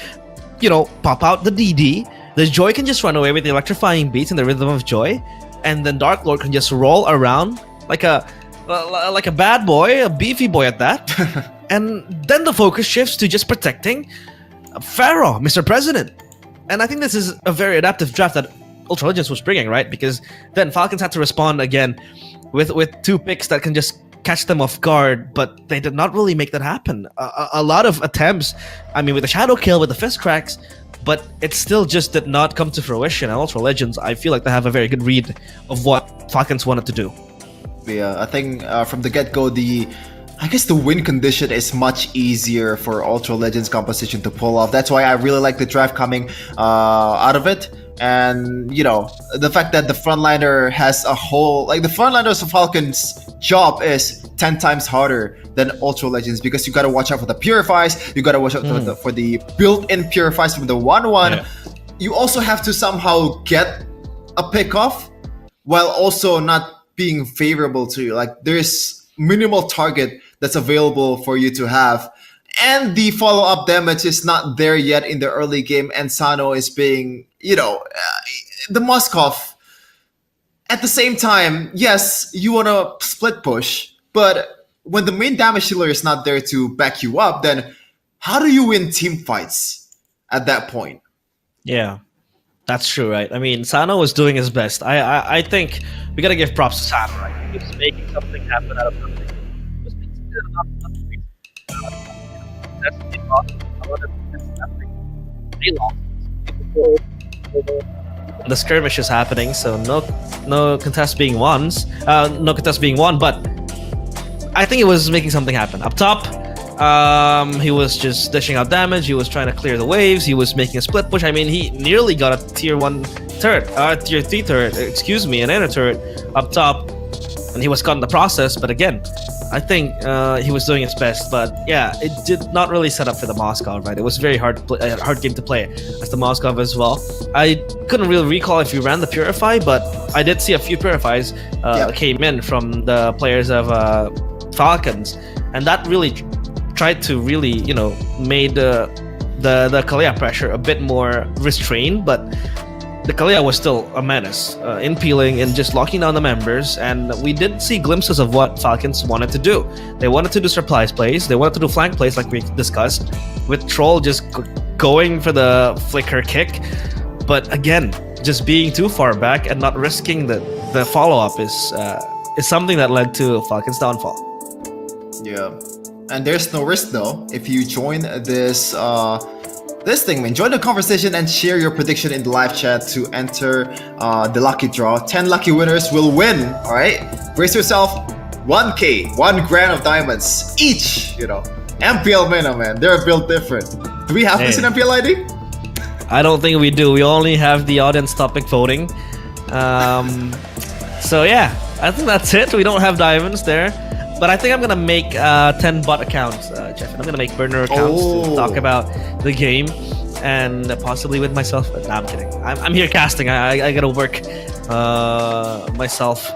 pop out the DD. The Joy can just run away with the electrifying beats and the Rhythm of Joy, and then Dark Lord can just roll around like a bad boy, a beefy boy at that. And then the focus shifts to just protecting Pharaoh, Mr. President. And I think this is a very adaptive draft that Ultra Legends was bringing, right? Because then Falcons had to respond again with 2 picks that can just catch them off guard, but they did not really make that happen. A lot of attempts, I mean, with the Shadow Kill, with the Fist Cracks, but it still just did not come to fruition. And Ultra Legends, I feel like they have a very good read of what Falcons wanted to do. Yeah, I think from the get-go, the win condition is much easier for Ultra Legends composition to pull off. That's why I really like the draft coming out of it. And the fact that the frontliner has a whole, the frontliners of Falcons job is 10 times harder than Ultra Legends, because you gotta watch out for the purifies, you gotta watch out for the built-in purifies from the 1-1. Yeah. You also have to somehow get a pick off while also not being favorable to you. There's minimal target that's available for you to have, and the follow-up damage is not there yet in the early game, and Sano is being the Moskov. At the same time, yes, you want to split push, but when the main damage dealer is not there to back you up, then how do you win team fights at that point? Yeah, that's true, right? I mean, Sano was doing his best. I think we gotta give props to Sano, right? He was making something happen out of nothing. He was making the skirmish is happening, so no contest being won, but I think he was making something happen. Up top, he was just dishing out damage, he was trying to clear the waves, he was making a split push. I mean, he nearly got a tier 1 turret, tier 3 turret, an inner turret up top, and he was caught in the process. But again, I think he was doing his best, but yeah, it did not really set up for the Moskov, right? It was very hard game to play as the Moskov as well. I couldn't really recall if you ran the Purify, but I did see a few Purifies came in from the players of Falcons, and that really tried to made the Kalea pressure a bit more restrained, but the Kalea was still a menace in peeling and just locking down the members, and we did see glimpses of what Falcons wanted to do. They wanted to do surprise plays, they wanted to do flank plays like we discussed, with Troll just going for the flicker kick, but again, just being too far back and not risking the follow-up is something that led to Falcons' downfall. Yeah, and there's no risk though if you join this thing, man. Join the conversation and share your prediction in the live chat to enter the lucky draw. 10 lucky winners will win. All right, brace yourself. 1K, 1 grand of diamonds each. MPL MENA, man, they're built different. Do we have this in MPL ID? I don't think we do. We only have the audience topic voting. So yeah, I think that's it. We don't have diamonds there. But I think I'm gonna make 10 bot accounts, Jeff, and I'm gonna make burner accounts to talk about the game. and possibly with myself. But no, I'm kidding. I'm here casting. I gotta work myself.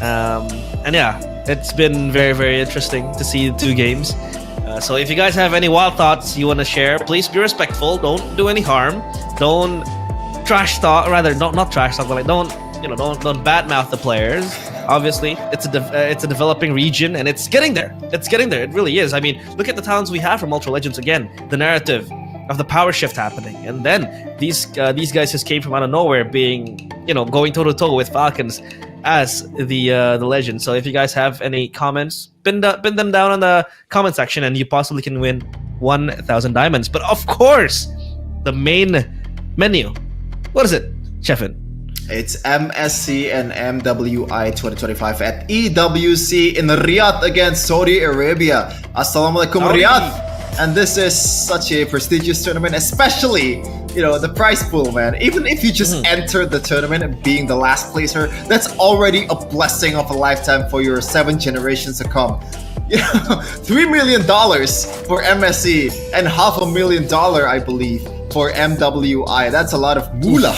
And yeah, it's been very, very interesting to see the 2 games. So if you guys have any wild thoughts you want to share, please be respectful. Don't do any harm. Don't trash talk. Rather, not trash talk, but like don't badmouth the players. Obviously, it's a developing region, and it's getting there. It's getting there. It really is. I mean, look at the talents we have from Ultra Legends. Again, the narrative of the power shift happening, and then these guys just came from out of nowhere, being going toe to toe with Falcons as the legend. So if you guys have any comments, pin them down on the comment section, and you possibly can win 1,000 diamonds. But of course, the main menu. What is it, Chefin? It's MSC and MWI 2025 at EWC in Riyadh against Saudi Arabia. Assalamualaikum Riyadh. And this is such a prestigious tournament, especially, the prize pool, man. Even if you just enter the tournament being the last placer, that's already a blessing of a lifetime for your 7 generations to come. $3 million for MSC and $500,000, I believe, for MWI. That's a lot of moolah.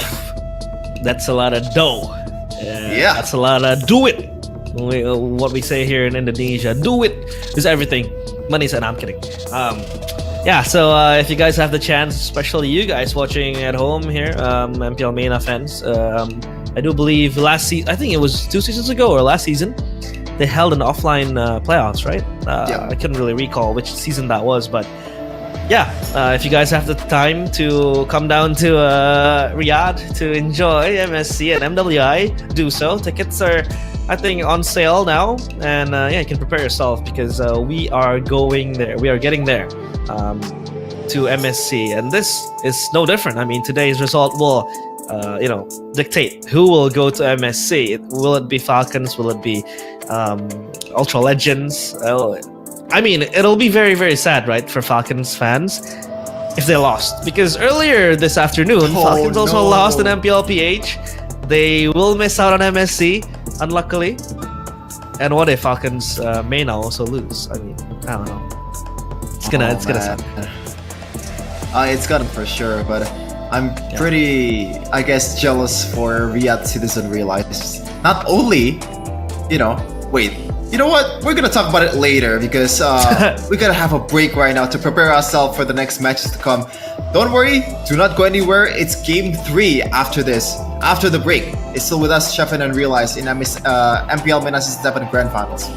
That's a lot of dough. Yeah. That's a lot of do it. What we say here in Indonesia, do it is everything. Money said, no, I'm kidding. Yeah, so if you guys have the chance, especially you guys watching at home here, MPL MENA fans, I do believe last season, I think it was 2 seasons ago or last season, they held an offline playoffs, right? Yeah. I couldn't really recall which season that was, but yeah, if you guys have the time to come down to Riyadh to enjoy MSC and MWI, do so. Tickets are, I think, on sale now, and yeah, you can prepare yourself because we are going there. We are getting there to MSC, and this is no different. I mean, today's result will, dictate who will go to MSC. Will it be Falcons? Will it be Ultra Legends? I mean, it'll be very, very sad, right, for Falcons fans if they lost. Because earlier this afternoon, Falcons also lost in MPL PH. They will miss out on MSC, unluckily. And what if Falcons MENA also lose? I mean, I don't know. It's gonna suck. It's gonna for sure, but I'm pretty, I guess, jealous for Riyadh Citizen Realize. Not only, wait. You know what? We're gonna talk about it later because we gotta have a break right now to prepare ourselves for the next matches to come. Don't worry, do not go anywhere. It's game 3 after this, after the break. It's still with us, Chefin and Realize in MPL MENA Season 7 Grand Finals.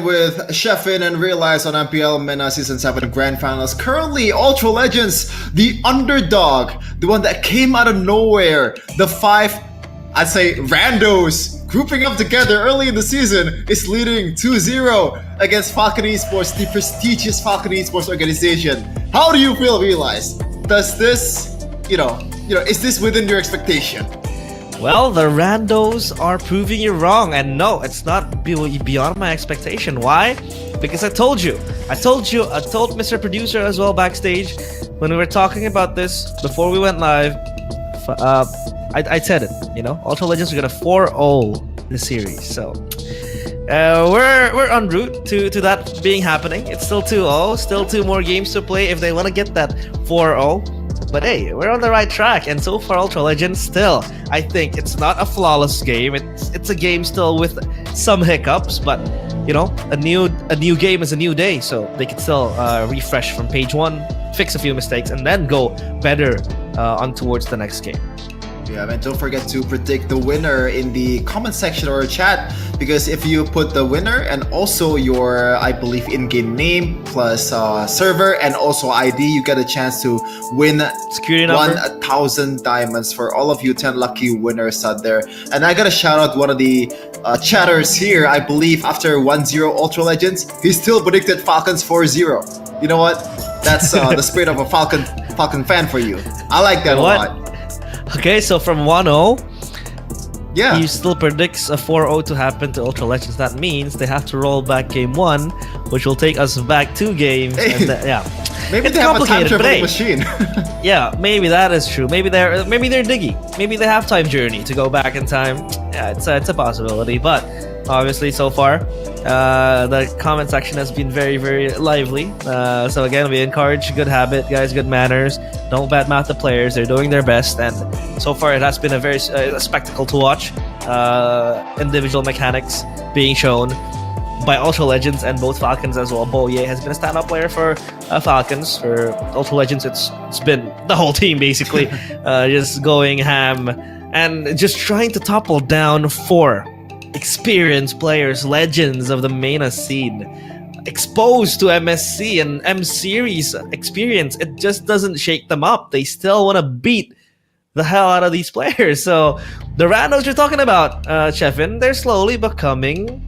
with Sheffin and Realize on MPL MENA Season 7 Grand Finals. Currently, Ultra Legends, the underdog, the one that came out of nowhere, the 5, I'd say, randos grouping up together early in the season is leading 2-0 against Falcon Esports, the prestigious Falcon Esports organization. How do you feel, Realize? Does this, is this within your expectation? Well, the randos are proving you wrong, and no, it's not beyond my expectation. Why? Because I told Mr. Producer as well backstage when we were talking about this before we went live. I said it, Ultra Legends are gonna 4-0 the series, so we're en route to that being happening. It's still 2-0, still 2 more games to play if they want to get that 4-0. But hey, we're on the right track, and so far Ultra Legends still, I think it's not a flawless game. It's a game still with some hiccups, but a new game is a new day, so they can still refresh from page 1, fix a few mistakes, and then go better on towards the next game. Yeah, and don't forget to predict the winner in the comment section or chat, because if you put the winner and also your, I believe, in-game name plus server and also ID, you get a chance to win security number 1,000 diamonds for all of you 10 lucky winners out there. And I gotta shout out one of the chatters here. I believe after 1-0 Ultra Legends, he still predicted Falcons 4-0. You know what? That's the spirit of a Falcon fan for you. I like that a lot. Okay, so from 1-0, yeah, he still predicts a 4-0 to happen to Ultra Legends. That means they have to roll back game 1, which will take us back 2 games. Hey, and maybe it's they have a time traveling hey, machine. yeah, maybe that is true. Maybe they're Diggy. Maybe they have time journey to go back in time. Yeah, it's a possibility. But obviously, so far, the comment section has been very, very lively. So again, we encourage good habit, guys, good manners. Don't badmouth the players. They're doing their best, and so far it has been a very a spectacle to watch. Individual mechanics being shown by Ultra Legends and both Falcons as well. Boye has been a stand-up player for Falcons. For Ultra Legends, it's been the whole team basically, just going ham and just trying to topple down 4 experienced players, legends of the MENA scene, exposed to MSC and M series experience. It just doesn't shake them up. They still want to beat the hell out of these players. So the randos you're talking about, Chefin, they're slowly becoming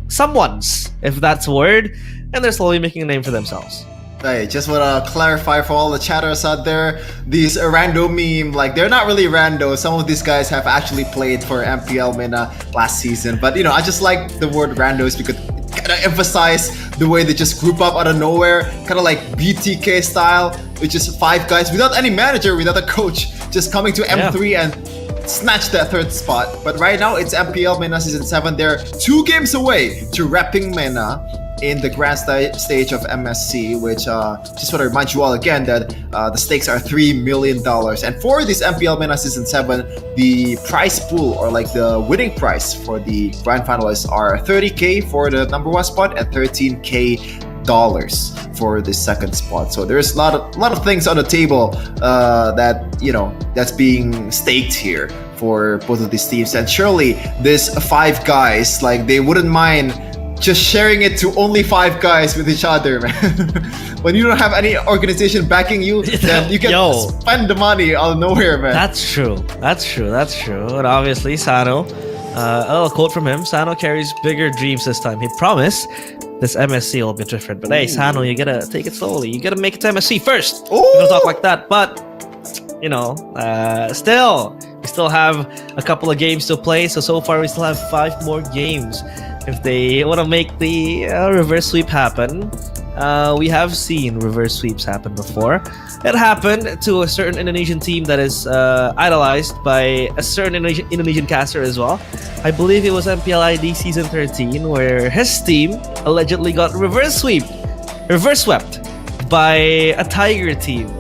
someone's, if that's a word, and they're slowly making a name for themselves. Hey, just want to clarify for all the chatters out there, these rando meme, they're not really rando. Some of these guys have actually played for MPL MENA last season. But, I just like the word randos because it kind of emphasize the way they just group up out of nowhere, kind of like BTK style, with just 5 guys without any manager, without a coach, just coming to M3 and snatch that 3rd spot. But right now, it's MPL MENA Season 7. They're 2 games away to repping MENA in the grand stage of MSC, which just want to remind you all again that the stakes are $3 million. And for this MPL MENA Season 7, the prize pool, or the winning prize for the grand finalists, are $30K for the number 1 spot and $13K for the 2nd spot. So there's a lot of things on the table that that's being staked here for both of these teams. And surely this 5 guys, they wouldn't mind just sharing it to only 5 guys with each other, man. When you don't have any organization backing you, then you can spend the money out of nowhere, man. That's true. And obviously, Sano, a little quote from him, Sano carries bigger dreams this time. He promised this MSC will be different. But hey, Sano, you gotta take it slowly. You gotta make it to MSC first. You don't talk like that. But, we still have a couple of games to play. So far, we still have 5 more games. If they want to make the reverse sweep happen. We have seen reverse sweeps happen before. It happened to a certain Indonesian team that is idolized by a certain Indonesian caster as well. I believe it was MPL ID Season 13, where his team allegedly got reverse swept by a Tiger team.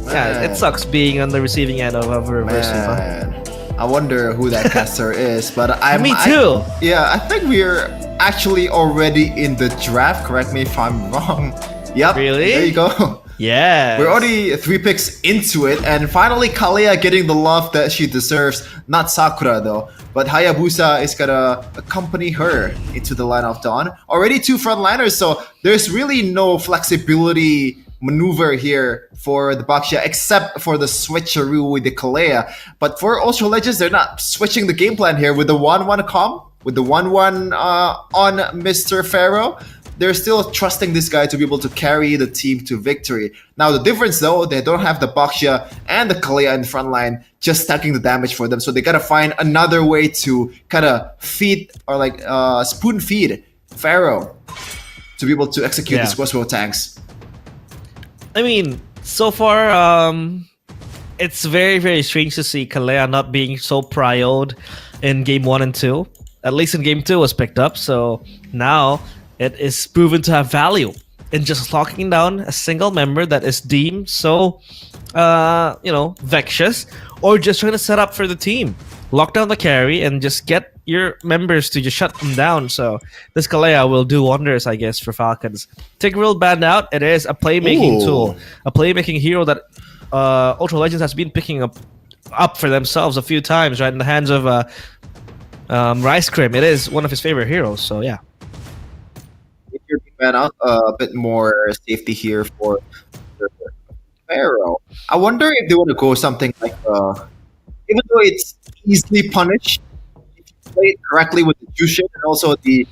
Yeah, it sucks being on the receiving end of a reverse sweep. Huh? I wonder who that caster is, but Me too. I think we're actually already in the draft. Correct me if I'm wrong. Yep. Really? There you go. Yeah. We're already 3 picks into it, and finally Kalea getting the love that she deserves. Not Sakura though, but Hayabusa is gonna accompany her into the line of dawn. Already 2 frontliners, so there's really no flexibility maneuver here for the Baxia except for the switcheroo with the Kalea. But for Ultra Legends, they're not switching the game plan here with the 1-1 comp, with the 1-1 on Mr. Pharaoh. They're still trusting this guy to be able to carry the team to victory. Now the difference though, they don't have the Baxia and the Kalea in the front line just stacking the damage for them. So they gotta find another way to kind of feed or like spoon feed Pharaoh to be able to execute these crossbow tanks. I mean, so far, it's very, very strange to see Kalea not being so prioed in game 1 and 2. At least in game 2 was picked up, so now it is proven to have value in just locking down a single member that is deemed so, vexatious, or just trying to set up for the team. Lock down the carry and just get your members to just shut them down. So this Kalea will do wonders, I guess, for Falcons. Tigreal banned out. It is a playmaking tool, a playmaking hero that Ultra Legends has been picking up for themselves a few times, right in the hands of Rice Cream. It is one of his favorite heroes. So yeah. If you're banned out, a bit more safety here for Pharaoh. I wonder if they want to go something like, even though it's easily punished, if you play it correctly with the Jushin and also the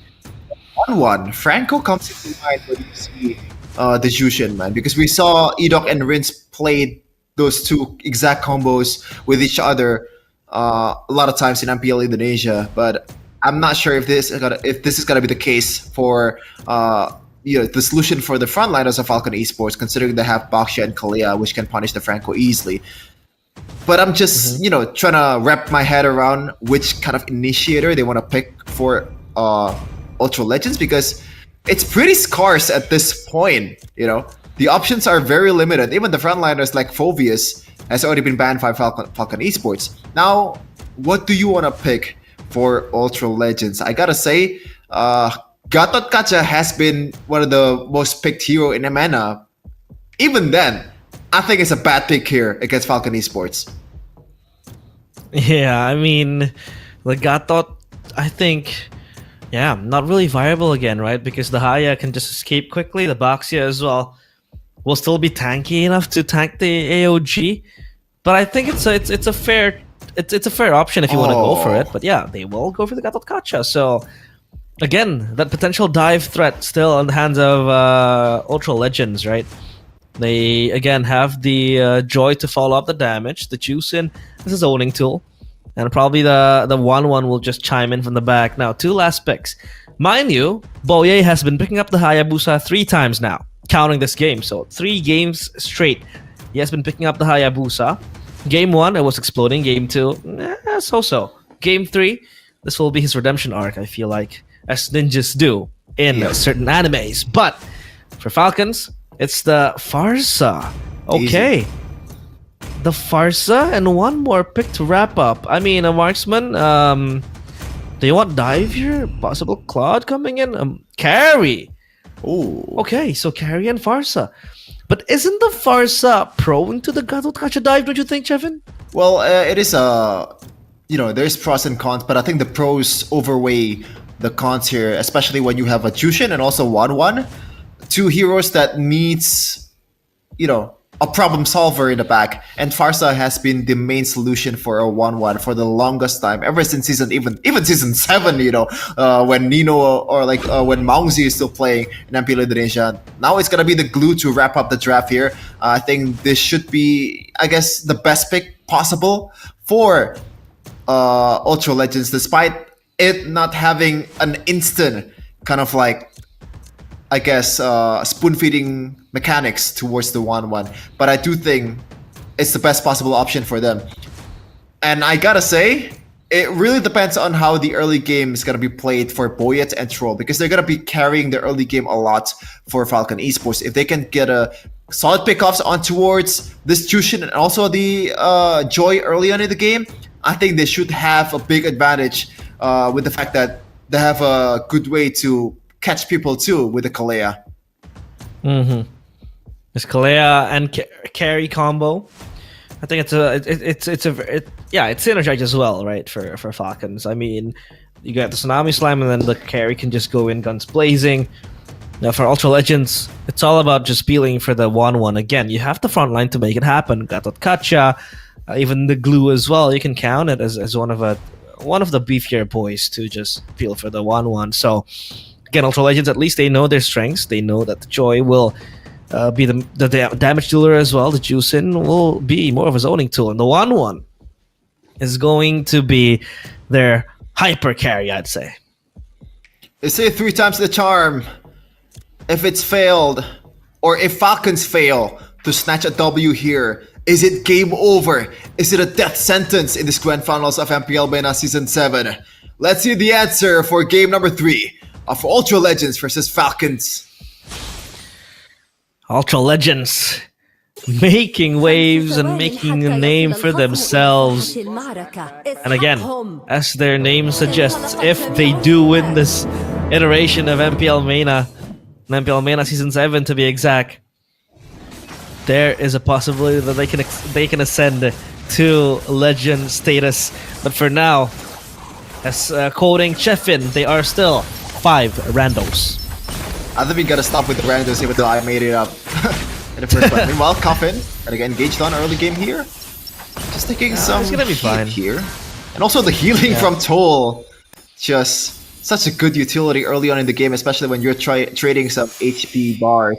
1-1, Franco comes into mind when you see the Jushin, man. Because we saw Edok and Rince played those 2 exact combos with each other a lot of times in MPL Indonesia, but I'm not sure if this is gonna be the case for the solution for the frontliners of Falcon Esports, considering they have Baxia and Kalea, which can punish the Franco easily. But I'm just trying to wrap my head around which kind of initiator they want to pick for Ultra Legends, because it's pretty scarce at this point. The options are very limited. Even the frontliners like Phoveus has already been banned by Falcon Esports. Now, what do you want to pick for Ultra Legends? I gotta say, Gatot Kaca has been one of the most picked hero in MENA. Even then, I think it's a bad pick here against Falcon Esports. Yeah, I mean, the Gatot, I think, not really viable again, right? Because the Haya can just escape quickly. The Baxia as well will still be tanky enough to tank the AOG. But I think it's a fair option if you want to go for it. But yeah, they will go for the Gatot Kaca. So again, that potential dive threat still in the hands of Ultra Legends, right? They again have the Joy to follow up the damage. The Jushin is a zoning tool, and probably the 1-1 will just chime in from the back. Now, 2 last picks, mind you. Boye has been picking up the Hayabusa 3 times now, counting this game. So 3 games straight, he has been picking up the Hayabusa. Game 1, it was exploding. Game 2, so-so. Game 3, this will be his redemption arc, I feel like, as ninjas do in certain animes. But for Falcons, it's the Farsa. Okay. Easy. The Farsa and 1 more pick to wrap up. I mean, a marksman. Do you want dive here? Possible Claude coming in? Carry. Oh. Okay, so Carry and Farsa. But isn't the Farsa prone to the Gatot Kaca dive, don't you think, Chevin? Well, it is there's pros and cons, but I think the pros overweigh the cons here, especially when you have a Jushin and also 1-1. 2 heroes that needs, a problem solver in the back. And Farsa has been the main solution for a 1-1 for the longest time, ever since even season 7, when Nino or when Maungzi is still playing in MPL Indonesia. Now it's gonna be the glue to wrap up the draft here. I think this should be, I guess, the best pick possible for Ultra Legends, despite it not having an instant kind of spoon-feeding mechanics towards the 1-1. But I do think it's the best possible option for them. And I gotta say, it really depends on how the early game is gonna be played for Boyet and Troll, because they're gonna be carrying the early game a lot for Falcon Esports. If they can get a solid pickoffs on towards this Jushin and also the Joy early on in the game, I think they should have a big advantage with the fact that they have a good way to catch people too with the Kalea. This Kalea and carry combo. I think it's synergized as well, right? For Falcons. I mean, you got the Tsunami Slam, and then the carry can just go in guns blazing. Now for Ultra Legends, it's all about just peeling for the 1-1. Again, you have the front line to make it happen. Gatot Kacha, even the glue as well. You can count it as one of the beefier boys to just peel for the 1-1. So again, Ultra Legends, at least they know their strengths. They know that the Joy will be the damage dealer as well. The Juicin will be more of a zoning tool, and the 1-1 is going to be their hyper carry, I'd say. They say 3 times the charm. If it's failed, or if Falcons fail to snatch a W here, is it game over? Is it a death sentence in this grand finals of MPL MENA Season 7? Let's see the answer for game number 3 of Ultra Legends versus Falcons. Ultra Legends making waves and making a name for themselves. And again, as their name suggests, if they do win this iteration of MPL MENA Season 7 to be exact, there is a possibility that they can ascend to legend status. But for now, as quoting Chefin, they are still 5 randos. I think we gotta stop with the randos even though I made it up in the first one. Meanwhile, Coffin gonna get engaged on early game here. Just taking some it's gonna be heat fine here. And also the healing from Toll. Just such a good utility early on in the game, especially when you're trading some HP bars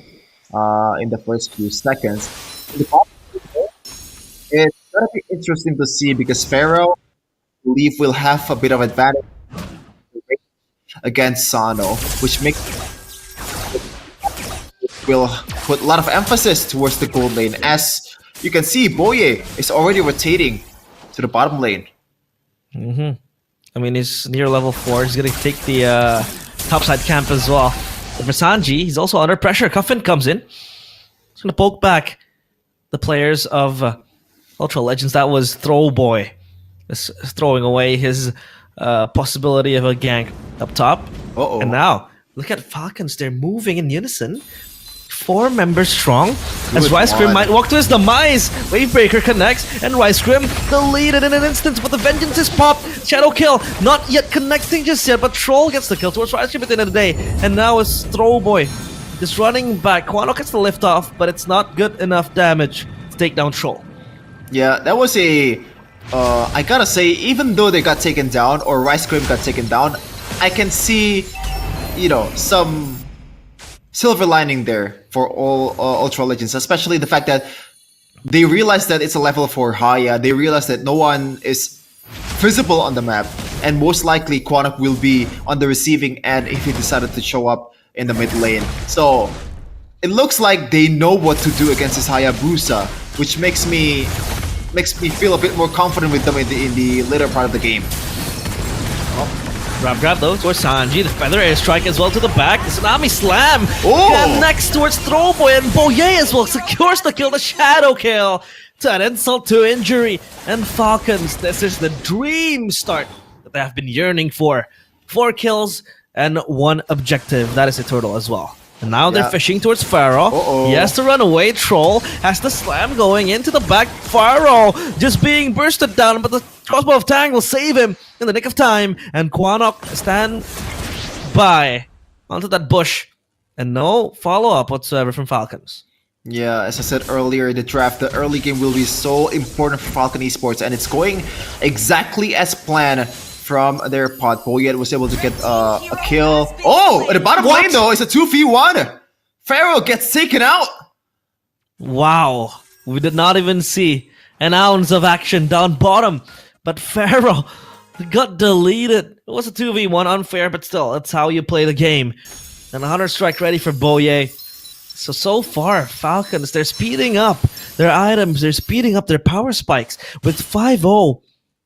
in the first few seconds. It's gonna be interesting to see because Pharaoh, I believe, will have a bit of advantage against Sano, which will put a lot of emphasis towards the gold lane. As you can see, Boye is already rotating to the bottom lane. I mean, he's near level 4. He's gonna take the topside camp as well. But for Sanji, he's also under pressure. Cuffin comes in. He's gonna poke back the players of Ultra Legends. That was Throwboy. Just throwing away his possibility of a gank up top. And now, look at Falcons. They're moving in unison. 4 members strong. As Rice Grim might walk to his demise. Wavebreaker connects, and Rice Grim deleted in an instant, but the vengeance is popped. Shadow kill, not yet connecting just yet, but Troll gets the kill towards Rice Grim at the end of the day. And now it's Throwboy just running back. Quano gets the lift off, but it's not good enough damage to take down Troll. Yeah, that was a... I gotta say, even though they got taken down, or Rice Grim got taken down, I can see, you know, some silver lining there for all Ultra Legends, especially the fact that they realize that it's a level 4 Haya. They realize that no one is visible on the map, and most likely Quanok will be on the receiving end if he decided to show up in the mid lane. So it looks like they know what to do against this Hayabusa, which makes me feel a bit more confident with them in the later part of the game. Grab though towards Sanji. The Feather Airstrike as well to the back. The Tsunami Slam next towards Throwboy, and Boye as well secures the kill. The Shadow kill to an insult to injury. And Falcons, this is the dream start that they have been yearning for. 4 kills and 1 objective. That is a total as well. And now they're fishing towards Pharaoh. He has to run away. Troll has the slam going into the back. Pharaoh just being bursted down, but the crossbow of Tang will save him in the nick of time. And Quanok stand by onto that bush. And no follow-up whatsoever from Falcons. Yeah, as I said earlier in the draft, the early game will be so important for Falcon Esports, and it's going exactly as planned from their pot. Boyet was able to get a kill. Oh, at the bottom lane though, it's a 2v1. Pharaoh gets taken out. Wow, we did not even see an ounce of action down bottom, but Pharaoh got deleted. It was a 2v1, unfair, but still, that's how you play the game. And a Hunter Strike ready for Boye. So far, Falcons, they're speeding up their items, they're speeding up their power spikes with 5-0.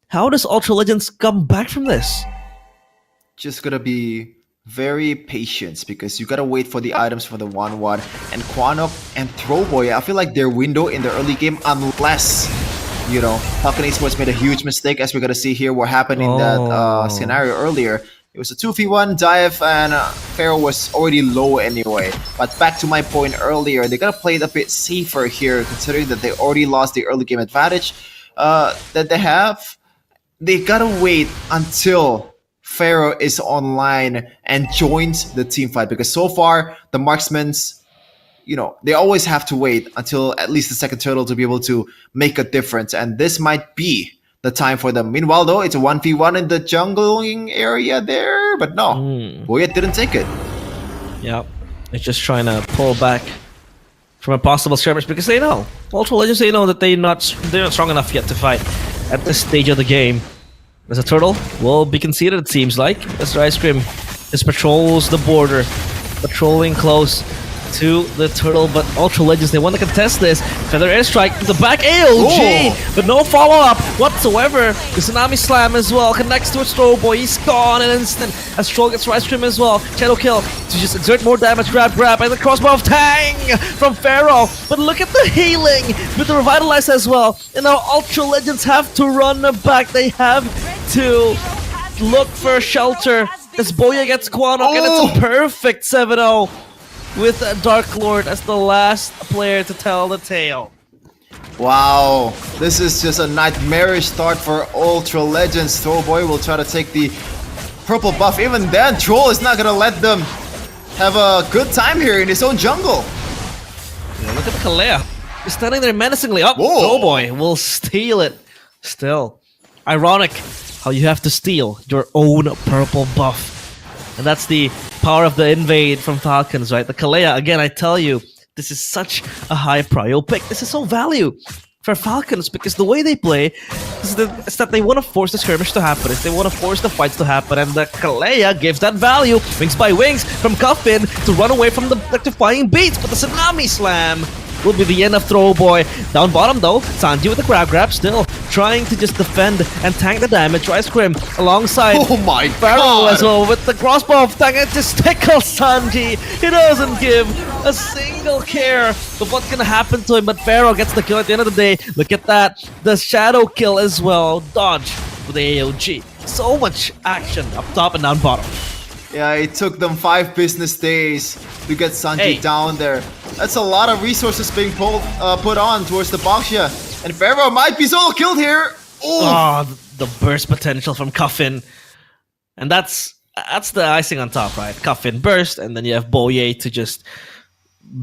How does Ultra Legends come back from this? Just gonna be very patient because you gotta wait for the items for the 1-1. And Quanok and Throwboy, I feel like their window in the early game, unless, you know, Falcon Esports made a huge mistake, as we're gonna see here what happened in that scenario earlier. It was a 2v1 dive, and Pharaoh was already low anyway. But back to my point earlier, they gotta play it a bit safer here, considering that they already lost the early game advantage that they have. They gotta wait until Pharaoh is online and joins the team fight, because so far the marksmen's, they always have to wait until at least the second turtle to be able to make a difference, and this might be the time for them. Meanwhile, though, it's a 1v1 in the jungling area there, but no, Boyet didn't take it. Yep, it's just trying to pull back from a possible skirmish because they know, Ultra Legends, they know that they're not strong enough yet to fight at this stage of the game. As a turtle will be conceded, it seems like. Mr. Ice Cream just patrols the border, patrolling close to the turtle, but Ultra Legends, they want to contest this. Feather airstrike to the back, AOG, but no follow-up whatsoever. The Tsunami Slam as well connects to a Stroll Boy. He's gone in an instant as Stroll gets Ice Cream as well. Shadow kill to just exert more damage. Grab, and the crossbow of Tang from Pharaoh. But look at the healing with the Revitalize as well. And now Ultra Legends have to run back. They have to look for shelter as Boya gets Quanok, and it's a perfect 7-0. With Dark Lord as the last player to tell the tale. Wow, this is just a nightmarish start for Ultra Legends. Throwboy will try to take the purple buff. Even then, Troll is not gonna let them have a good time here in his own jungle. Yeah, look at the Kalea. He's standing there menacingly. Oh, Throwboy will steal it. Still, ironic how you have to steal your own purple buff. And that's the power of the invade from Falcons, right? The Kalea, again, I tell you, this is such a high prio pick. This is so value for Falcons because the way they play is that they want to force the skirmish to happen. They want to force the fights to happen, and the Kalea gives that value. Wings by wings from Coffin to run away from the electrifying beats, but the Tsunami Slam will be the end of Throwboy. Down bottom though, Sanji with the grab still trying to just defend and tank the damage. Ice Cream alongside Pharaoh as well with the crossbow of Tang. It just tickles Sanji. He doesn't give a single care of what's gonna happen to him, but Pharaoh gets the kill at the end of the day. Look at that, the shadow kill as well. Dodge with the AOG. So much action up top and down bottom. Yeah, it took them 5 business days to get Sanji down there. That's a lot of resources being put on towards the Baxia. And Pharaoh might be solo killed here. Ooh. Oh, the burst potential from Coffin. And that's the icing on top, right? Coffin burst, and then you have Boye to just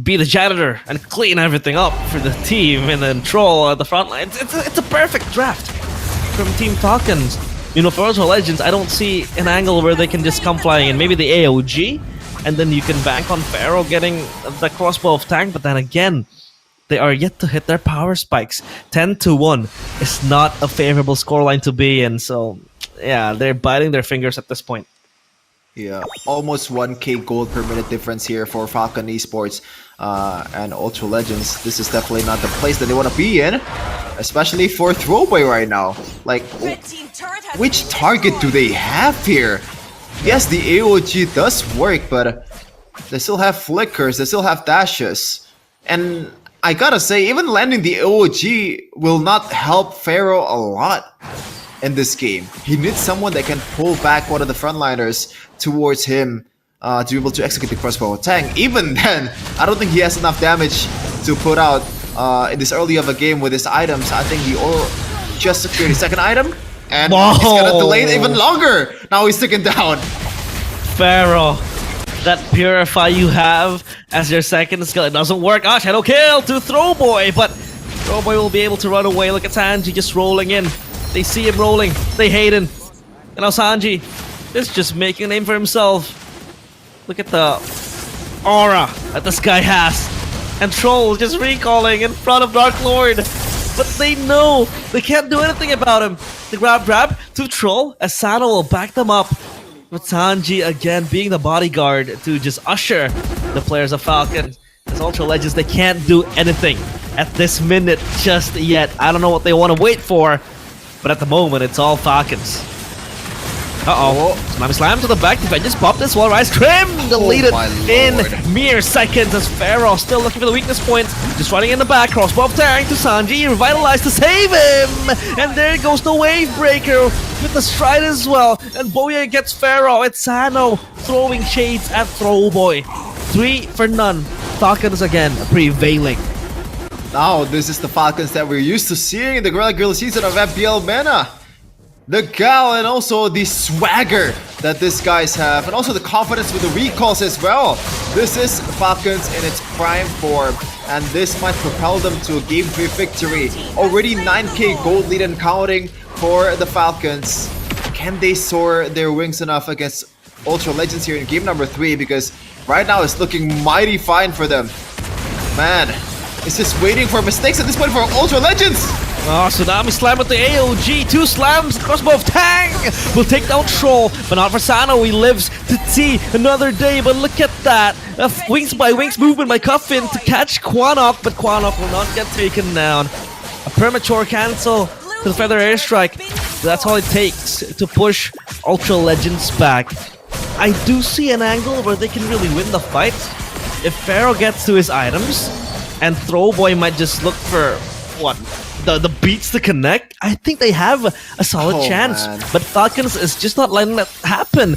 be the janitor and clean everything up for the team, and then Troll at the front line. It's a perfect draft from Team Falcons. For Ultra Legends, I don't see an angle where they can just come flying in. Maybe the AOG, and then you can bank on Pharaoh getting the crossbow of Tank, but then again, they are yet to hit their power spikes. 10-1 is not a favorable scoreline to be in, so yeah, they're biting their fingers at this point. Yeah, almost 1k gold per minute difference here for Falcon Esports and Ultra Legends. This is definitely not the place that they want to be in, especially for Throwboy right now. Like, which target do they have here? Yes, the AOG does work, but they still have flickers, they still have dashes. And I gotta say, even landing the AOG will not help Pharaoh a lot in this game. He needs someone that can pull back one of the frontliners towards him to be able to execute the crossbow attack. Even then, I don't think he has enough damage to put out in this early of a game with his items. I think he just secured his second item, and he's gonna delay it even longer. Now he's taken down. Pharaoh, that Purify you have as your second skill, it doesn't work. Ah, Shadow kill to Throwboy, but Throwboy will be able to run away. Look at Sanji just rolling in. They see him rolling, they hate him. And now Sanji is just making a name for himself. Look at the aura that this guy has. And Troll just recalling in front of Dark Lord. But they know they can't do anything about him. The grab to Troll as Sano will back them up. But Sanji again being the bodyguard to just usher the players of Falcon. As Ultra Legends, they can't do anything at this minute just yet. I don't know what they want to wait for, but at the moment it's all Falcons. Uh-oh. Tsunami Slam to the back. Defense just popped this wall. Rice Crim deleted in mere seconds as Pharaoh still looking for the weakness points. Just running in the back. Crossbow of Tang to Sanji. Revitalized to save him. And there goes the Wave Breaker with the stride as well. And Boya gets Pharaoh. It's Sano throwing shades at Throwboy. 3 for none. Falcons again prevailing. Now, this is the Falcons that we're used to seeing in the regular season of MPL MENA. The gal and also the swagger that these guys have, and also the confidence with the recalls as well. This is Falcons in its prime form, and this might propel them to a Game 3 victory. Already 9k gold lead and counting for the Falcons. Can they soar their wings enough against Ultra Legends here in game number 3? Because right now it's looking mighty fine for them. Man, it's just waiting for mistakes at this point for Ultra Legends. Oh, Tsunami Slam with the AOG. 2 slams. Crossbow of Tang will take down Troll, but not for Sano. He lives to see another day. But look at that. Wings by wings movement by Cuffin to catch Quanok, but Quanok will not get taken down. A premature cancel to the Feather Airstrike. That's all it takes to push Ultra Legends back. I do see an angle where they can really win the fight if Pharaoh gets to his items, and Throwboy might just look for what? The beats to connect. I think they have a solid chance, man. but Falcons is just not letting that happen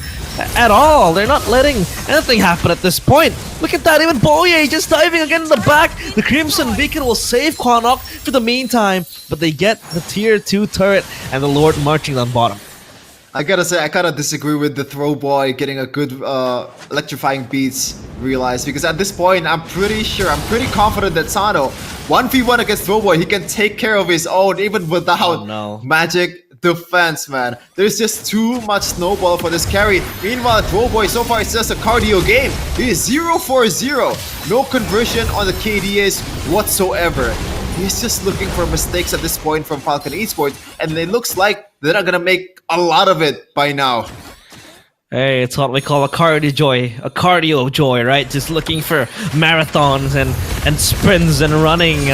at all. They're not letting anything happen at this point. Look at that, even Boye just diving again in the back. The Crimson Beacon will save Quanok for the meantime, but they get the tier 2 turret and the Lord marching on bottom. I gotta say, I kinda disagree with the Throwboy getting a good electrifying beats realized, because at this point, I'm pretty confident that Sano, 1v1 against Throwboy, he can take care of his own even without magic defense, man. There's just too much snowball for this carry. Meanwhile, Throwboy so far it's just a cardio game. He is 0 for 0. No conversion on the KDAs whatsoever. He's just looking for mistakes at this point from Falcon Esports, and it looks like they're not gonna make a lot of it by now. Hey, it's what we call a cardio joy, right? Just looking for marathons and sprints and running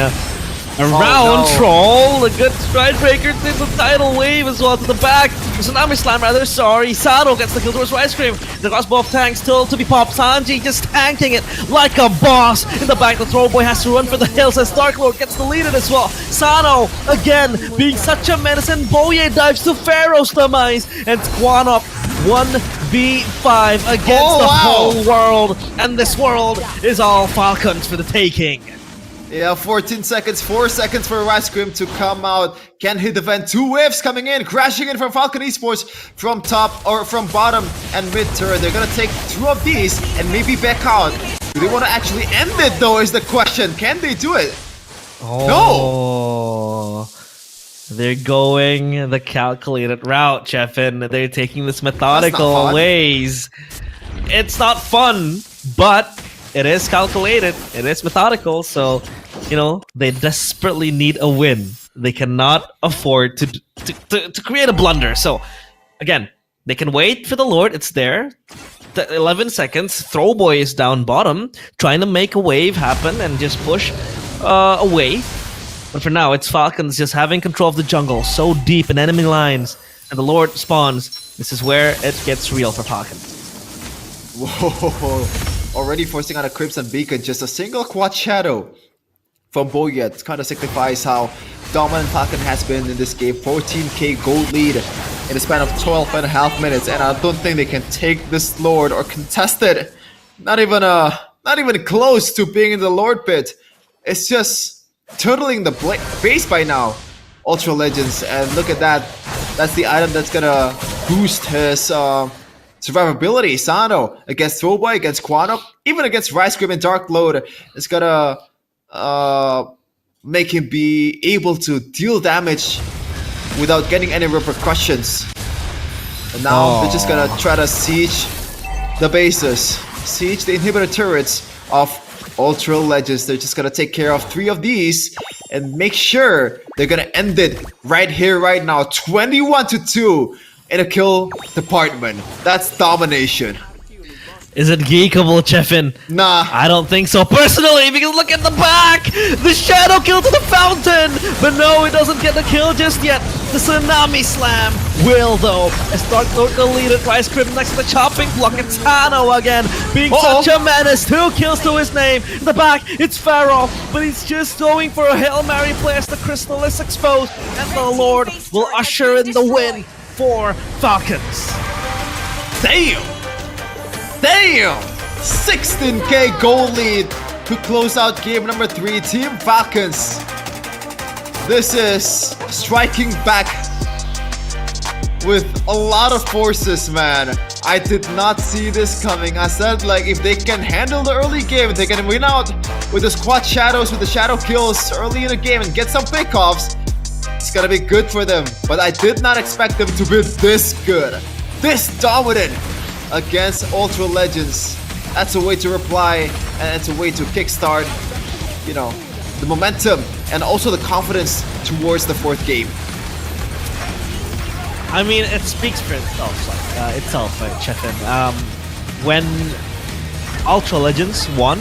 around Troll. A good stride breaker takes the tidal wave as well to the back. Tsunami Slam rather, sorry. Sado gets the kill towards Ice Cream. The crossbow of Tank still to be popped. Sanji just tanking it like a boss. In the back, the Throwboy has to run for the hills as Dark Lord gets deleted as well. Sano, again, being such a menace, and Boye dives to Pharaoh's demise. And Quanok 1v5 against the whole world. And this world is all Falcons for the taking. Yeah, 14 seconds, 4 seconds for Rice Cream to come out. Can't hit the vent. 2 waves coming in, crashing in from Falcon Esports from top or from bottom and mid turret. They're gonna take 2 of these and maybe back out. Do they want to actually end it though is the question. Can they do it? No! They're going the calculated route, Chefin. They're taking this methodical ways. It's not fun, but it is calculated, it is methodical, so, you know, they desperately need a win. They cannot afford to create a blunder. So, again, they can wait for the Lord, it's there. 11 seconds, Throwboy is down bottom, trying to make a wave happen and just push away. But for now, it's Falcons just having control of the jungle, so deep in enemy lines, and the Lord spawns. This is where it gets real for Falcons. Whoa. Already forcing out a Crimson Beacon, just a single quad shadow from Boyet. It kind of signifies how dominant Falcon has been in this game. 14k gold lead in a span of 12.5 minutes, and I don't think they can take this Lord or contest it. Not even close to being in the Lord pit. It's just turtling the base by now. Ultra Legends, and look at that. That's the item that's gonna boost his survivability. Sano against Throwboy, against Quanok, even against Rice Cream and Dark Lord, it's gonna make him be able to deal damage without getting any repercussions. And now they're just gonna try to siege the bases, siege the inhibitor turrets of Ultra Legends. They're just gonna take care of 3 of these and make sure they're gonna end it right here, right now. 21-2. In a kill department. That's domination. Is it geekable, Chefin? Nah. I don't think so personally, because look at the back! The shadow kill to the fountain! But no, it doesn't get the kill just yet. The Tsunami Slam will, though, as Dark Lord the leader tries Crim next to the chopping block. It's Tano again, being such a menace. 2 kills to his name. In the back, it's Pharaoh, but he's just going for a Hail Mary play as the crystal is exposed, and the Lord will usher in the win for Falcons. Damn! 16k goal lead to close out game number 3. Team Falcons. This is striking back with a lot of forces, man. I did not see this coming. I said, like, if they can handle the early game, they can win out with the squad shadows, with the shadow kills early in the game and get some pickoffs, it's gonna be good for them. But I did not expect them to be this good, this dominant against Ultra Legends. That's a way to reply, and it's a way to kickstart, you know, the momentum and also the confidence towards the 4th game. I mean, it speaks for itself, Chefin. When Ultra Legends won,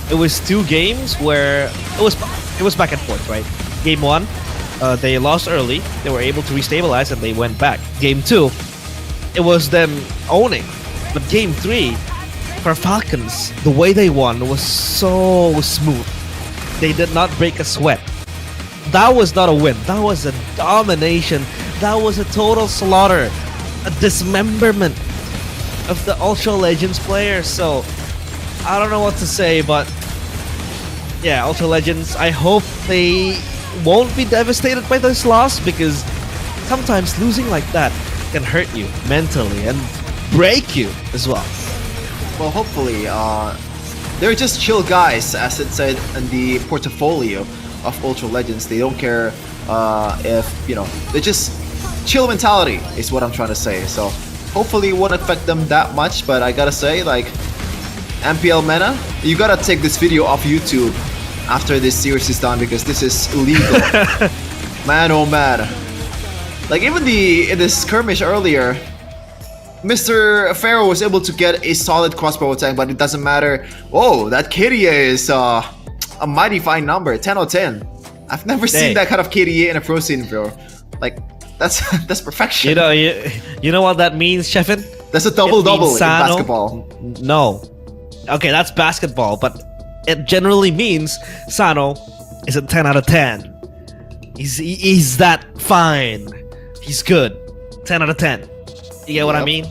it was 2 games where it was back and forth, right? Game 1, they lost early, they were able to restabilize, and they went back. Game 2, it was them owning. But Game 3, for Falcons, the way they won was so smooth. They did not break a sweat. That was not a win. That was a domination. That was a total slaughter. A dismemberment of the Ultra Legends players. So, I don't know what to say, but yeah, Ultra Legends, I hope they won't be devastated by this loss, because sometimes losing like that can hurt you mentally and break you as well. Well, hopefully, they're just chill guys, as it said in the portfolio of Ultra Legends. They don't care if, you know, they just chill mentality is what I'm trying to say. So hopefully it won't affect them that much, but I gotta say, like, MPL MENA, you gotta take this video off YouTube after this series is done, because this is illegal. Man, oh man. Like, even in this skirmish earlier, Mr. Pharaoh was able to get a solid crossbow attack, but it doesn't matter. Whoa, that KDA is a mighty fine number, 10 out of 10. I've never seen that kind of KDA in a pro scene, bro. Like, that's perfection. You know what that means, Chefin? That's a double-double in basketball. No. Okay, that's basketball, but it generally means Sano is a 10 out of 10. He's that fine. He's good. 10 out of 10. You get what I mean?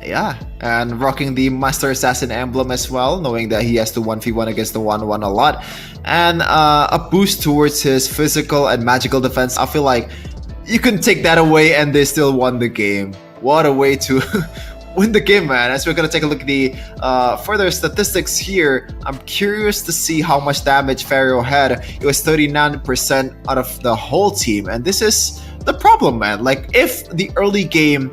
Yeah, and rocking the Master Assassin emblem as well, knowing that he has to 1v1 against the 1-1 a lot. And a boost towards his physical and magical defense. I feel like you can take that away and they still won the game. What a way to win the game, man. As we're going to take a look at the further statistics here, I'm curious to see how much damage Pharaoh had. It was 39% out of the whole team, and this is the problem, man. Like, if the early game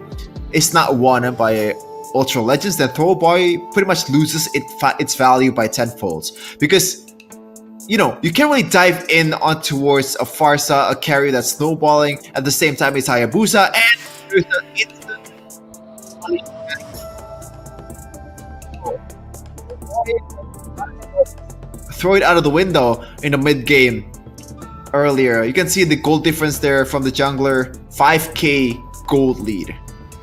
is not won by Ultra Legends, then Throwboy pretty much loses its value by 10-folds. Because, you know, you can't really dive in on towards a Farsa, a carry that's snowballing. At the same time, it's Hayabusa, and there's an instant throw it out of the window in the mid game. Earlier, you can see the gold difference there from the jungler. 5k gold lead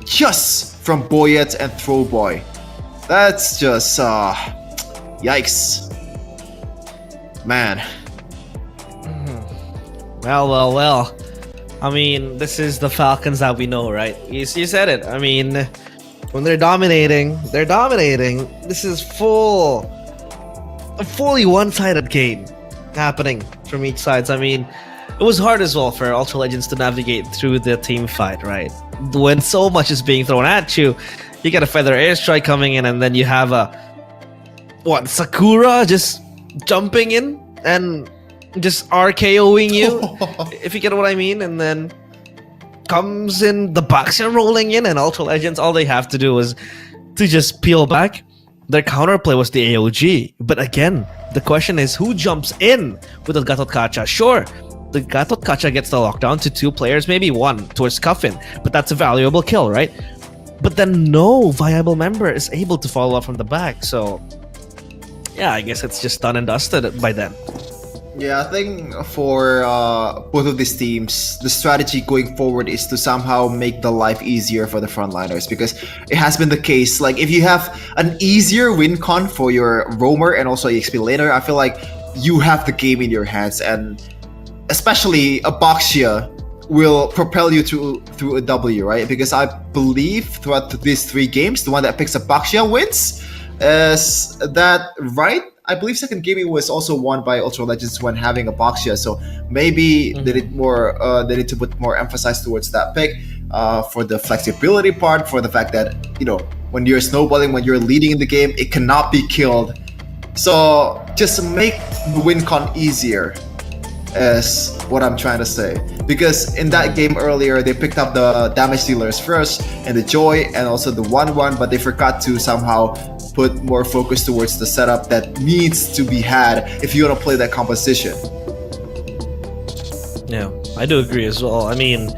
just from Boyet and Throwboy. That's just yikes, man. Well. I mean, this is the Falcons that we know, right? You said it. I mean, when they're dominating. This is a fully one-sided game happening from each side. I mean, it was hard as well for Ultra Legends to navigate through the team fight, right? When so much is being thrown at you, you get a feather airstrike coming in, and then you have Sakura just jumping in and just RKOing you, if you get what I mean. And then comes in the Baxter rolling in, and Ultra Legends, all they have to do is to just peel back. Their counterplay was the AOG, but again, the question is, who jumps in with the Gatot Kacha? Sure, the Gatot Kacha gets the lockdown to 2 players, maybe 1 towards Cuffin, but that's a valuable kill, right? But then no viable member is able to follow up from the back, so yeah, I guess it's just done and dusted by then. Yeah, I think for both of these teams, the strategy going forward is to somehow make the life easier for the frontliners, because it has been the case. Like, if you have an easier win con for your roamer and also EXP laner, I feel like you have the game in your hands, and especially Abaxia will propel you through a W, right? Because I believe throughout these 3 games, the one that picks Abaxia wins. Is that right? I believe second gaming was also won by Ultra Legends when having Abaxia, so maybe they need to put more emphasis towards that pick for the flexibility part, for the fact that, you know, when you're snowballing, when you're leading in the game, it cannot be killed. So just make the win con easier, is what I'm trying to say. Because in that game earlier, they picked up the damage dealers first, and the Joy, and also the 1-1, but they forgot to somehow put more focus towards the setup that needs to be had if you want to play that composition. Yeah, I do agree as well. I mean,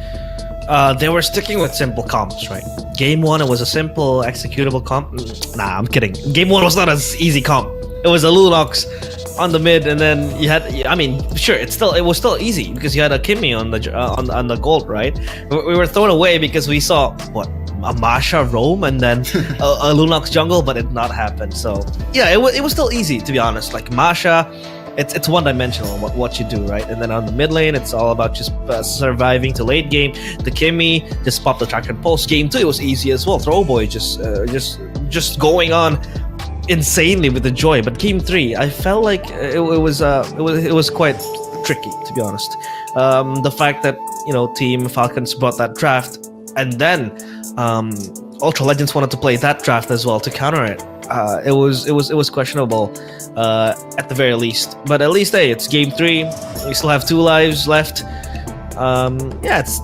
they were sticking with simple comps, right? Game 1, it was a simple executable comp. Nah, I'm kidding. Game 1 was not an easy comp. It was a Lunox on the mid, and then you had, I mean, sure, it was still easy because you had a Kimmy on the gold, right? We were thrown away because we saw what, a Masha roam and then a Lunox jungle, but it did not happen. So yeah, it was still easy, to be honest. Like Masha, it's one-dimensional what you do, right? And then on the mid lane, it's all about just surviving to late game. The Kimmy just popped the track and pulse. Game 2, it was easy as well. Throwboy just going on insanely with the Joy. But game 3, I felt like it was quite tricky, to be honest. The fact that, you know, Team Falcons brought that draft, and then Ultra Legends wanted to play that draft as well to counter it. It was questionable at the very least. But at least, hey, it's game 3. We still have 2 lives left. Yeah, it's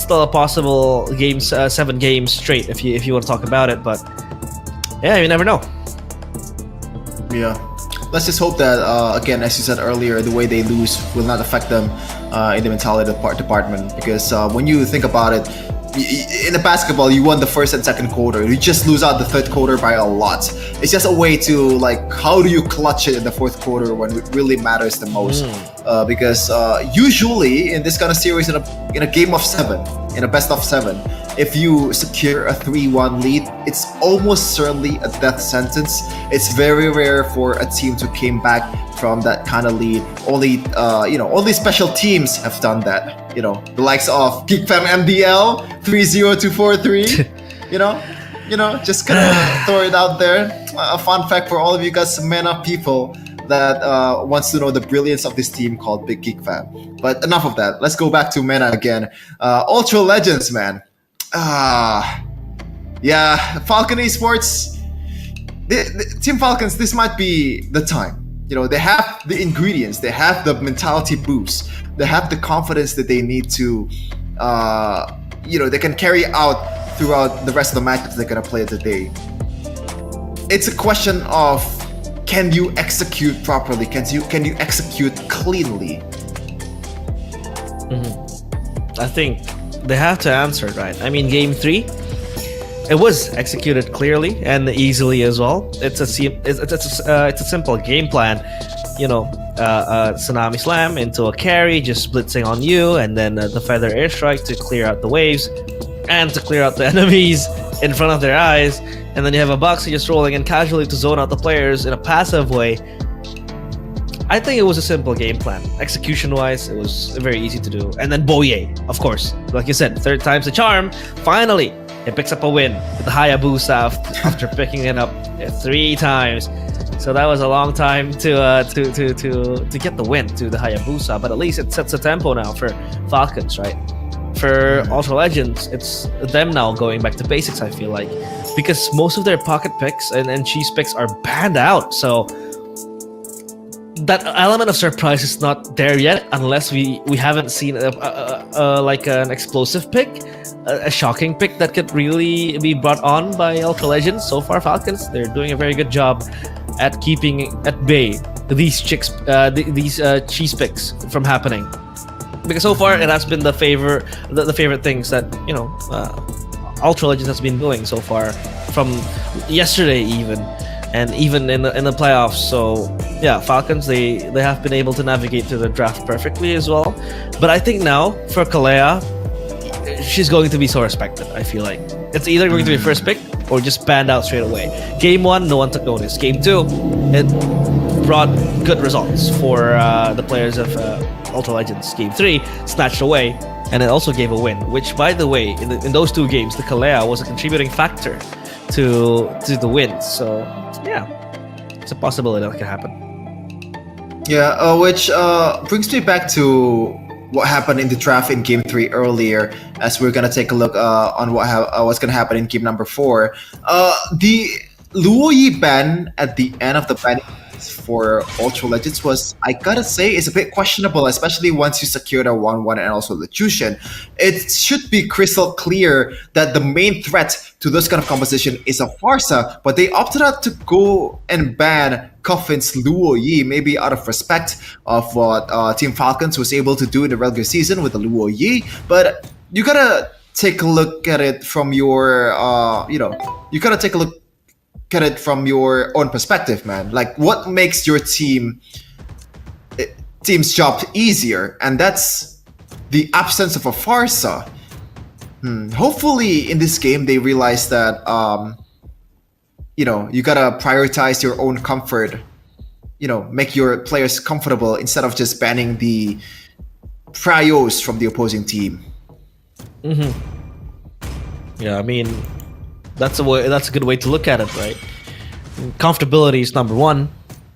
still a possible game, 7 games straight if you want to talk about it. But yeah, you never know. Yeah, let's just hope that again, as you said earlier, the way they lose will not affect them in the mentality department. Because when you think about it, in the basketball, you won the first and second quarter. You just lose out the third quarter by a lot. It's just a way to, like, how do you clutch it in the fourth quarter when it really matters the most? Because usually in this kind of series, in a game of 7, in a best of 7, if you secure a 3-1 lead, it's almost certainly a death sentence. It's very rare for a team to came back from that kind of lead. Only special teams have done that. You know, the likes of GeekFam MDL 30243. you know, just gonna throw it out there. A fun fact for all of you guys, MENA people, that wants to know the brilliance of this team called Big Geek Fam. But enough of that. Let's go back to MENA again. Ultra Legends, man. Yeah, Falcon Esports. Team Falcons, this might be the time. You know, they have the ingredients, they have the mentality boost, they have the confidence that they need to, they can carry out throughout the rest of the matches they're gonna play today. It's a question of, can you execute properly? Can you execute cleanly? I think they have to answer it right. I mean, game 3, it was executed clearly and easily as well. It's a simple game plan. You know, Tsunami Slam into a carry, just blitzing on you, and then the Feather Airstrike to clear out the waves and to clear out the enemies in front of their eyes. And then you have a Boxy just rolling in casually to zone out the players in a passive way. I think it was a simple game plan. Execution-wise, it was very easy to do. And then Boye, of course. Like you said, 3rd time's the charm. Finally, it picks up a win with the Hayabusa after picking it up 3 times. So that was a long time to get the win to the Hayabusa. But at least it sets a tempo now for Falcons, right? For Ultra Legends, it's them now going back to basics, I feel like. Because most of their pocket picks and cheese picks are banned out. So that element of surprise is not there yet, unless we haven't seen like an explosive pick, a shocking pick that could really be brought on by Ultra Legends. So far, Falcons, they're doing a very good job at keeping at bay these cheese picks from happening. Because so far it has been the favorite things that, you know, Ultra Legends has been doing so far, from yesterday even, and even in the playoffs. So yeah, Falcons, they have been able to navigate through the draft perfectly as well. But I think now for Kalea, she's going to be so respected. I feel like it's either going to be first pick or just banned out straight away. Game 1, no one took notice. Game 2, it brought good results for the players of Ultra Legends. Game 3, snatched away, and it also gave a win. Which, by the way, in those 2 games, the Kalea was a contributing factor to the wins. So yeah, it's a possibility that can happen. Yeah, which brings me back to what happened in the draft in Game 3 earlier, as we're gonna take a look on what's gonna happen in Game number 4. The Luo Yi ban at the end of the ban for Ultra Legends was, I gotta say, is a bit questionable, especially once you secure the 1-1 and also the Jushin. It should be crystal clear that the main threat to this kind of composition is a Farsa, but they opted out to go and ban Coffin's Luo Yi, maybe out of respect of what Team Falcons was able to do in the regular season with the Luo Yi. But you gotta take a look at it from your, you gotta take a look at it from your own perspective, man. Like, what makes your team's job easier? And that's the absence of a Farsa. Hopefully in this game they realize that you gotta prioritize your own comfort, make your players comfortable instead of just banning the prios from the opposing team. Yeah, I mean, that's a good way to look at it, right? Comfortability is number 1.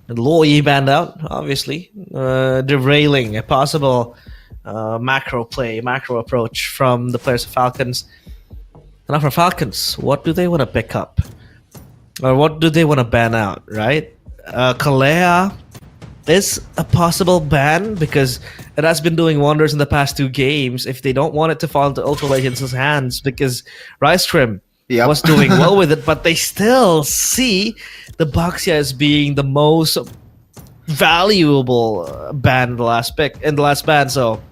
And Luo Yi banned out, obviously, derailing a possible macro approach from the players of Falcons. And now for Falcons, what do they want to pick up? Or what do they want to ban out, right? Kalea is a possible ban because it has been doing wonders in the past 2 games if they don't want it to fall into Ultra Legends' hands, because Rice Trim was doing well with it, but they still see the Boxia as being the most valuable ban in the last ban, so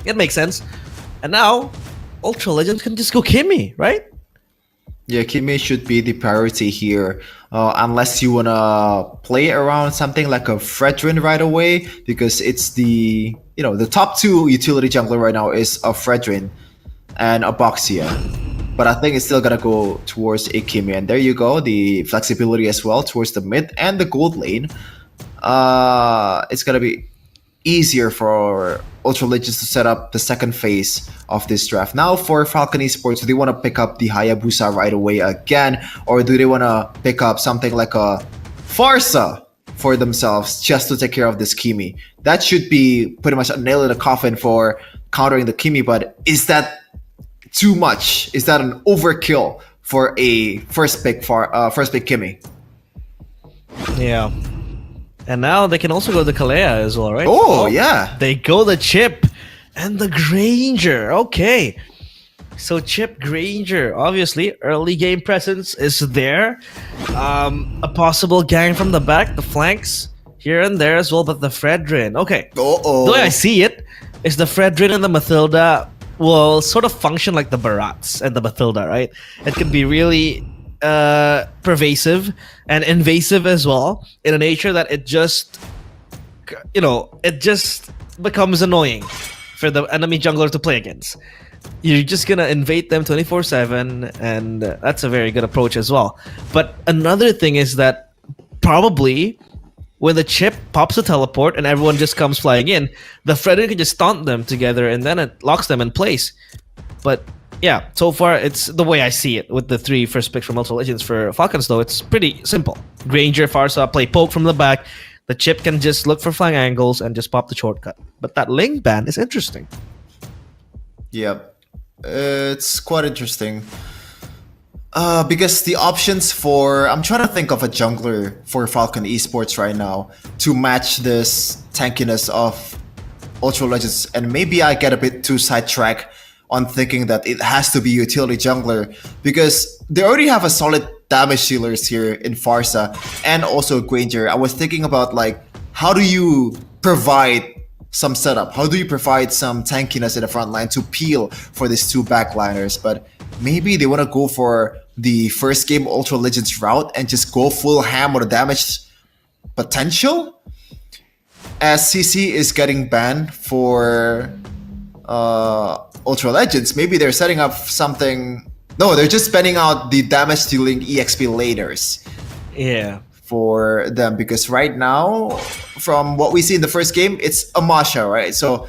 it makes sense. And now Ultra Legends can just go Kimmy, right? Yeah, Kimmy should be the priority here, unless you wanna play around something like a Fredrin right away, because it's the top 2 utility jungler right now is a Fredrin and a Boxia. But I think it's still gonna go towards a Kimmy, and there you go, the flexibility as well towards the mid and the gold lane. It's gonna be easier for Ultra Legends to set up the second phase of this draft. Now for Falcon Esports, do they want to pick up the Hayabusa right away again, or do they want to pick up something like a Farsa for themselves just to take care of this Kimi? That should be pretty much a nail in the coffin for countering the Kimi, but is that too much? Is that an overkill for a first pick Kimi? Yeah. And now they can also go the Kalea as well, right? Oh, yeah. They go the Chip and the Granger. Okay. So Chip, Granger, obviously, early game presence is there. A possible gang from the back, the flanks here and there as well, but the Fredrin. Okay. The way I see it is the Fredrin and the Mathilda will sort of function like the Barats and the Mathilda, right? It can be really pervasive and invasive as well, in a nature that it just becomes annoying for the enemy jungler to play against. You're just gonna invade them 24/7, and that's a very good approach as well. But another thing is that probably when the Chip pops a teleport and everyone just comes flying in, the Fredrin can just taunt them together and then it locks them in place. But yeah, so far it's the way I see it with the 3 first picks from Ultra Legends. For Falcons though, it's pretty simple. Granger, Farsa, play poke from the back. The Chip can just look for flying angles and just pop the shortcut. But that Ling ban is interesting. Yep, it's quite interesting. Because the options I'm trying to think of a jungler for Falcon Esports right now to match this tankiness of Ultra Legends, and maybe I get a bit too sidetracked on thinking that it has to be utility jungler, because they already have a solid damage dealers here in Farsa and also Granger. I was thinking about, like, how do you provide some setup? How do you provide some tankiness in the front line to peel for these 2 backliners? But maybe they want to go for the first game Ultra Legends route and just go full ham on the damage potential? as CC is getting banned for Ultra Legends, maybe they're setting up something. No, they're just banning out the damage dealing EXP laders. Yeah. For them, because right now, from what we see in the first game, it's a Masha, right? So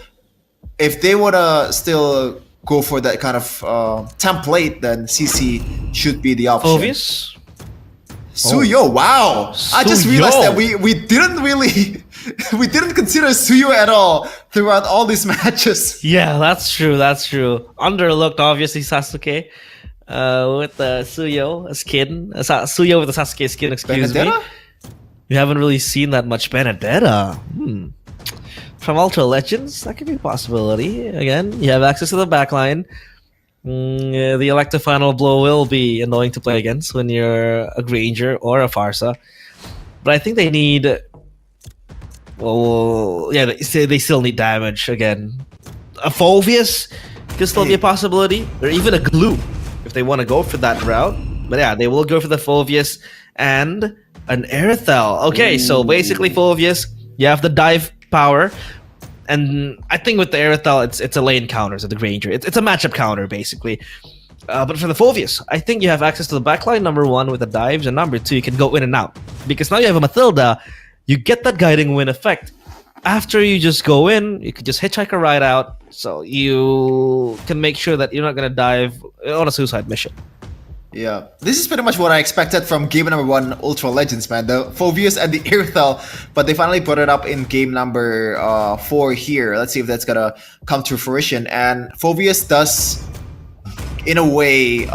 if they wanna still go for that kind of template, then CC should be the option. Obvious. Suyo, wow! I just realized Suyo. that we didn't really we didn't consider Suyo at all throughout all these matches. Yeah, that's true. That's true. Underlooked, obviously, Sasuke. With the Suyo skin. Suyo with the Sasuke skin, excuse me. Benedetta? We haven't really seen that much Benedetta. From Ultra Legends, that could be a possibility. Again, you have access to the backline. The elective final blow will be annoying to play against when you're a Granger or a Farsa. But I think they need... Well, yeah, they still need damage again. A Phoveus could still be a possibility. Or even a Glue, if they want to go for that route. But yeah, they will go for the Phoveus and an Aerithel. Okay, so basically Phoveus, you have the dive power. And I think with the Aerithel, it's a lane counter, so the Granger. It's a matchup counter, basically. But for the Phoveus, I think you have access to the backline, number one, with the dives, and number two, you can go in and out. Because now you have a Mathilda, you get that guiding wind effect. After you just go in, you can just hitchhike a ride out, so you can make sure that you're not going to dive on a suicide mission. Yeah, this is pretty much what I expected from game number 1 Ultra Legends, man. The Phoveus and the Aerithel, but they finally put it up in game number 4 here. Let's see if that's gonna come to fruition. And Phoveus does, in a way,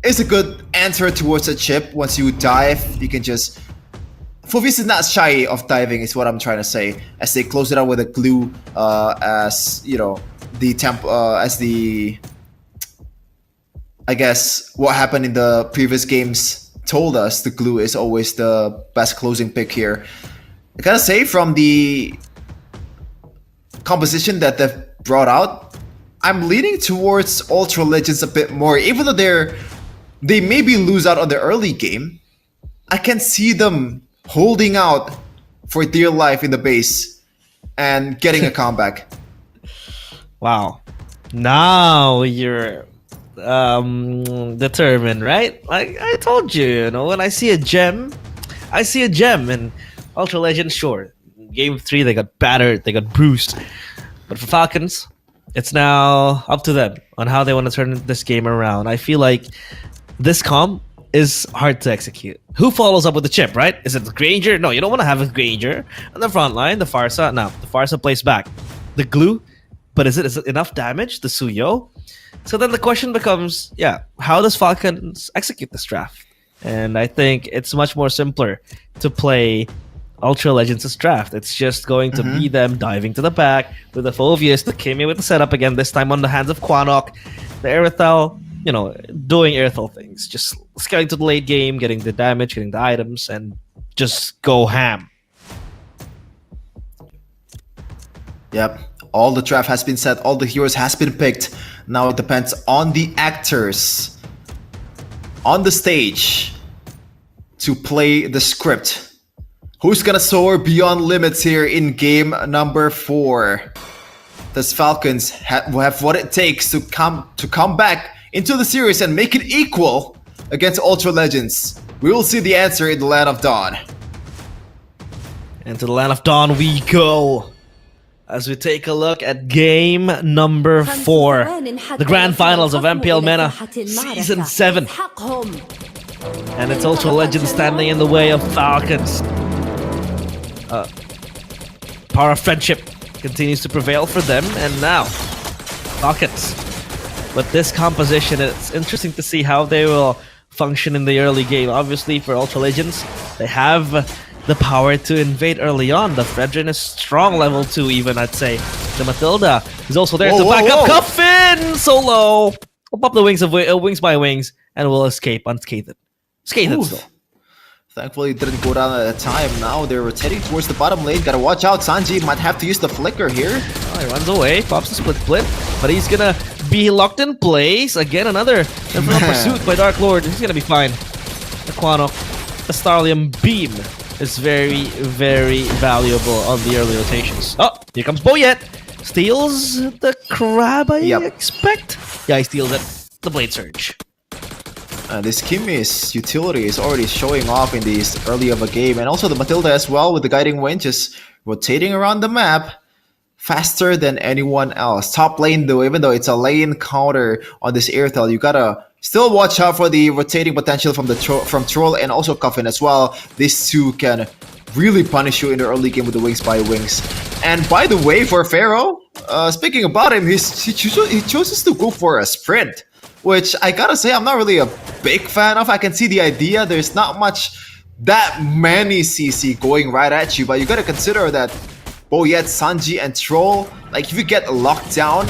is a good answer towards a chip. Once you dive, you can just... Phoveus is not shy of diving, is what I'm trying to say. As they close it out with a glue, as you know, the temp, as the... I guess what happened in the previous games told us the glue is always the best closing pick here. I gotta say, from the composition that they've brought out, I'm leaning towards Ultra Legends a bit more. Even though they maybe lose out on the early game, I can see them holding out for dear life in the base and getting a comeback. Wow. Now you're determined, right? Like I told you, you know, when I see a gem, I see a gem. And Ultra Legends, sure, game 3 they got battered, they got bruised, but for Falcons, it's now up to them on how they want to turn this game around. I feel like this comp is hard to execute. Who follows up with the chip, right? Is it the Granger? No, you don't want to have a Granger on the front line. The Farsa, no, the Farsa plays back. The glue, but is it enough damage? The Suyo. So then the question becomes, yeah, how does Falcons execute this draft? And I think it's much more simpler to play Ultra Legends' draft. It's just going to be them diving to the back with the Phoveus, the Kimi with the setup again, this time on the hands of Quanok, the Aerithel, you know, doing Aerithel things, just scaling to the late game, getting the damage, getting the items, and just go ham. Yep. All the draft has been set, all the heroes has been picked. Now it depends on the actors on the stage to play the script. Who's gonna soar beyond limits here in game number 4? Does Falcons have what it takes to come back into the series and make it equal against Ultra Legends? We will see the answer in the Land of Dawn. And to the Land of Dawn we go, as we take a look at game number 4, the grand finals of MPL MENA Season 7. And it's Ultra Legends standing in the way of Falcons. Power of friendship continues to prevail for them, and now Falcons. But this composition, it's interesting to see how they will function in the early game. Obviously, for Ultra Legends, they have the power to invade early on. The Fredrin is strong, level 2 even, I'd say. The Mathilda is also there to back up. Cuffin solo! We'll pop the wings by wings, and we'll escape unscathed. Scathed still. Thankfully, it didn't go down at a time. Now they're rotating towards the bottom lane. Gotta watch out. Sanji might have to use the flicker here. Oh, he runs away, pops the split, but he's gonna be locked in place. Again, another pursuit by Dark Lord. He's gonna be fine. The Quano, the Starlium Beam is very, very valuable on the early rotations. Oh, here comes Boyet. Steals the crab, I expect. Yeah, he steals it. The Blade Surge. This Kimmy's utility is already showing off in these early of a game, and also the Matilda as well with the guiding wind just rotating around the map faster than anyone else. Top lane though, even though it's a lane counter on this Airtel, you gotta still watch out for the rotating potential from the Troll and also Coffin as well. These two can really punish you in the early game with the Wings by Wings. And by the way, for Pharaoh, speaking about him, he chooses to go for a sprint, which I gotta say I'm not really a big fan of. I can see the idea. There's not that many CC going right at you, but you gotta consider that Boyet, Sanji, and Troll, like if you get locked down,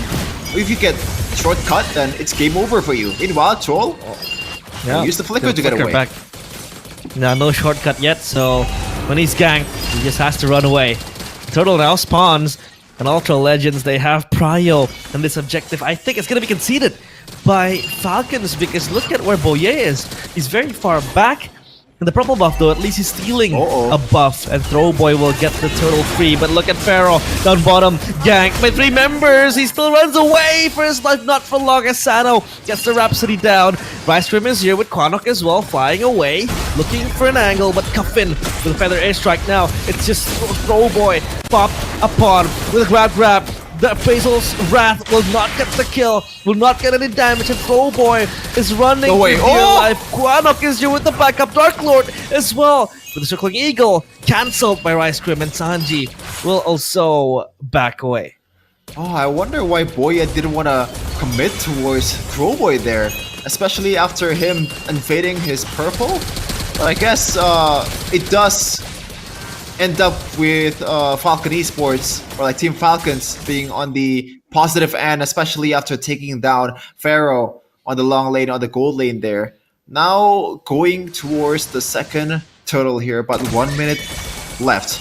if you get shortcut, then it's game over for you. Meanwhile, Troll, use the flicker to get away. Back. No shortcut yet, so when he's ganked, he just has to run away. Turtle now spawns, and Ultra Legends, they have Prio, and this objective, I think it's gonna be conceded by Falcons, because look at where Boye is. He's very far back. In the purple buff though, at least he's stealing a buff, and Throwboy will get the turtle free. But look at Pharaoh down bottom, ganked by 3 members. He still runs away for his life, not for long, as Sano gets the Rhapsody down. Ricegrim is here with Quanok as well, flying away, looking for an angle, but Cuffin with a feather airstrike now. It's just Throwboy popped upon with a grab. The Basil's Wrath will not get the kill, will not get any damage, and Throwboy is running for dear life. Quanok is here with the backup, Dark Lord as well, with the Circling Eagle, cancelled by Ricegrim, and Sanji will also back away. Oh, I wonder why Boya didn't want to commit towards Throwboy there, especially after him invading his purple. But I guess it does end up with Falcon Esports, or like Team Falcons, being on the positive end, especially after taking down Pharaoh on the long lane, on the gold lane there. Now going towards the second turtle here, about 1 minute left.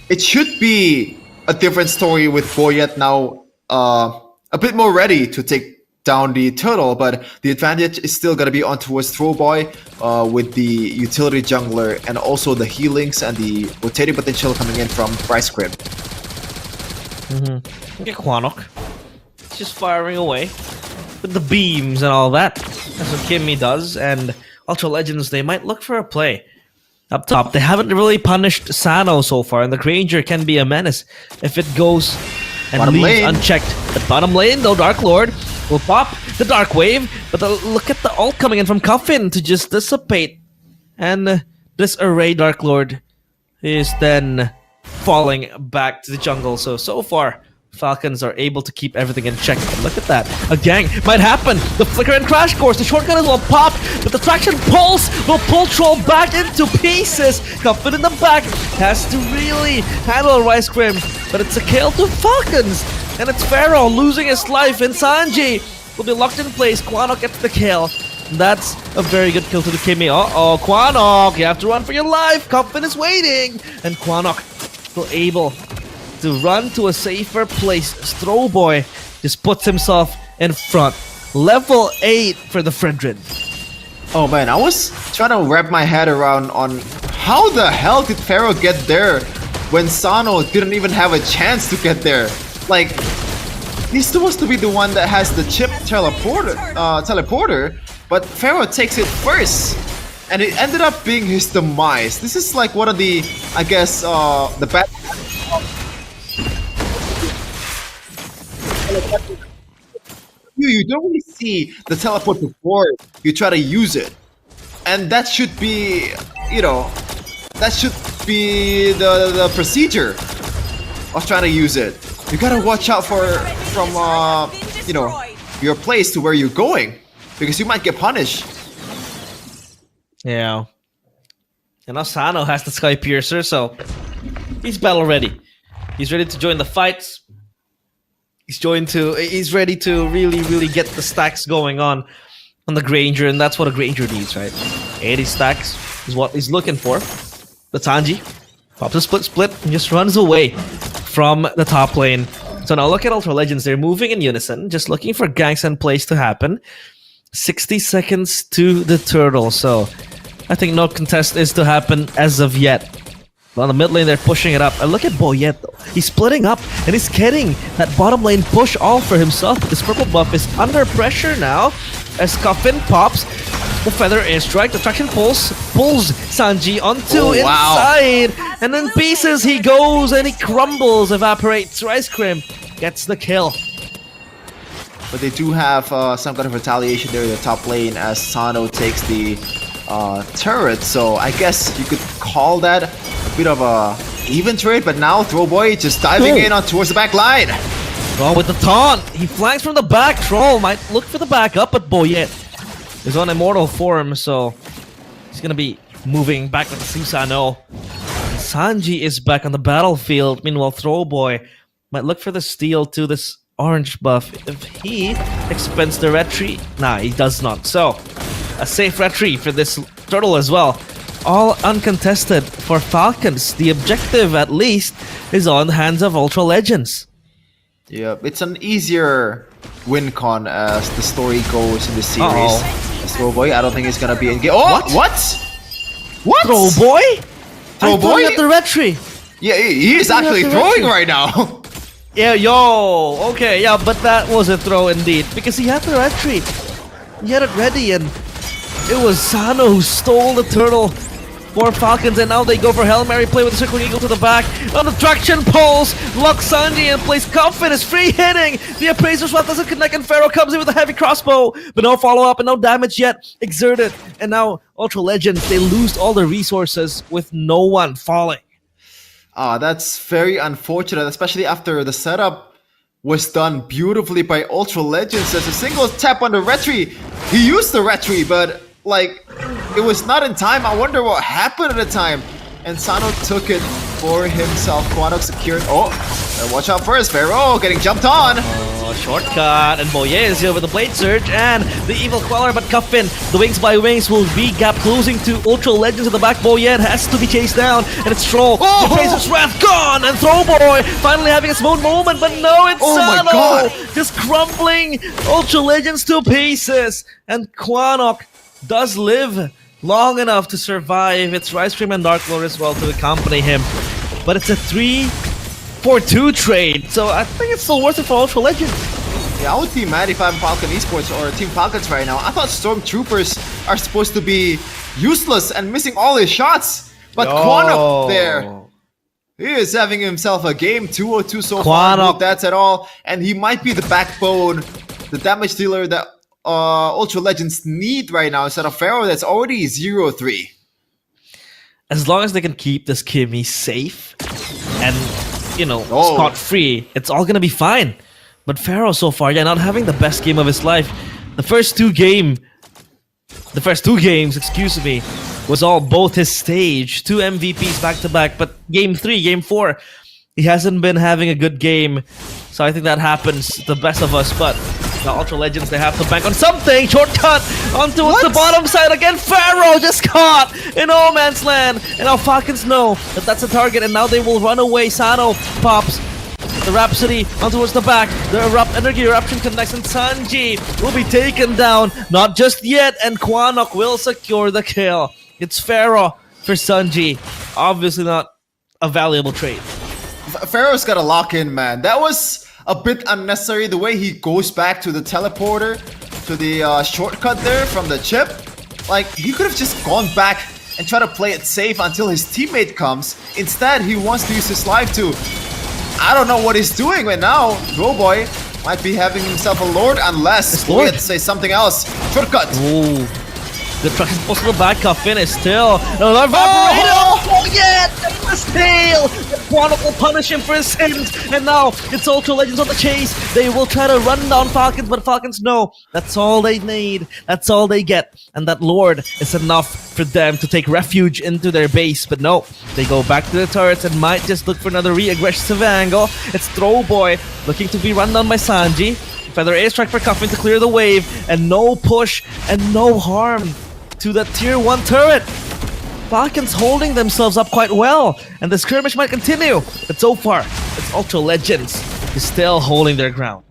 It should be a different story with Boyet now a bit more ready to take down the turtle, but the advantage is still going to be on towards Throwboy with the utility jungler and also the healings and the rotating potential coming in from Ricegrim. Look at Quanok. It's just firing away with the beams and all that. That's what Kimmy does, and Ultra Legends, they might look for a play. Up top, they haven't really punished Sano so far, and the Granger can be a menace if it goes and bottom leaves lane unchecked. At bottom lane, though, Dark Lord will pop the Dark Wave, but look at the ult coming in from Cuffin to just dissipate. And this array Dark Lord is then falling back to the jungle. So far, Falcons are able to keep everything in check. But look at that. A gang might happen. The Flicker and Crash Course. The shotgun is will pop, but the Traction Pulse will pull Troll back into pieces. Cuffin in the back has to really handle Ricegrim, but it's a kill to Falcons. And it's Pharaoh losing his life, and Sanji will be locked in place. Quanok gets the kill. That's a very good kill to the Kimmy. Uh-oh, Quanok, you have to run for your life. Cuffin is waiting. And Quanok still able to run to a safer place. Throwboy just puts himself in front. Level 8 for the Fredrin. Oh man, I was trying to wrap my head around on how the hell did Pharaoh get there when Sano didn't even have a chance to get there. Like, he's supposed to be the one that has the chip teleporter, but Pharaoh takes it first, and it ended up being his demise. This is like one of the, I guess, the bad. You don't really see the teleport before you try to use it, and that should be, that should be the procedure of trying to use it. You gotta watch out from your place to where you're going, because you might get punished. Yeah. And now Sano has the Sky Piercer, so he's battle ready. He's ready to join the fights. He's ready to really get the stacks going on the Granger, and that's what a Granger needs, right? 80 stacks is what he's looking for. The Sanji pops a split and just runs away from the top lane. So now look at Ultra Legends. They're moving in unison, just looking for ganks and plays to happen. 60 seconds to the turtle, so I think no contest is to happen as of yet. On the mid lane, they're pushing it up. And look at Boyet, though. He's splitting up, and he's getting that bottom lane push all for himself. This purple buff is under pressure now as Coffin pops. The feather airstrike, the traction pulls Sanji onto inside. And in pieces he goes, and he crumbles, evaporates. Rice Cream gets the kill. But they do have some kind of retaliation there in the top lane as Sano takes the turret. So I guess you could call that a bit of a even trade. But now Throwboy just diving in on towards the back line. Oh, with the taunt, he flanks from the back. Troll might look for the backup, but Boyet is on immortal form, so he's gonna be moving back with the Susano. Sanji is back on the battlefield. Meanwhile, Throwboy might look for the steal to this orange buff. If he expends the retreat, nah, he does not. So, a safe retreat for this turtle as well. All uncontested for Falcons. The objective, at least, is on the hands of Ultra Legends. Yeah, it's an easier win con as the story goes in the series. Throwboy, I don't think it's gonna be in game. Oh, what? Throwboy? Throwboy? At the retreat. Yeah, he is actually throwing right now. Yeah, yo, okay, yeah, but that was a throw indeed, because he had the retreat. He had it ready, and it was Sano who stole the turtle for Falcons, and now they go for Hail Mary play with the Circling Eagle to the back. On the traction pulls, locks Sanji in place. Coffin is free hitting. The Appraiser swap doesn't connect, and Pharaoh comes in with a heavy crossbow, but no follow-up and no damage yet exerted. And now Ultra Legends, they lose all their resources with no one falling. That's very unfortunate, especially after the setup was done beautifully by Ultra Legends. As a single tap on the retreat, he used the retreat, but like it was not in time. I wonder what happened at the time. And Sano took it for himself. Quanok secured. Oh, watch out first. Pharaoh getting jumped on. Oh, shortcut. And Boye is here with the Blade Surge and the Evil Queller, but Coffin, the Wings by Wings, will be gap closing to Ultra Legends at the back. Boye has to be chased down, and it's Troll. The Appraiser's Wrath gone, and Throwboy finally having his own moment, but no, it's Sano! My God. Just crumbling Ultra Legends to pieces. And Quanok does live long enough to survive. It's Rice Cream and Dark Lord as well to accompany him. But it's a 3-4-2 trade, so I think it's still worth it for Ultra Legends. Yeah, I would be mad if I'm Falcon Esports or Team Falcons right now. I thought Stormtroopers are supposed to be useless and missing all his shots. But Quanok there, he is having himself a game 202 so far. No stats at all. And he might be the backbone, the damage dealer that Ultra Legends need right now instead of Pharaoh that's already 0-3. As long as they can keep this Kimmy safe and, you know, scot-free, it's all gonna be fine. But Pharaoh so far, yeah, not having the best game of his life. The first two games, excuse me, was all both his stage. 2 MVPs back-to-back, but game 3, game 4, he hasn't been having a good game. So I think that happens to the best of us, but now Ultra Legends, they have to bank on something. Shortcut onto the bottom side again. Pharaoh just caught in no man's land. And now Falcons know that that's a target, and now they will run away. Sano pops the Rhapsody on towards the back. The Energy Eruption connects, and Sanji will be taken down. Not just yet, and Quanok will secure the kill. It's Pharaoh for Sanji. Obviously not a valuable trade. Pharaoh's got to lock in, man. That was a bit unnecessary, the way he goes back to the teleporter, to the shortcut there from the chip. Like, he could have just gone back and try to play it safe until his teammate comes. Instead, he wants to use his life to... I don't know what he's doing right now. Throwboy might be having himself a lord unless we had to say something else. Shortcut. Ooh. The truck is possible back. Coffin is still another evaporated. Oh yeah! The steal! Quanok will punish him for his sins. And now it's Ultra Legends on the chase. They will try to run down Falcons, but Falcons know that's all they need. That's all they get. And that Lord is enough for them to take refuge into their base. But no, they go back to the turrets and might just look for another re-aggressive angle. It's Throwboy looking to be run down by Sanji. Feather airstrike for Coffin to clear the wave. And no push and no harm to that tier 1 turret. Falcons holding themselves up quite well, and the skirmish might continue, but so far it's Ultra Legends is still holding their ground.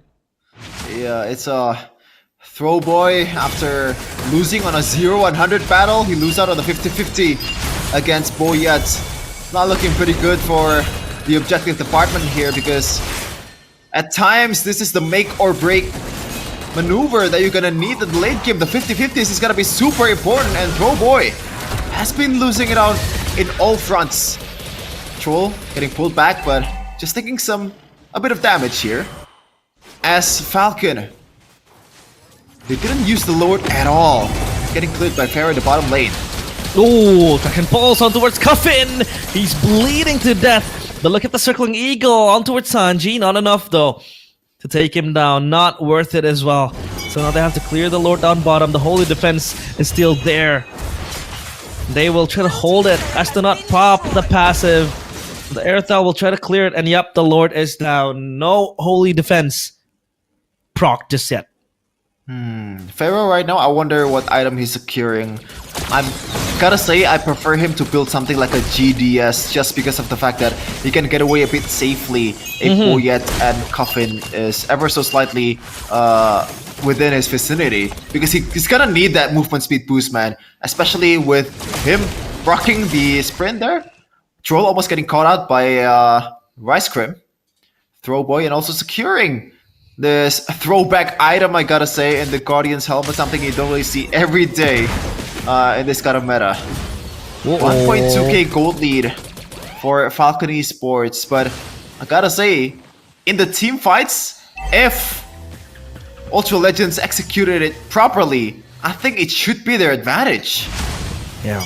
Yeah, it's a Throwboy after losing on a 0-100 battle. He loses out on the 50-50 against Boyet. not looking pretty good for the objective department here, because at times this is the make or break maneuver that you're gonna need in the late game. The 50-50s is gonna be super important, and Throwboy has been losing it out in all fronts. Troll getting pulled back, but just taking a bit of damage here. As Falcon, they didn't use the Lord at all. Getting cleared by Pharaoh in the bottom lane. Oh, Kraken balls on towards Coffin. He's bleeding to death. But look at the circling eagle on towards Sanji. Not enough though to take him down. Not worth it as well. So now they have to clear the Lord down bottom. The holy defense is still there. They will try to hold it as to not pop the passive. The Airthal will try to clear it, and yep, the Lord is down. No holy defense proc just yet. Pharaoh right now, I wonder what item he's securing. I'm gotta say, I prefer him to build something like a GDS just because of the fact that he can get away a bit safely if Boyet and Coffin is ever so slightly within his vicinity. Because he's gonna need that movement speed boost, man. Especially with him rocking the sprint there. Troll almost getting caught out by Rice Crim. Throwboy, and also securing this throwback item, I gotta say, in the Guardian's helmet, something you don't really see every day in this kind of meta. 1.2k gold lead for Falcon Esports, but I gotta say, in the team fights, if Ultra Legends executed it properly, I think it should be their advantage. Yeah,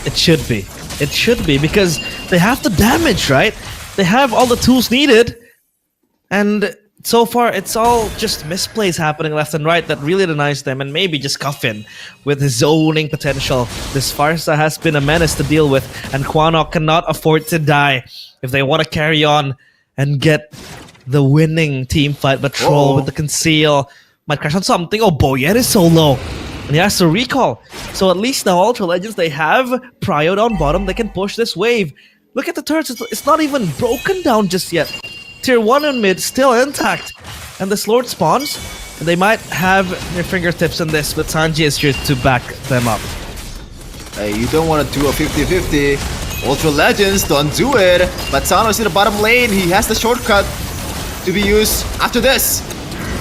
it should be. It should be, because they have the damage, right? They have all the tools needed, and so far it's all just misplays happening left and right that really denies them, and maybe just Coffin with his zoning potential. This Farsa has been a menace to deal with, and Quanok cannot afford to die if they want to carry on and get the winning team fight. But Troll with the conceal might crash on something. Oh, Boyet is so low. And he has to recall. So at least now Ultra Legends, they have Prio down bottom. They can push this wave. Look at the turrets. It's not even broken down just yet. Tier 1 and mid still intact. And this Lord spawns. And they might have their fingertips in this, but Sanji is here to back them up. Hey, you don't want to do a 50-50. Ultra Legends, don't do it. But Sano's in the bottom lane. He has the shortcut to be used after this.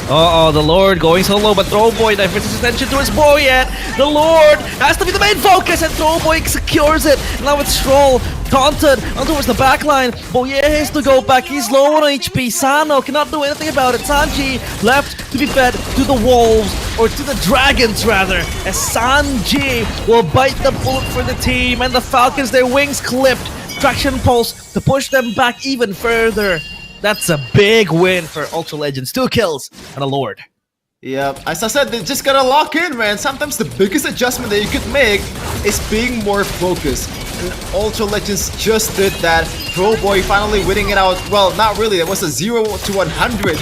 Uh-oh, the Lord going solo, but Throwboy diverts his attention to his Boyet. The Lord has to be the main focus, and Throwboy secures it. Now it's Troll, taunted on towards the backline. Boyet has to go back, he's low on HP. Sano cannot do anything about it. Sanji left to be fed to the wolves, or to the dragons rather, as Sanji will bite the bullet for the team, and the Falcons, their wings clipped. Traction pulse to push them back even further. That's a big win for Ultra Legends. 2 kills and a Lord. Yep, as I said, they just gotta lock in, man. Sometimes the biggest adjustment that you could make is being more focused. And Ultra Legends just did that. Throwboy finally winning it out. Well, not really. It was a 0 to 100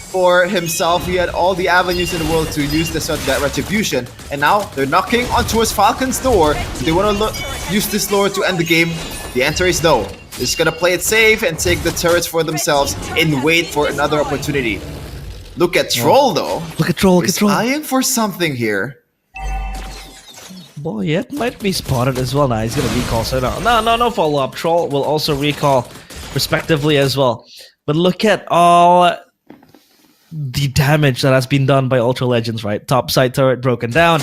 for himself. He had all the avenues in the world to use that retribution. And now they're knocking on towards Falcon's door. So they want to use this Lord to end the game. The answer is no. They're just gonna play it safe and take the turrets for themselves and wait for another opportunity. Look at Troll though. Look at Troll, He's eyeing for something here. Boyet might be spotted as well. Nah, he's gonna recall, so no follow-up. Troll will also recall respectively as well. But look at all the damage that has been done by Ultra Legends, right? Top side turret broken down,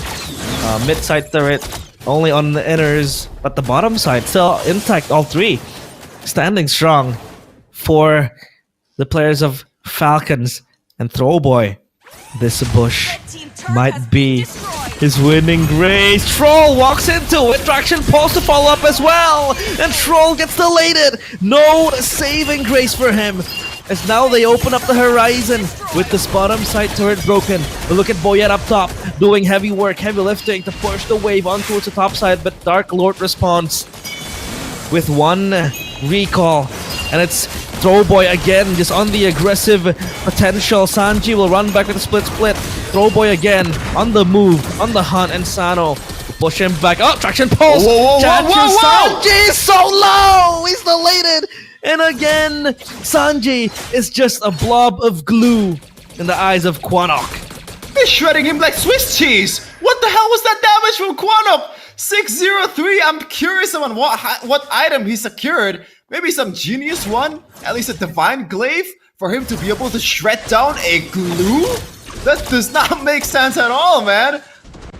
mid side turret only on the inners, but the bottom side still intact, all three. Standing strong for the players of Falcons and Throwboy. This bush might be his winning grace. Troll walks into it. Traction pulse to follow up as well. And Troll gets delated. No saving grace for him. As now they open up the horizon with this bottom side turret broken. But look at Boyet up top doing heavy work, heavy lifting to push the wave on towards the top side. But Dark Lord responds with one recall, and it's Throwboy again, just on the aggressive potential. Sanji will run back with a split. Throwboy again on the move, on the hunt, and Sano will push him back. Oh, traction pulse! Whoa. Sanji is so low! He's delated! And again, Sanji is just a blob of glue in the eyes of Quanok. They're shredding him like Swiss cheese! What the hell was that damage from Quanok? 603. I'm curious on what item he secured. Maybe some genius one? At least a divine glaive for him to be able to shred down a glue? That does not make sense at all, man.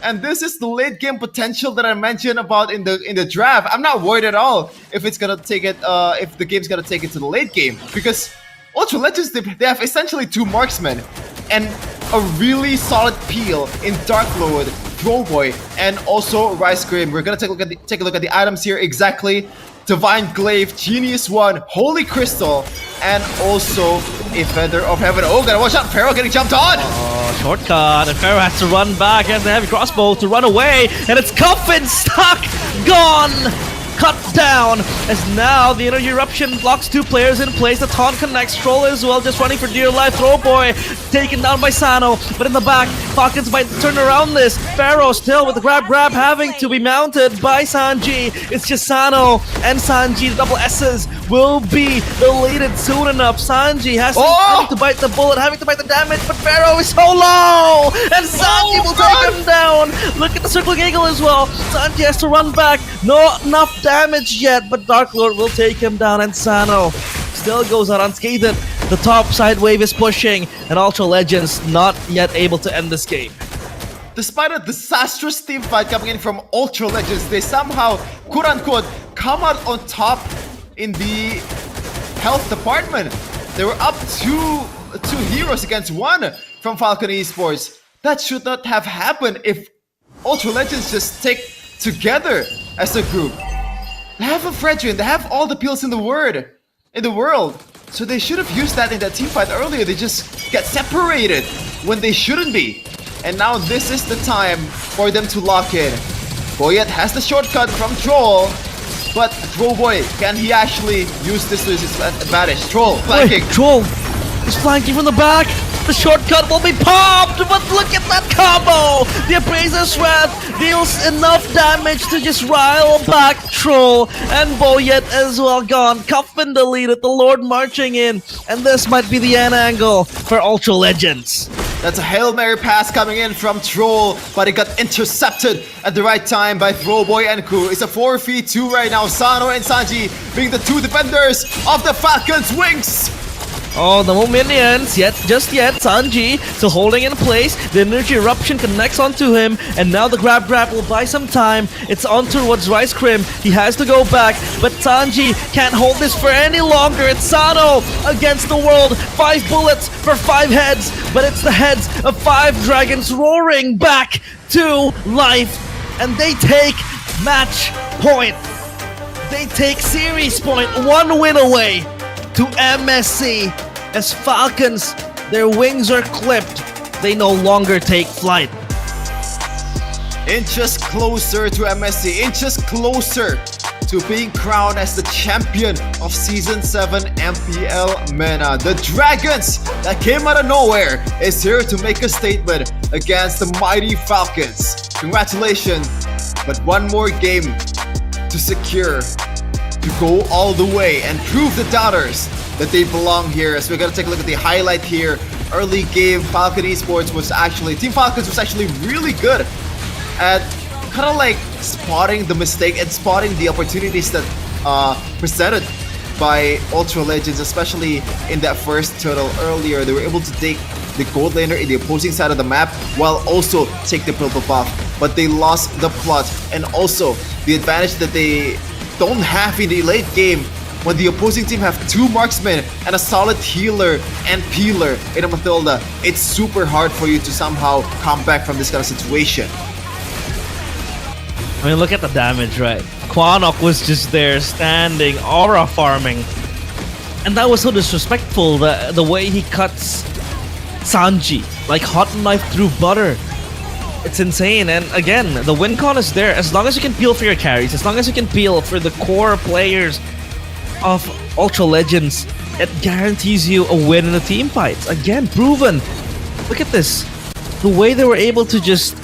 And this is the late game potential that I mentioned about in the draft. I'm not worried at all if it's gonna take it if the game's gonna take it to the late game, because Ultra Legends, they have essentially 2 marksmen and a really solid peel in Dark Lord, Throwboy, and also Rice Cream. We're gonna take a look at the items here exactly. Divine Glaive, Genius One, Holy Crystal, and also a Feather of Heaven. Oh, gotta watch out! Pharaoh getting jumped on! Oh, shortcut, and Pharaoh has to run back. He has the heavy crossbow to run away, and it's Coffin stuck, gone, cut down. As now the Energy Eruption blocks 2 players in place. The taunt connects. Troll as well, just running for dear life. Throwboy taken down by Sano, but in the back, Falcons might turn around this. Pharaoh still with the grab having to be mounted by Sanji. It's just Sano and Sanji. The double S's will be deleted soon enough. Sanji has to, having to bite the bullet, having to bite the damage, but Pharaoh is so low, and Sanji will take him down. Look at the circle giggle as well. Sanji has to run back. Not enough damage yet, but Dark Lord will take him down, and Sano still goes out unscathed. The top side wave is pushing, and Ultra Legends not yet able to end this game. Despite a disastrous team fight coming in from Ultra Legends, they somehow, quote-unquote, come out on top in the health department. They were up two heroes against 1 from Falcon Esports. That should not have happened if Ultra Legends just stick together as a group. They have a Fredrin, they have all the pills in the world. So they should have used that in that team fight earlier. They just get separated when they shouldn't be. And now this is the time for them to lock in. Boyet has the shortcut from Troll, but Throwboy, can he actually use this to his advantage? Troll flanking. Wait, Troll is flanking from the back. The shortcut will be popped, but look at that combo! The Appraiser's Wrath deals enough damage to just rile back Troll, and Boyet as well gone. Coffin deleted, the Lord marching in, and this might be the end angle for Ultra Legends. That's a Hail Mary pass coming in from Troll, but it got intercepted at the right time by Throwboy and crew. It's a 4v2 right now. Sano and Sanji being the 2 defenders of the Falcons' wings. Oh, no more minions just yet. Sanji still holding in place. The Energy Eruption connects onto him, and now the grab will buy some time. It's on towards Rice Cream. He has to go back, but Sanji can't hold this for any longer. It's Sano against the world. 5 bullets for 5 heads, but it's the heads of 5 dragons roaring back to life, and they take match point. They take series point, 1 win away to MSC. As Falcons, their wings are clipped. They no longer take flight. Inches closer to MSC, inches closer to being crowned as the champion of Season 7 MPL MENA. The Dragons that came out of nowhere is here to make a statement against the mighty Falcons. Congratulations, but 1 more game to secure, to go all the way and prove the doubters that they belong here. As we're gonna take a look at the highlight here. Early game, Falcon Esports was actually, Team Falcons was actually really good at kind of like spotting the mistake and spotting the opportunities that presented by Ultra Legends, especially in that first turtle earlier. They were able to take the gold laner in the opposing side of the map while also take the purple buff, but they lost the plot and also the advantage that they don't have in the late game. When the opposing team have 2 marksmen and a solid healer and peeler in a Mathilda, it's super hard for you to somehow come back from this kind of situation. I mean, look at the damage, right? Quanok was just there, standing, aura farming. And that was so disrespectful, the way he cuts Sanji, like hot knife through butter. It's insane, and again, the win con is there. As long as you can peel for your carries, as long as you can peel for the core players of Ultra Legends, it guarantees you a win in the team fights. Again, proven. Look at this. The way they were able to just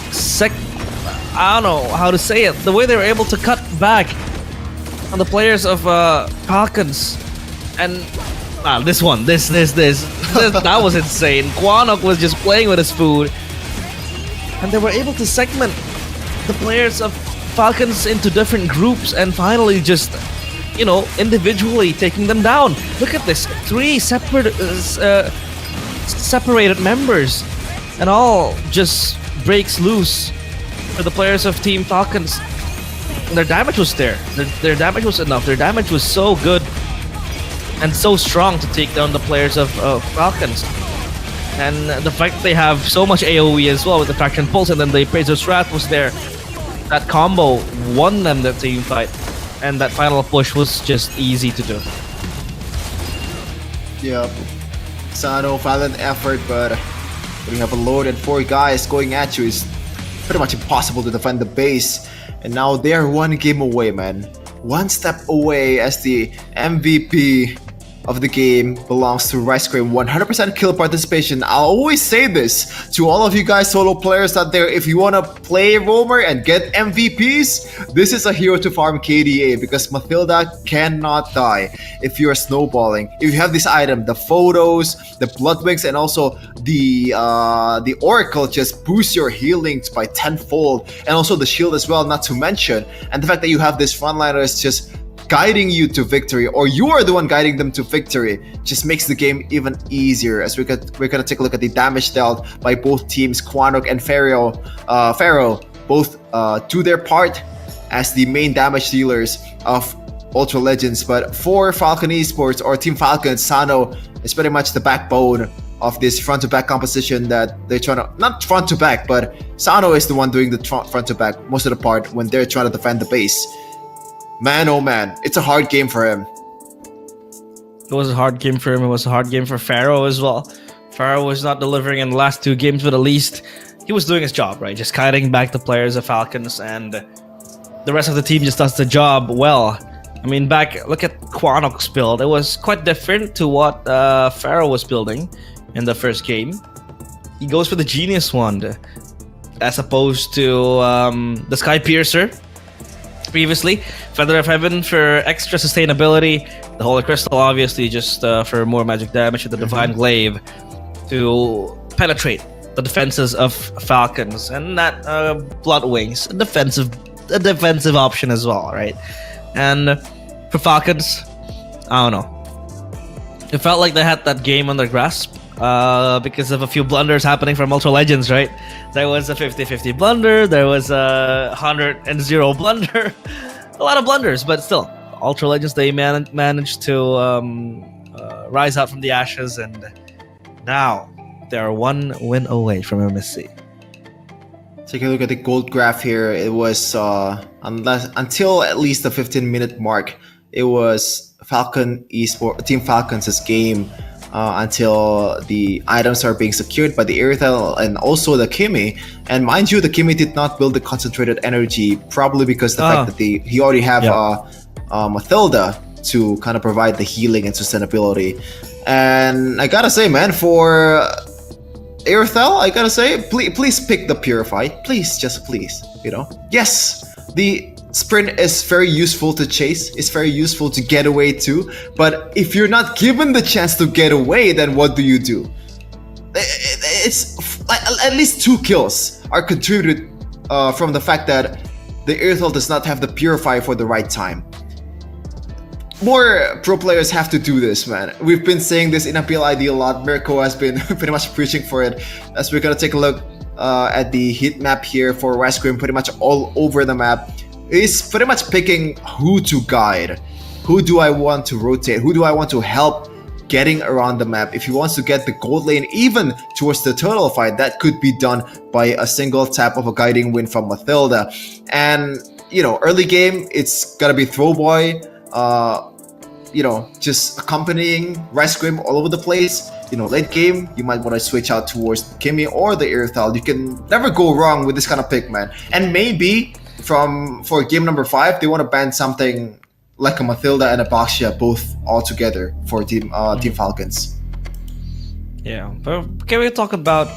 I don't know how to say it. The way they were able to cut back on the players of Falcons. And this that was insane. Quanok was just playing with his food. And they were able to segment the players of Falcons into different groups and finally just, individually taking them down. Look at this, 3 separated members, and all just breaks loose for the players of Team Falcons. Their damage was there. Their damage was enough. Their damage was so good and so strong to take down the players of Falcons. And the fact they have so much AoE as well with the Fraction Pulse, and then the Appraiser's Wrath was there. That combo won them the team fight, and that final push was just easy to do. Yep. Sano, valiant effort, but when you have a loaded 4 guys going at you, it's pretty much impossible to defend the base. And now they're 1 game away, man. 1 step away as the MVP of the game belongs to Rice Cream. 100% kill participation. I'll always say this to all of you guys, solo players out there. If you want to play Roamer and get MVPs, this is a hero to farm KDA, because Mathilda cannot die if you're snowballing. If you have this item, the photos, the blood wings, and also the Oracle just boosts your healings by 10-fold, and also the shield as well, not to mention. And the fact that you have this frontliner is just guiding you to victory, or you are the one guiding them to victory, just makes the game even easier. As we're gonna take a look at the damage dealt by both teams. Quanok and Pharaoh both do their part as the main damage dealers of Ultra Legends. But for Falcon Esports or Team Falcons, Sano is pretty much the backbone of this front-to-back composition that they're trying to, not front-to-back, but Sano is the one doing the front-to-back most of the part when they're trying to defend the base. Man, oh man, it's a hard game for him. It was a hard game for him. It was a hard game for Pharaoh as well. Pharaoh was not delivering in the last 2 games, but at least he was doing his job, right? Just kiting back the players of Falcons, and the rest of the team just does the job well. I mean, look at Quanok's build. It was quite different to what Pharaoh was building in the first game. He goes for the Genius Wand as opposed to the Sky Piercer previously. Feather of Heaven for extra sustainability. The Holy Crystal, obviously, just for more magic damage, and the Divine Glaive to penetrate the defenses of Falcons. And that Blood Wings, a defensive option as well, right? And for Falcons, I don't know. It felt like they had that game on their grasp because of a few blunders happening from Ultra Legends, right? There was a 50-50 blunder, there was a 100-0 blunder. A lot of blunders, but still, Ultra Legends, they managed to rise out from the ashes, and now they're 1 win away from MSC. Take a look at the gold graph here. It was until at least the 15-minute mark, it was Team Falcons' game until the items are being secured by the Irithel and also the Kimi. And mind you, the Kimi did not build the concentrated energy, probably because the fact that he already have Mathilda to kind of provide the healing and sustainability. And I gotta say, man, for Irithel, I gotta say, please pick the Purify. Please, just please, Yes, the sprint is very useful to chase. It's very useful to get away too. But if you're not given the chance to get away, then what do? It's at least 2 kills are contributed from the fact that the Irithel does not have the Purify for the right time. More pro players have to do this, man. We've been saying this in MPL ID a lot. Mirko has been pretty much preaching for it. As we're gonna take a look at the heat map here for Rice Cream, pretty much all over the map. He's pretty much picking who to guide. Who do I want to rotate? Who do I want to help getting around the map? If he wants to get the gold lane even towards the turtle fight, that could be done by a single tap of a guiding wind from Mathilda. And, early game, it's gotta be Throwboy, just accompanying Rice Cream all over the place. Late game, you might want to switch out towards Kimi or the Irithel. You can never go wrong with this kind of pick, man. And maybe for game number 5, they want to ban something like a Mathilda and a Baxia both all together for Team Falcons. Yeah, but can we talk about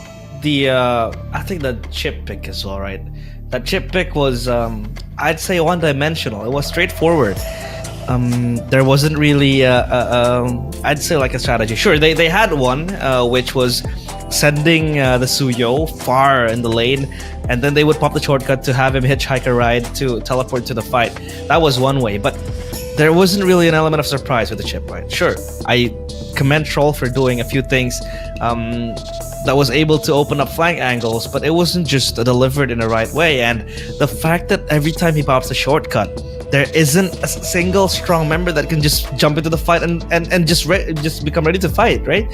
the I think the chip pick as well, right? That chip pick was I'd say one-dimensional. It was straightforward. There wasn't really I'd say like a strategy. Sure, they had one which was sending the Suyo far in the lane and then they would pop the shortcut to have him hitchhike a ride to teleport to the fight. That was one way, but there wasn't really an element of surprise with the chip, right? Sure, I commend Troll for doing a few things that was able to open up flank angles, but it wasn't just delivered in the right way. And the fact that every time he pops a shortcut, there isn't a single strong member that can just jump into the fight and just become ready to fight, right?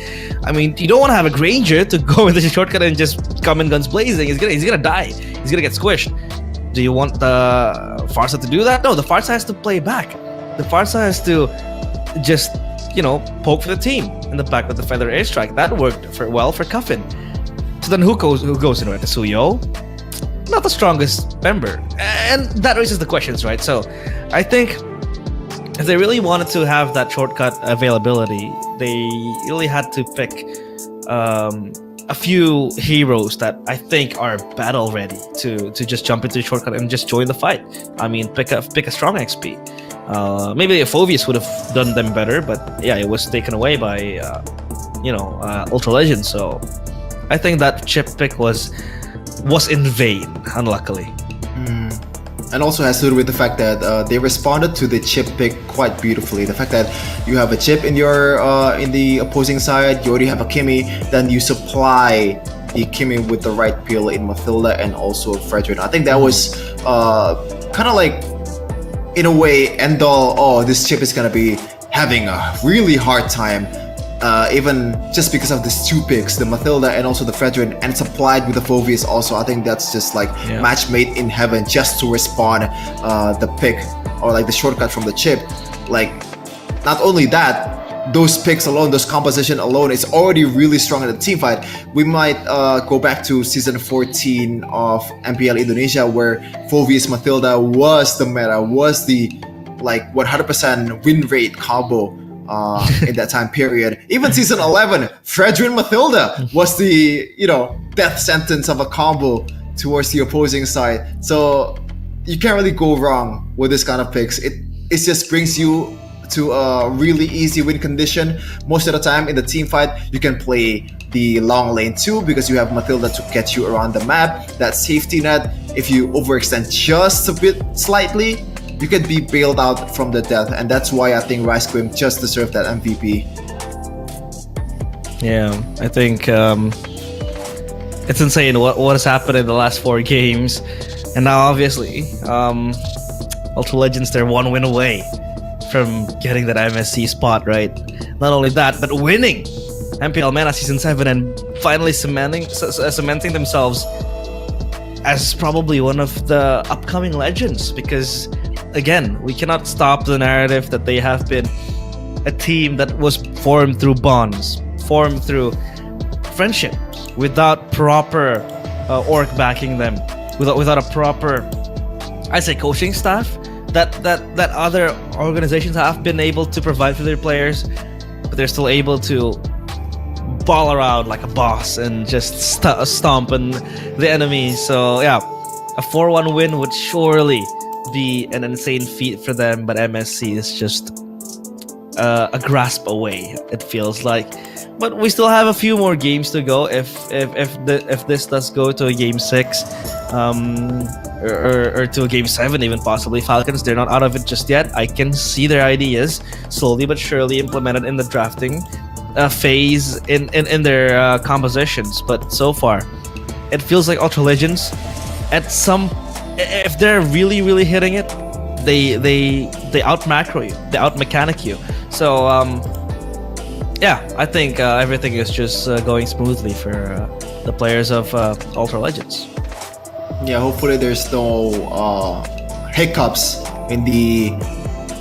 I mean, you don't want to have a Granger to go into the shortcut and just come in guns blazing. He's gonna die. He's gonna get squished. Do you want the Farsa to do that? No, the Farsa has to play back. The Farsa has to just, poke for the team in the back with the feather airstrike. That worked well for Cuffin. So then who goes in, right? The Suyo? Not the strongest member. And that raises the questions, right? So I think if they really wanted to have that shortcut availability, they really had to pick a few heroes that I think are battle ready to just jump into the shortcut and just join the fight. I mean, pick a strong XP. Maybe a Phoveus would have done them better, but yeah, it was taken away by Ultra Legend. So I think that chip pick was in vain, unluckily. And also has to do with the fact that they responded to the chip pick quite beautifully. The fact that you have a chip in your in the opposing side, you already have a Kimmy, then you supply the Kimmy with the right peel in Mathilda and also Fredrin. I think that was kind of like, in a way, end all. Oh, this chip is gonna be having a really hard time. Even just because of these two picks, the Mathilda and also the Fredrin, and supplied with the Phoveus also. I think that's just like match made in heaven just to respawn the pick or like the shortcut from the chip. Like, not only that, those picks alone, those composition alone is already really strong in the team fight. We might go back to season 14 of MPL Indonesia, where Phoveus Mathilda was the meta, was the like 100% win rate combo in that time period. Even season 11, Fredrin Mathilda was the death sentence of a combo towards the opposing side. So you can't really go wrong with this kind of picks. It just brings you to a really easy win condition. Most of the time in the team fight, you can play the long lane too, because you have Mathilda to get you around the map. That safety net, if you overextend just a bit slightly, you can be bailed out from the death. And that's why I think Rice Quim just deserved that MVP. Yeah, I think it's insane what has happened in the last 4 games. And now obviously Ultra Legends, they're 1 win away from getting that MSC spot, right? Not only that, but winning MPL MENA Season 7 and finally cementing themselves as probably one of the upcoming legends. Because again, we cannot stop the narrative that they have been a team that was formed through bonds, formed through friendship, without proper org backing them, without a proper, I say, coaching staff that other organizations have been able to provide for their players, but they're still able to ball around like a boss and just stomp on the enemy. So yeah, a 4-1 win would surely be an insane feat for them, but MSC is just a grasp away, it feels like. But we still have a few more games to go. If this does go to a game 6, or to a game 7 even possibly, Falcons, they're not out of it just yet. I can see their ideas slowly but surely implemented in the drafting phase in their compositions. But so far, it feels like Ultra Legends, if they're really hitting it, they out macro you, they out mechanic you. So yeah, I think everything is just going smoothly for the players of Ultra Legends. Yeah, hopefully there's no hiccups in the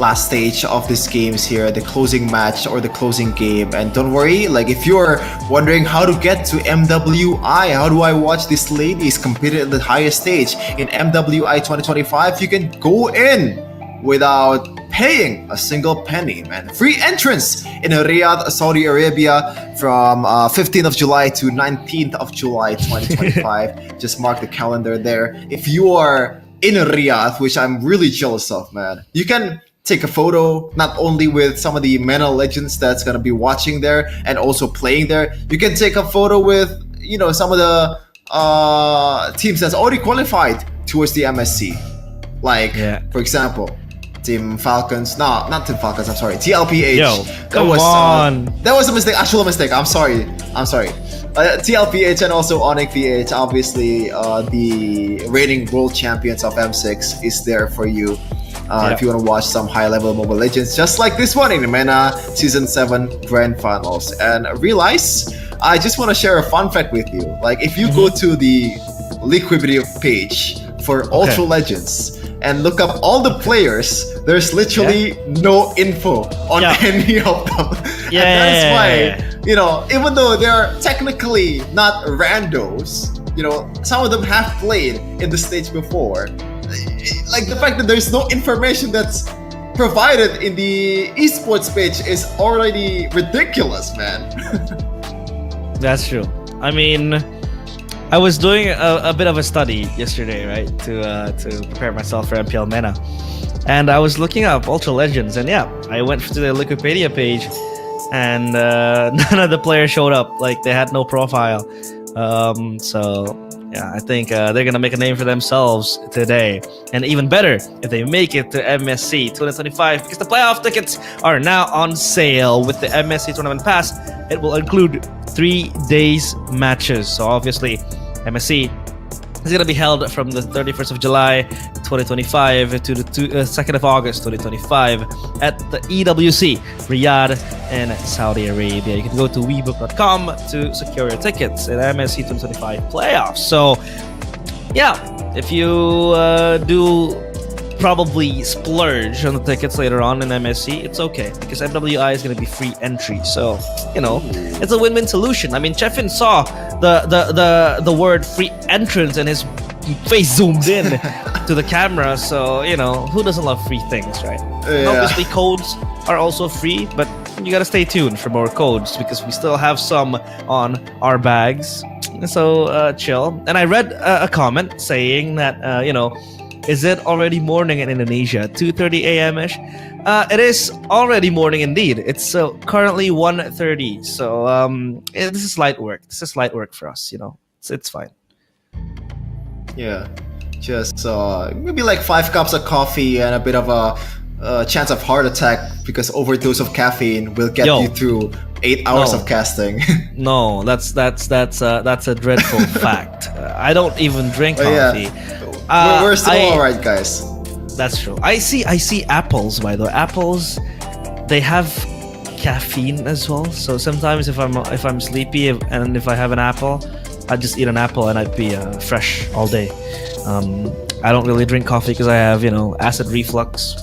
last stage of these games here, the closing match or the closing game. And don't worry, like if you're wondering how to get to MWI, how do I watch these ladies compete at the highest stage in MWI 2025, you can go in without paying a single penny, man. Free entrance in Riyadh, Saudi Arabia from 15th of July to 19th of July 2025. Just mark the calendar there. If you are in Riyadh, which I'm really jealous of, man, you can take a photo not only with some of the MENA legends that's going to be watching there and also playing there. You can take a photo with, some of the teams that's already qualified towards the MSC. Like, for example, Team Falcons. No, not Team Falcons. I'm sorry. TLPH. Yo, come on. That was a mistake. Actual mistake. I'm sorry. TLPH and also Onyx VH. Obviously, the reigning world champions of M6 is there for you. If you want to watch some high-level Mobile Legends, just like this one in MENA Season 7 Grand Finals. And realize, I just want to share a fun fact with you. Like, if you go to the Liquidity page for Ultra Legends and look up all the players, there's literally no info on any of them. And that is why, you know, even though they're technically not randos, you know, some of them have played in the stage before. Like, the fact that there's no information that's provided in the esports page is already ridiculous, man. That's true. I mean, I was doing a bit of a study yesterday, right, to prepare myself for MPL MENA, and I was looking up Ultra Legends, and I went to the Wikipedia page, and none of the players showed up. Like, they had no profile. So I think they're gonna make a name for themselves today, and even better if they make it to MSC 2025, because the playoff tickets are now on sale with the MSC Tournament Pass. It will include 3 days matches. So obviously, MSC is going to be held from the 31st of July 2025 to the 2nd of August 2025 at the EWC Riyadh in Saudi Arabia. You can go to webook.com to secure your tickets at MSC 2025 playoffs. So if you do probably splurge on the tickets later on in MSC, it's okay, because MWI is going to be free entry. So, you know, it's a win-win solution. I mean, Chefin saw the word free entrance and his face zoomed in to the camera. So, you know, who doesn't love free things, right? And obviously, codes are also free, but you got to stay tuned for more codes, because we still have some on our bags. So, chill. And I read a comment saying that, you know, is it already morning in Indonesia? 2:30 a.m.-ish? It is already morning indeed. It's currently 1:30. So this is light work. This is light work for us, you know. It's fine. Yeah. Just maybe like 5 cups of coffee and a bit of a chance of heart attack, because overdose of caffeine will get you through 8 hours of casting. No, that's a dreadful fact. I don't even drink coffee. We're still alright, guys. That's true. I see apples, by the way. Apples, they have caffeine as well. So sometimes if I'm sleepy and if I have an apple, I just eat an apple and I'd be fresh all day. I don't really drink coffee because I have, you know, acid reflux.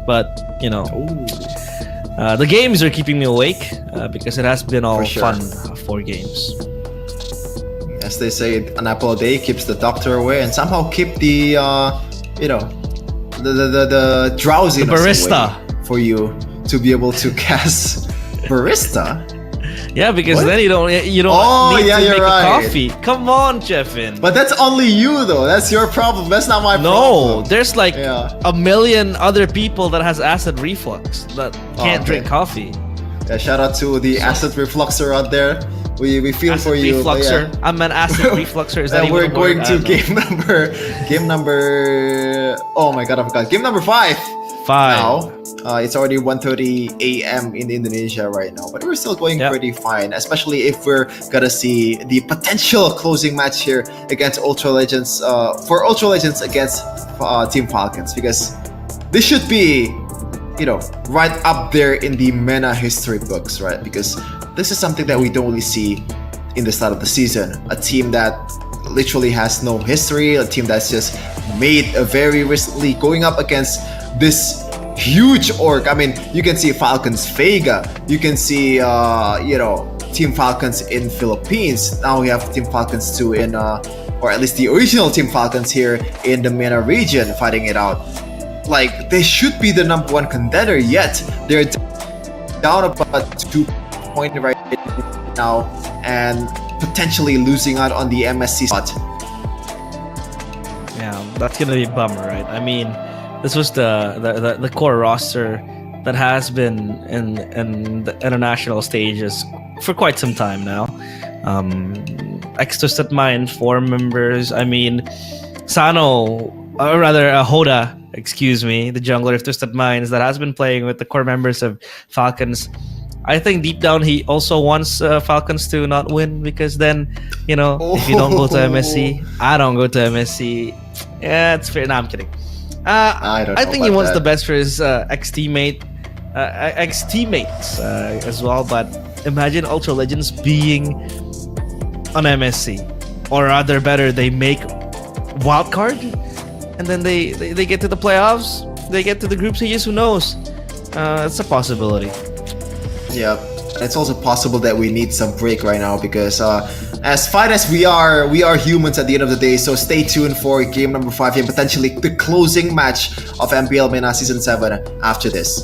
But, you know, the games are keeping me awake because it has been all fun 4 games. As they say, an apple a day keeps the doctor away, and somehow keep the you know, the drowsiness, the barista, away for you to be able to cast barista. Yeah, because then you don't need to make a coffee. Come on, Jeffin. But that's only you though. That's your problem. That's not my problem. No, there's like a million other people that has acid reflux that can't drink coffee. Yeah, shout out to the acid refluxer out there. We feel acid for you. Refluxer. I'm an acid refluxer. Is that and we're going to game know. number. Oh my god, I forgot. Game number 5. Now, it's already 1:30 a.m. in Indonesia right now, but we're still going pretty fine. Especially if we're gonna see the potential closing match here against Ultra Legends. For Ultra Legends against Team Falcons, because this should be, you know, right up there in the MENA history books, right? Because this is something that we don't really see in the start of the season. A team that literally has no history, a team that's just made very recently, going up against this huge org. I mean, you can see Falcons Vega, you can see, you know, Team Falcons in Philippines. Now we have Team Falcons 2 in, or at least the original Team Falcons here in the MENA region fighting it out. Like, they should be the number 1 contender, yet they're down about 2 points right now and potentially losing out on the MSC spot. Yeah, that's gonna be a bummer, right? I mean, this was the core roster that has been in the international stages for quite some time now. Ex Twisted Mind 4 members. I mean, Sano, or rather Hoda, excuse me, the jungler of Twisted Minds that has been playing with the core members of Falcons. I think deep down he also wants Falcons to not win, because then, if you don't go to MSC, I don't go to MSC. Yeah, it's fair. No, I'm kidding. I think he wants the best for his ex-teammates as well. But imagine Ultra Legends being on MSC, or rather better, they make wildcard, and then they get to the playoffs, they get to the group stages. Who knows? It's a possibility. Yeah, it's also possible that we need some break right now, because as fine as we are humans at the end of the day. So stay tuned for game number 5 and potentially the closing match of MPL MENA Season 7 after this.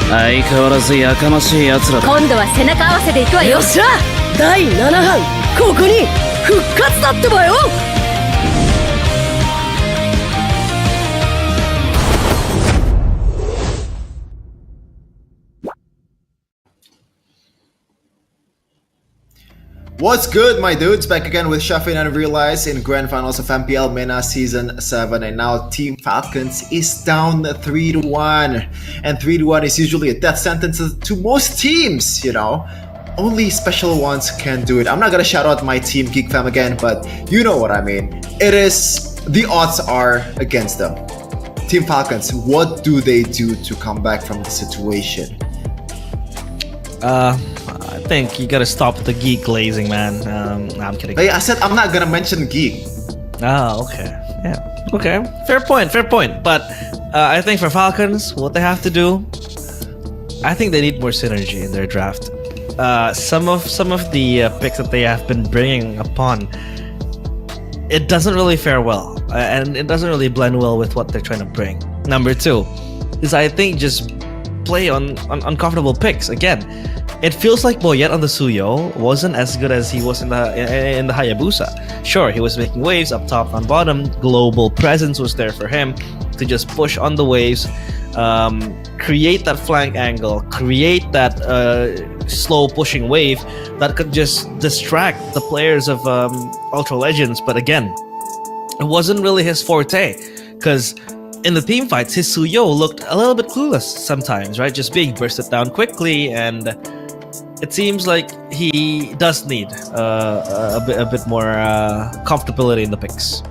相変わらずやかましい奴らだ。今度は背中合わせでいくわよ。よっしゃ、第7班ここに復活だってばよ。What's good, my dudes? Back again with Shafin and Realize in Grand Finals of MPL MENA Season 7. And now Team Falcons is down 3-1. And 3-1 is usually a death sentence to most teams, you know. Only special ones can do it. I'm not gonna shout out my team, Geek Fam, again, but you know what I mean. It is, the odds are against them. Team Falcons, what do they do to come back from the situation? I think you gotta stop the geek glazing, man. Nah, I'm kidding. Hey, I said I'm not gonna mention geek. Oh, okay. Yeah. Okay. Fair point. Fair point. But I think for Falcons, what they have to do, I think they need more synergy in their draft. Some of the picks that they have been bringing upon, it doesn't really fare well, and it doesn't really blend well with what they're trying to bring. Number two is, I think, just play on uncomfortable picks again. It feels like Boyet on the Suyo wasn't as good as he was in the Hayabusa. Sure, he was making waves up top and bottom. Global presence was there for him to just push on the waves, create that flank angle, create that slow pushing wave that could just distract the players of Ultra Legends. But again, it wasn't really his forte, because in the team fights, his Suyo looked a little bit clueless sometimes, right? Just being bursted down quickly, and it seems like he does need a bit more comfortability in the picks.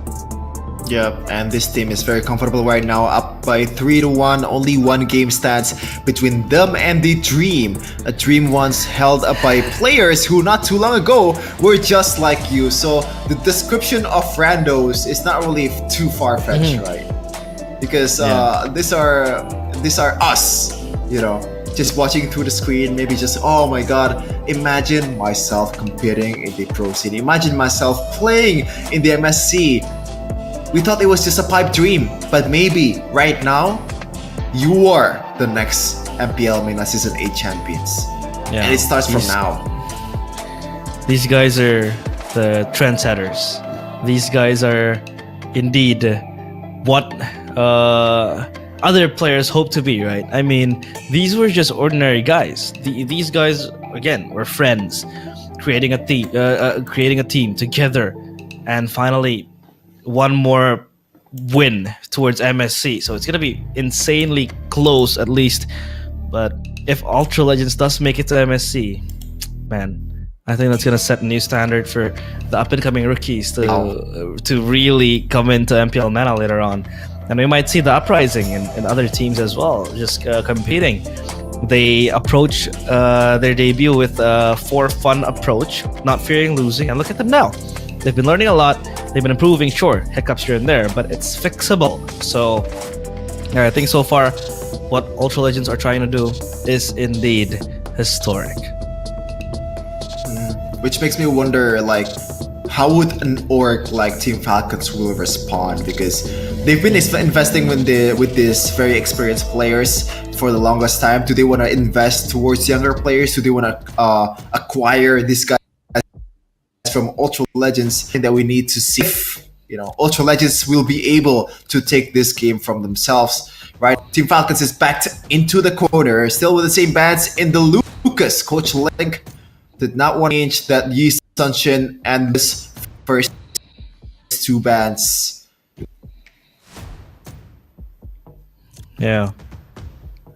Yeah, and this team is very comfortable right now, up by 3-1. Only one game stands between them and the Dream. A Dream once held up by players who not too long ago were just like you. So the description of randos is not really too far-fetched, right? Because these are us, you know, just watching through the screen, maybe just, oh my god, imagine myself competing in the pro scene, imagine myself playing in the MSC. We thought it was just a pipe dream, but maybe right now you are the next MPL MENA Season 8 champions. Yeah, and it starts from now. These guys are the trendsetters. These guys are indeed what other players hope to be, right? I mean, these were just ordinary guys. These guys, again, were friends, creating a team together, and finally one more win towards MSC. So it's gonna be insanely close, at least. But if Ultra Legends does make it to MSC, man, I think that's gonna set a new standard for the up and coming rookies to really come into MPL MENA later on. And we might see the uprising in other teams as well, just competing. They approach their debut with a for-fun approach, not fearing losing, and look at them now. They've been learning a lot, they've been improving, sure, hiccups here and there, but it's fixable. So yeah, I think so far what Ultra Legends are trying to do is indeed historic. Which makes me wonder, like, how would an org like Team Falcons will respond? Because they've been investing with these very experienced players for the longest time. Do they want to invest towards younger players? Do they want to acquire these guys from Ultra Legends? And that we need to see if, you know, Ultra Legends will be able to take this game from themselves, right? Team Falcons is backed into the corner, still with the same bans in the Lucas. Coach Link did not want to change that Yi Sunshin and this first two bans. Yeah.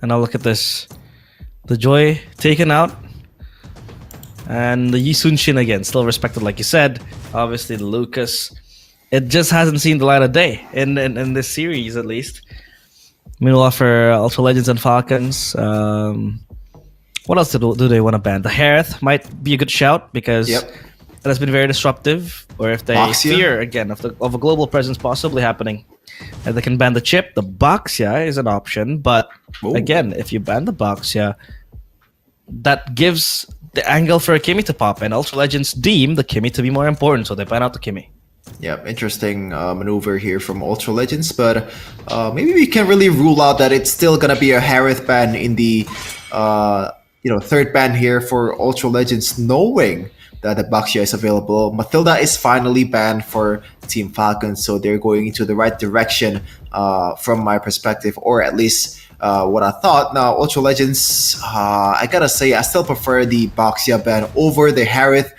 And now look at this. The Joy taken out. And the Yi Sunshin again, still respected like you said. Obviously the Lucas. It just hasn't seen the light of day in this series, at least. Meanwhile for Ultra Legends and Falcons, what else do they want to ban? The Hereth might be a good shout, because it has been very disruptive. Or if they fear again of a global presence possibly happening, and they can ban the chip. The Boxia is an option, but again, if you ban the Boxia, that gives the angle for a Kimi to pop, and Ultra Legends deem the Kimi to be more important, so they ban out the Kimi. Yeah, interesting maneuver here from Ultra Legends, but maybe we can really rule out that it's still gonna be a Harith ban in the third ban here for Ultra Legends, knowing that the Baxia is available. Matilda is finally banned for Team Falcons, so they're going into the right direction from my perspective, or at least what I thought. Now, Ultra Legends, I gotta say, I still prefer the Baxia ban over the Harith.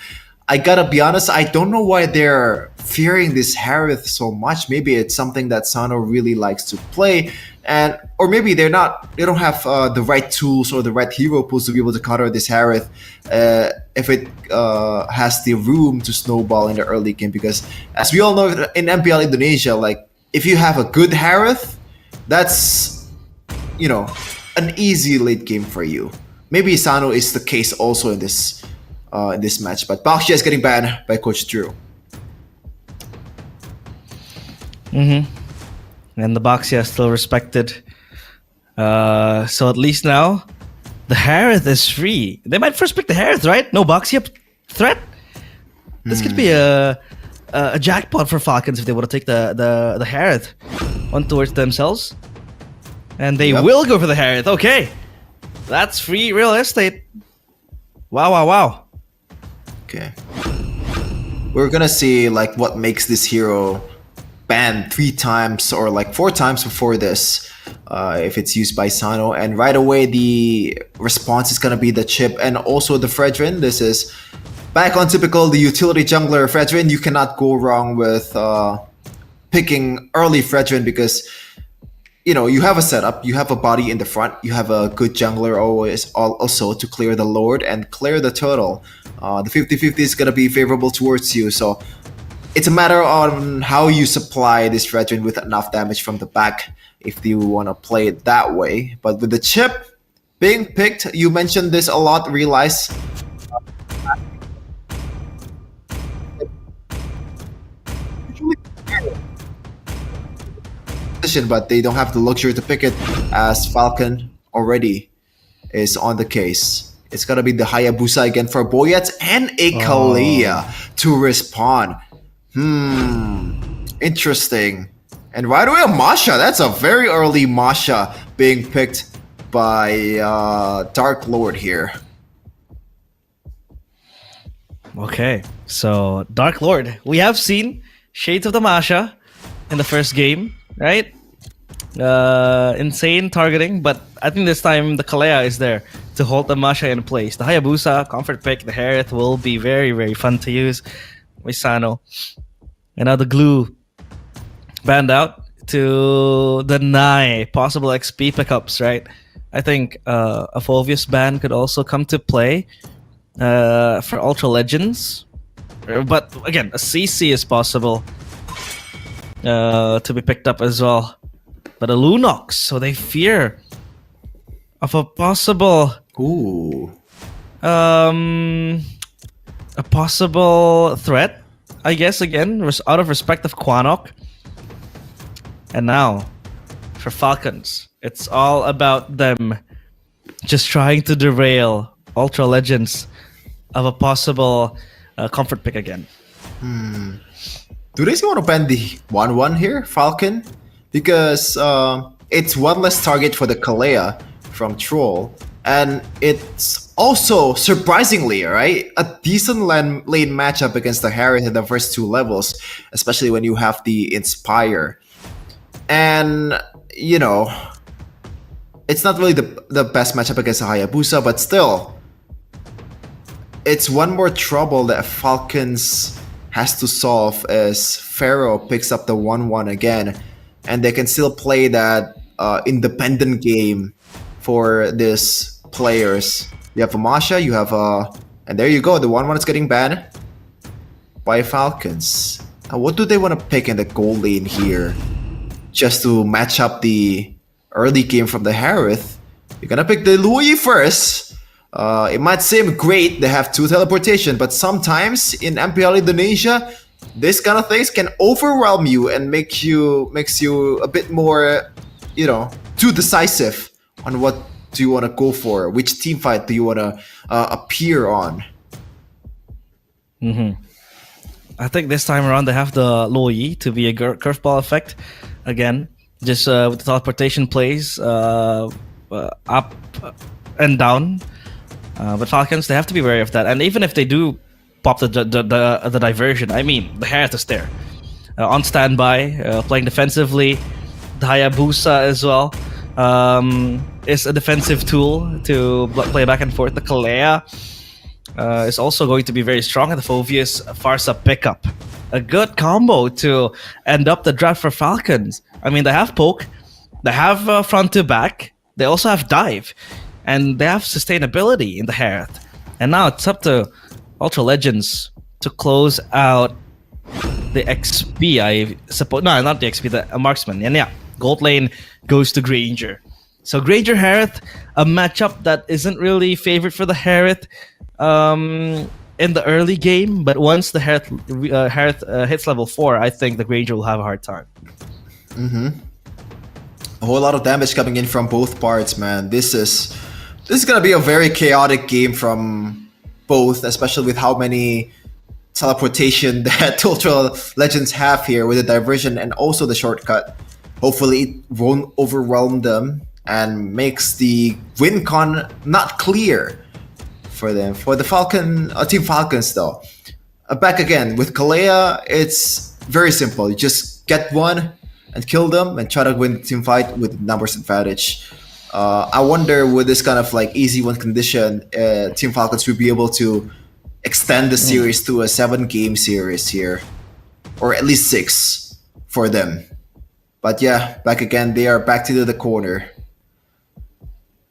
I gotta be honest, I don't know why they're fearing this Harith so much. Maybe it's something that Sano really likes to play, or maybe they don't have the right tools or the right hero pools to be able to counter this Harith if it has the room to snowball in the early game. Because as we all know in MPL Indonesia, like if you have a good Harith, that's an easy late game for you. Maybe Sano is the case also in this match, but Baxia is getting banned by Coach Drew. And the Baxia is still respected. So at least now, the Harith is free. They might first pick the Harith, right? No Baxia threat. This could be a jackpot for Falcons if they want to take the Harith on towards themselves. And they will go for the Harith. Okay. That's free real estate. Wow. Okay. We're gonna see like what makes this hero banned 3 times or like 4 times before this if it's used by Sano, and right away the response is gonna be the chip and also the Fredrin. This is back on typical the utility jungler Fredrin. You cannot go wrong with picking early Fredrin because you have a setup, you have a body in the front, you have a good jungler also to clear the Lord and clear the turtle. The 50-50 is going to be favorable towards you, so it's a matter on how you supply this Fredrin with enough damage from the back if you want to play it that way. But with the chip being picked, you mentioned this a lot, realize but they don't have the luxury to pick it as Falcon already is on the case. It's gonna be the Hayabusa again for Boyets and a Kalea to respond. Interesting. And right away a Masha. That's a very early Masha being picked by Dark Lord here. Okay, so Dark Lord. We have seen Shades of the Masha in the first game, right? Insane targeting, but I think this time the Kalea is there to hold the Masha in place. The Hayabusa, comfort pick, the Harith will be very, very fun to use with Sano. And now the glue banned out to deny possible XP pickups, right? I think a Fulvius ban could also come to play for Ultra Legends. But again, a CC is possible to be picked up as well. But a Lunox, so they fear of a possible a possible threat, I guess, again, out of respect of Quanok. And now, for Falcons, it's all about them just trying to derail Ultra Legends of a possible comfort pick again. Do they still want to ban the 1-1 here, Falcon? Because it's one less target for the Kalea from Troll, and it's also, surprisingly, right, a decent lane matchup against the Harith in the first 2 levels, especially when you have the Inspire. And, it's not really the best matchup against the Hayabusa, but still, it's one more trouble that Falcons has to solve as Pharaoh picks up the 1-1 again, and they can still play that independent game for these players. You have a Masha, you have and there you go, the 1-1 is getting banned by Falcons. Now what do they want to pick in the goal lane here? Just to match up the early game from the Harith. You're gonna pick the Louis first. It might seem great, they have 2 teleportation, but sometimes in MPL Indonesia, this kind of things can overwhelm you and makes you a bit more, too decisive on what do you want to go for, which team fight do you want to appear on. I think this time around they have the Luo Yi to be a curveball effect again. Just with the teleportation plays up and down. But Falcons, they have to be wary of that. And even if they do pop the diversion, I mean, the Harith is there. On standby, playing defensively. The Hayabusa as well is a defensive tool to play back and forth. The Kalea is also going to be very strong. And the Phoveus Farsa pickup. A good combo to end up the draft for Falcons. I mean, they have poke, they have front to back, they also have dive, and they have sustainability in the Harith. And now it's up to Ultra Legends to close out the XP, I suppose. No, not the XP, the marksman. And yeah, gold lane goes to Granger. So Granger Harith, a matchup that isn't really favored for the Harith in the early game, but once the Harith hits level 4, I think the Granger will have a hard time. A whole lot of damage coming in from both parts, man. This is gonna be a very chaotic game from both, especially with how many teleportation that Ultra Legends have here with the diversion and also the shortcut. Hopefully it won't overwhelm them and makes the win con not clear for them. For the Team Falcons though, back again with Kalea, it's very simple. You just get one and kill them and try to win the team fight with numbers advantage. I wonder with this kind of like easy win condition, Team Falcons will be able to extend the series to a 7-game series here, or at least 6 for them. But yeah, back again, they are back to the corner.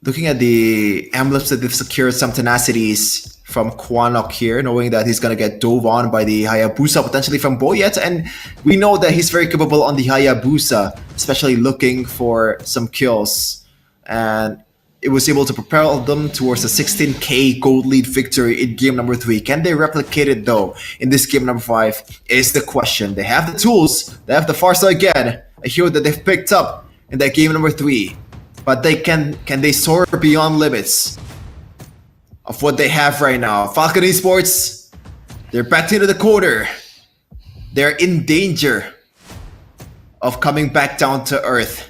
Looking at the emblems that they've secured, some tenacities from Kwanok here, knowing that he's gonna get dove on by the Hayabusa, potentially from Boyet, and we know that he's very capable on the Hayabusa, especially looking for some kills. And it was able to propel them towards a 16k gold lead victory in game number 3. Can they replicate it though in this game number 5 is the question. They have the tools, they have the Farsa again, a hero that they've picked up in that game number 3. But they can they soar beyond limits of what they have right now? Falcon Esports, they're back into the corner. They're in danger of coming back down to earth.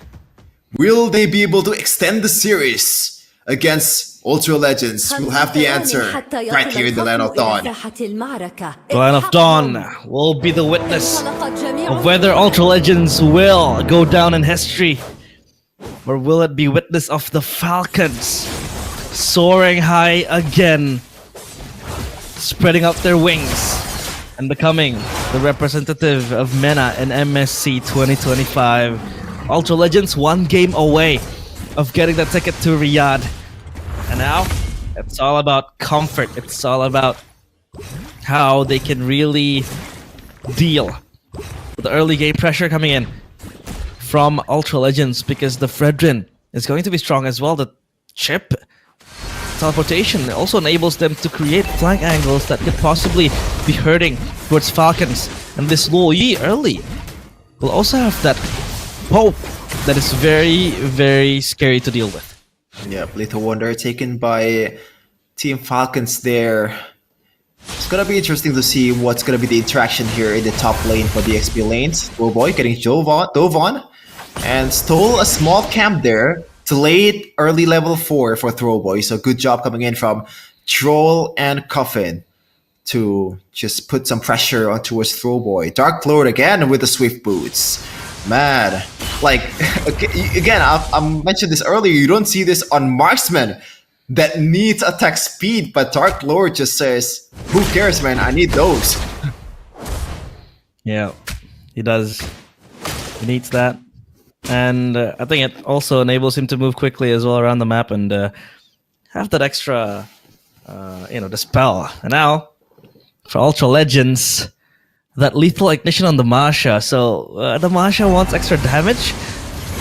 Will they be able to extend the series against Ultra Legends? We'll have the answer right here in the Land of Dawn. The Land of Dawn will be the witness of whether Ultra Legends will go down in history, or will it be witness of the Falcons soaring high again, spreading out their wings and becoming the representative of MENA in MSC 2025. Ultra Legends 1 game away of getting the ticket to Riyadh. And now, it's all about comfort. It's all about how they can really deal with the early game pressure coming in from Ultra Legends, because the Fredrin is going to be strong as well. The chip teleportation also enables them to create flank angles that could possibly be hurting towards Falcons. And this Luo Yi early will also have that hope that is very, very scary to deal with. Yeah, Little Wonder taken by Team Falcons there. It's gonna be interesting to see what's gonna be the interaction here in the top lane for the XP lanes. Boy getting dove on and stole a small camp there to late early level 4 for Throwboy. So good job coming in from Troll and Coffin to just put some pressure on towards Throwboy. Dark Lord again with the Swift Boots. Man, like, again, I mentioned this earlier, you don't see this on Marksman that needs attack speed, but Dark Lord just says, who cares, man, I need those. Yeah, he does. He needs that. And I think it also enables him to move quickly as well around the map and have that extra, dispel. And now, for Ultra Legends, that lethal ignition on the Masha. So the Masha wants extra damage,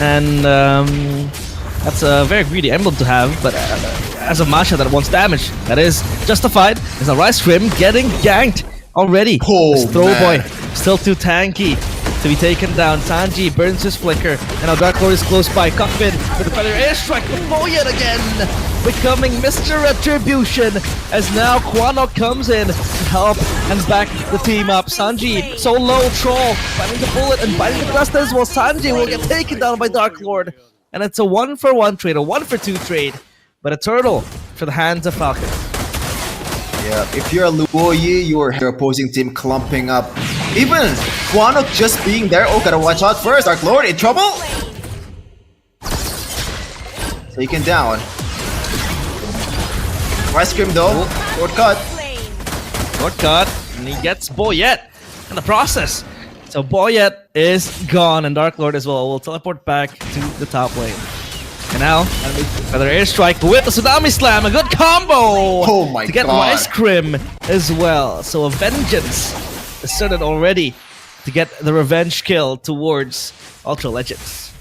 and that's a very greedy emblem to have. But as a Masha that wants damage, that is justified. There's a Rice Rim getting ganked already. Oh, Throwboy still too tanky. to be taken down. Sanji burns his flicker, and now Dark Lord is close by. Cockpin with the feather airstrike with Bo yet again, becoming Mr. Retribution, as now Quanok comes in to help and back the team up. Sanji so low, Troll biting the bullet and biting the dust as well. Sanji will get taken down by Dark Lord, and it's a 1-for-1 trade, a 1-for-2 trade, but a turtle for the hands of Falcons. Yeah, if you're a Luoyi, your opposing team clumping up. Even Quanok just being there. Oh, gotta watch out first. Dark Lord in trouble. Taken down. Ice cream though. Shortcut. Shortcut, and he gets Boyet in the process. So Boyet is gone, and Dark Lord as well will teleport back to the top lane. And now, another airstrike with the Tsunami Slam, a good combo! Oh my to get god. Ice Cream as well. So a vengeance is started already to get the revenge kill towards Ultra Legends.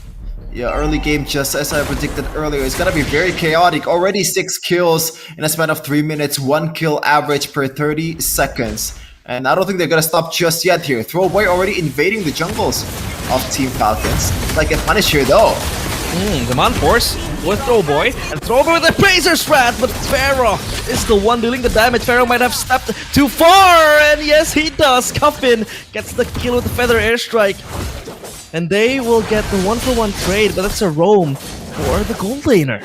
Yeah, early game, just as I predicted earlier, it's gonna be very chaotic. Already 6 kills in a span of 3 minutes, 1 kill average per 30 seconds. And I don't think they're gonna stop just yet here. Throwboy already invading the jungles of Team Falcons. Like a punish here though. Demand Force with Throwboy, and Throwboy with a Razor Strat, but Pharaoh is the one dealing the damage. Pharaoh might have stepped too far, and yes, he does. Cuffin gets the kill with the Feather Airstrike, and they will get the 1-for-1 trade, but it's a roam for the gold laner.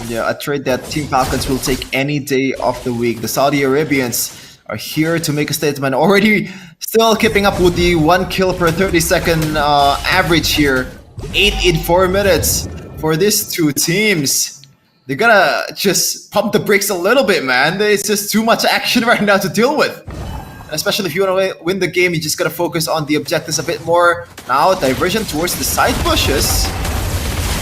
Yeah, a trade that Team Falcons will take any day of the week. The Saudi Arabians are here to make a statement. Already still keeping up with the 1 kill per 30-second average here. 8 in 4 minutes for these two teams. They're gonna just pump the brakes a little bit, man. It's just too much action right now to deal with. Especially if you want to win the game, you just gotta focus on the objectives a bit more. Now, diversion towards the side bushes.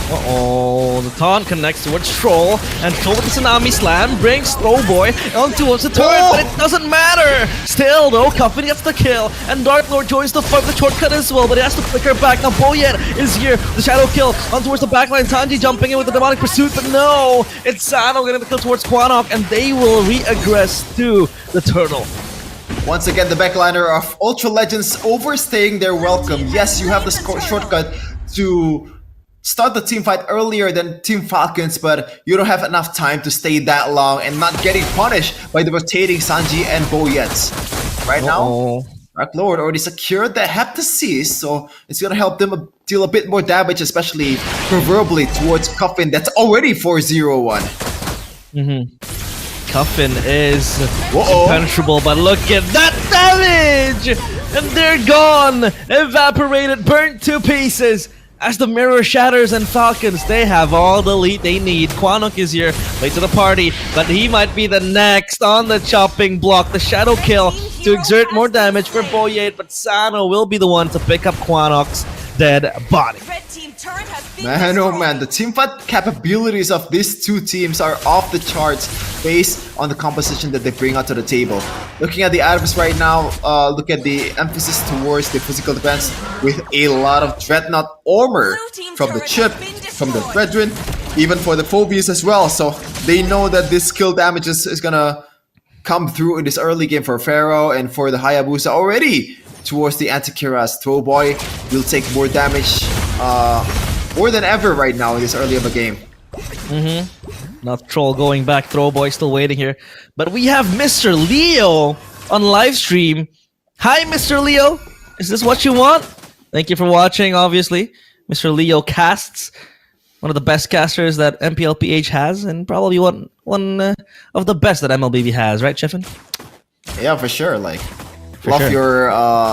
Uh-oh, the taunt connects towards Troll, and Troll with the Tsunami Slam brings Throwboy on towards the turret, but it doesn't matter! Still though, Cuffin gets the kill, and Dark Lord joins the fight with the shortcut as well, but he has to flicker back. Now Boyet is here, the shadow kill on towards the backline. Sanji jumping in with the demonic pursuit, but no! It's Sano getting the kill towards Quanok, and they will re-aggress to the turtle. Once again, the backliner of Ultra Legends overstaying their welcome. Yes, you have the shortcut to start the team fight earlier than Team Falcons, but you don't have enough time to stay that long and not getting punished by the rotating Sanji and Boyets. Right now, Dark Lord already secured the Heptasis, so it's gonna help them deal a bit more damage, especially proverbially towards Cuffin that's already 4-0-1. Cuffin is impenetrable, but look at that damage! And they're gone! Evaporated, burnt to pieces! As the mirror shatters, and Falcons, they have all the lead they need. Quanok is here, late to the party, but he might be the next on the chopping block. The shadow kill to exert more damage for Boyet, but Sano will be the one to pick up Quanok's dead body. Man, oh man, the team fight capabilities of these two teams are off the charts based on the composition that they bring out to the table. Looking at the items right now, look at the emphasis towards the physical defense with a lot of Dreadnought armor from the Chip, from the Brethren, even for the Phobias as well. So they know that this skill damage is gonna come through in this early game for Pharaoh and for the Hayabusa already. Towards the Antikyras, Throwboy will take more damage more than ever right now in this early of a game. Now Troll going back, Throwboy still waiting here. But we have Mr. Leo on live stream. Hi, Mr. Leo. Is this what you want? Thank you for watching, obviously. Mr. Leo casts. One of the best casters that MPLPH has, and probably one of the best that MLBB has, right, Chefin? Yeah, for sure. Like, love your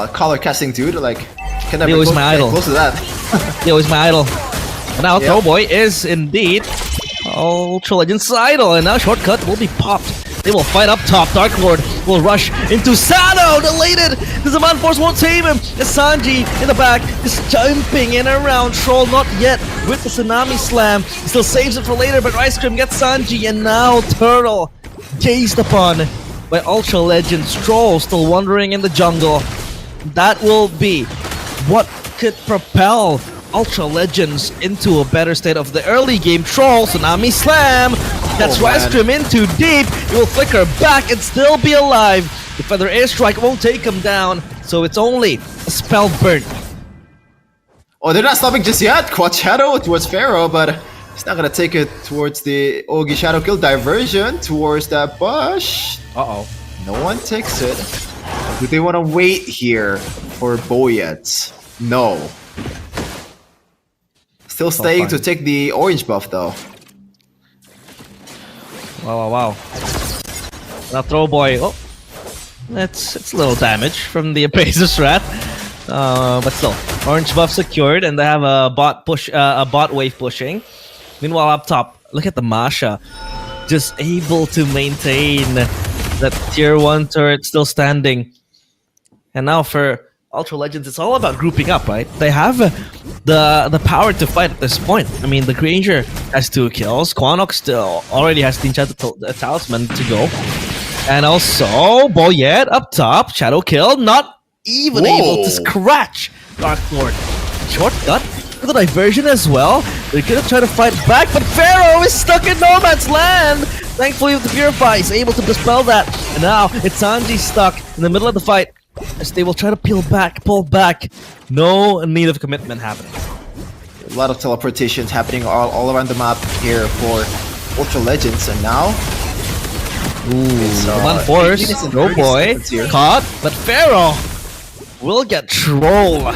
color casting, dude. Like, can never Leo is my idol. Close to that. Leo is my idol. And now Throwboy is indeed Ultra Legends idol, and now shortcut will be popped. They will fight up top. Dark Lord will rush into Sano. Deleted. The Zaman Force won't save him. It's Sanji in the back, just jumping in around Troll. Not yet with the Tsunami Slam. He still saves it for later, but Ice Cream gets Sanji, and now Turtle gazed upon by Ultra Legends. Troll still wandering in the jungle. That will be what could propel Ultra Legends into a better state of the early game. Troll, Tsunami Slam. That's Ice Cream in too deep. He will flicker back and still be alive. The Feather Airstrike won't take him down, so it's only a spell burn Oh, they're not stopping just yet. Quad Shadow towards Pharaoh, but he's not gonna take it towards the Ogi Shadow Kill diversion towards that bush. Uh-oh. No one takes it. Do they want to wait here for Boyet? No. Still staying to take the orange buff though. Wow. Now throw boy. Oh, it's a little damage from the Appraiser's Wrath. But still, orange buff secured, and they have a bot wave pushing. Meanwhile, up top, look at the Masha, just able to maintain that tier 1 turret still standing. And now for Ultra Legends, it's all about grouping up, right? They have the power to fight at this point. I mean, the Granger has 2 kills. Quanok still already has the enchanted talisman to go. And also, Boyet up top, shadow kill, not even able to scratch Dark Lord. Shortcut for the diversion as well. They're gonna try to fight back, but Pharaoh is stuck in no man's land. Thankfully, with the Purify, is able to dispel that. And now it's Sanji stuck in the middle of the fight as they will try to pull back. No need of commitment happening. A lot of teleportations happening all around the map here for Ultra Legends, and now one force, no boy, caught, but Pharaoh will get troll.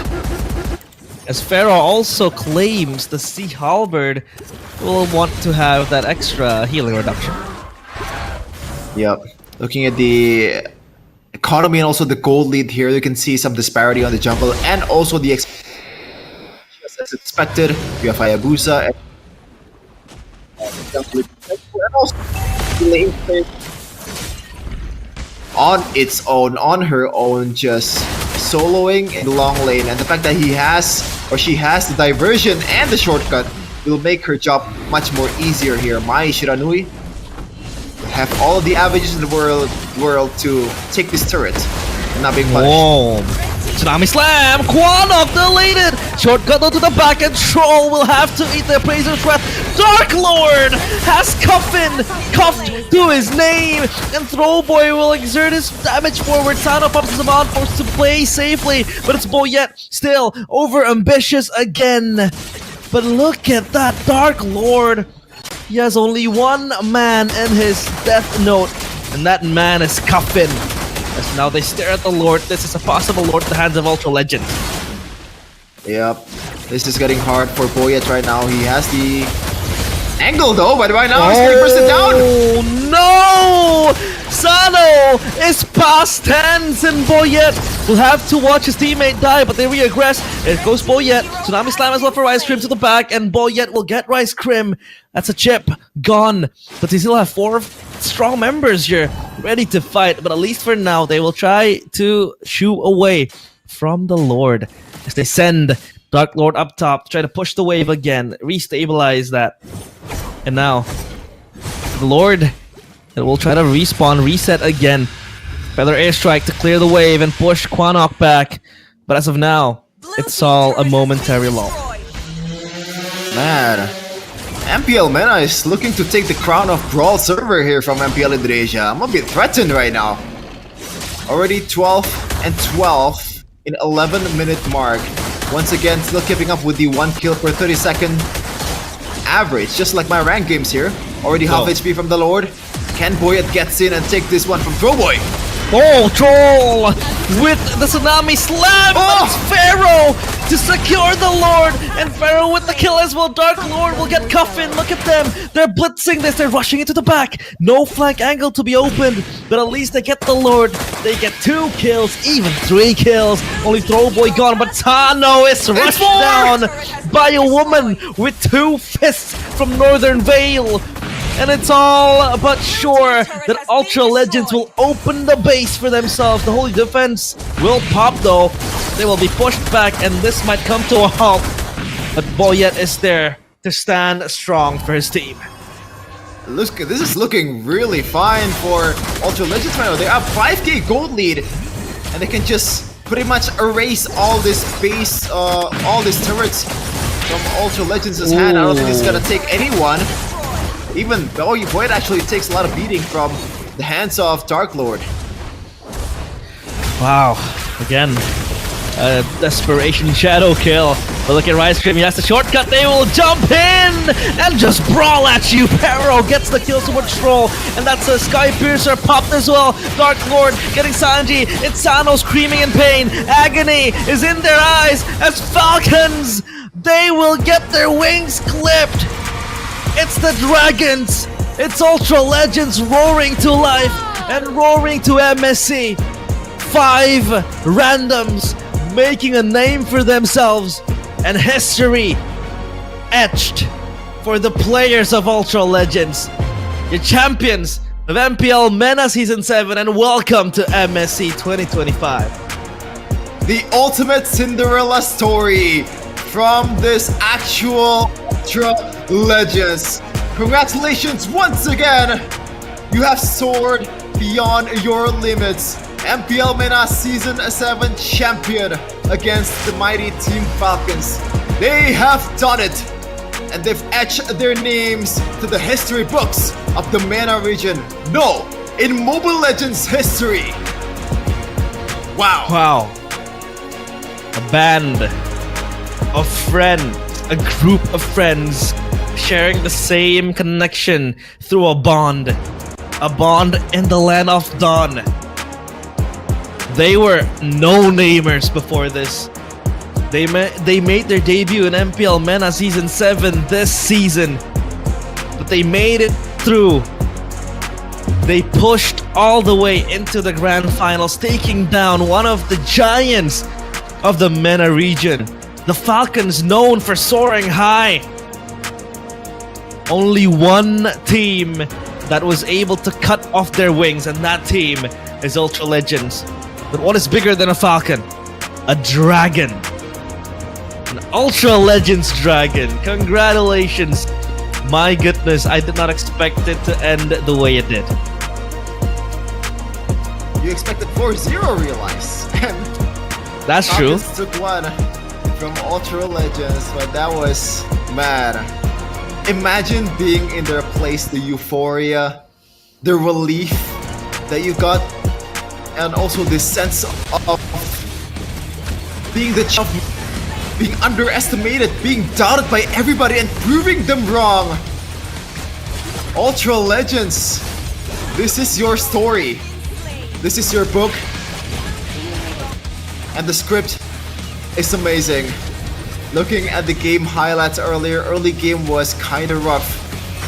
As Pharaoh also claims the Sea Halberd will want to have that extra healing reduction. Yep. Looking at the economy and also the gold lead here, you can see some disparity on the jungle and also the as expected. We have Hayabusa and also on its own, on her own, just soloing in the long lane, and the fact that he has or she has the diversion and the shortcut will make her job much more easier here. Mai Shiranui will have all of the avenues in the world to take this turret and not being punished. Whoa. Tsunami Slam! Quanok deleted! Shortcut to the back, and Troll will have to eat the Appraiser's Wrath. Dark Lord has cuffed to his name, and Throwboy will exert his damage forward. Tano pops his on, forced to play safely, but it's Boyet still over ambitious again. But look at that Dark Lord. He has only one man in his death note, and that man is Cuffin. As now they stare at the Lord. This is a possible Lord in the hands of Ultra Legend. Yep. This is getting hard for Boyet right now. He has the angle though, but right now he's getting bursted down. Oh no! Sano is past tense, and Boyet will have to watch his teammate die, but they reaggress. It goes Boyet. Tsunami Slam as well for Rice Crim to the back, and Boyet will get Rice Crim. That's a chip gone, but they still have 4 strong members here ready to fight. But at least for now, they will try to shoo away from the Lord as they send Dark Lord up top to try to push the wave again, restabilize that. And now the Lord will try to respawn, reset again. Feather Airstrike to clear the wave and push Quanok back. But as of now, it's all a momentary lull. Man, MPL MENA is looking to take the crown of Brawl server here from MPL Indonesia. I'm a bit threatened right now. Already 12 and 12 in 11-minute mark. Once again, still keeping up with the 1 kill per 30-second average, just like my rank games here. Already half HP from the Lord. Ken Boyet gets in and take this one from Throwboy. Oh, Troll with the Tsunami Slam! But it's Pharaoh to secure the Lord, and Pharaoh with the kill as well. Dark Lord will get Cuffin. Look at them. They're blitzing this. They're rushing into the back. No flank angle to be opened, but at least they get the Lord. They get 2 kills, even 3 kills. Only Throwboy gone, but Tano is rushed down by a woman with 2 fists from Northern Vale. And it's all but sure that Ultra Legends will open the base for themselves. The Holy Defense will pop though. They will be pushed back, and this might come to a halt. But Boyet is there to stand strong for his team. Look, this is looking really fine for Ultra Legends right now. They have 5k gold lead, and they can just pretty much erase all this base, all these turrets from Ultra Legends' hand. I don't think it's gonna take anyone. Even Boyet actually takes a lot of beating from the hands of Dark Lord. Wow. Again, Desperation shadow kill. But look at Rice Cream, he has the shortcut, they will jump in and just brawl at you. Pero gets the kill to Troll, and that's a Sky Piercer popped as well. Dark Lord getting Sanji, it's Sano screaming in pain. Agony is in their eyes as Falcons, they will get their wings clipped. It's the Dragons, it's Ultra Legends roaring to life and roaring to MSC. 5 randoms making a name for themselves, and history etched for the players of Ultra Legends. Your champions of MPL MENA Season 7, and welcome to MSC 2025. The ultimate Cinderella story from this actual Ultra Legends. Congratulations once again! You have soared beyond your limits. MPL MENA Season 7 champion against the mighty Team Falcons. They have done it, and they've etched their names to the history books of the MENA region. No, in Mobile Legends history. Wow. Wow. A band of friends, a group of friends sharing the same connection through a bond in the land of Dawn. They were no-namers before this. They made their debut in MPL MENA Season 7 this season, but they made it through. They pushed all the way into the grand finals, taking down one of the giants of the MENA region. The Falcons, known for soaring high. Only one team that was able to cut off their wings, and that team is Ultra Legends. But what is bigger than a Falcon? A dragon. An Ultra Legends dragon. Congratulations. My goodness, I did not expect it to end the way it did. You expected 4-0 realize. That's true. Falcons took one from Ultra Legends, but that was mad. Imagine being in their place, the euphoria, the relief that you got, and also this sense of being the champ, being underestimated, being doubted by everybody and proving them wrong. Ultra Legends, this is your story. This is your book. And the script is amazing. Looking at the game highlights earlier, early game was kinda rough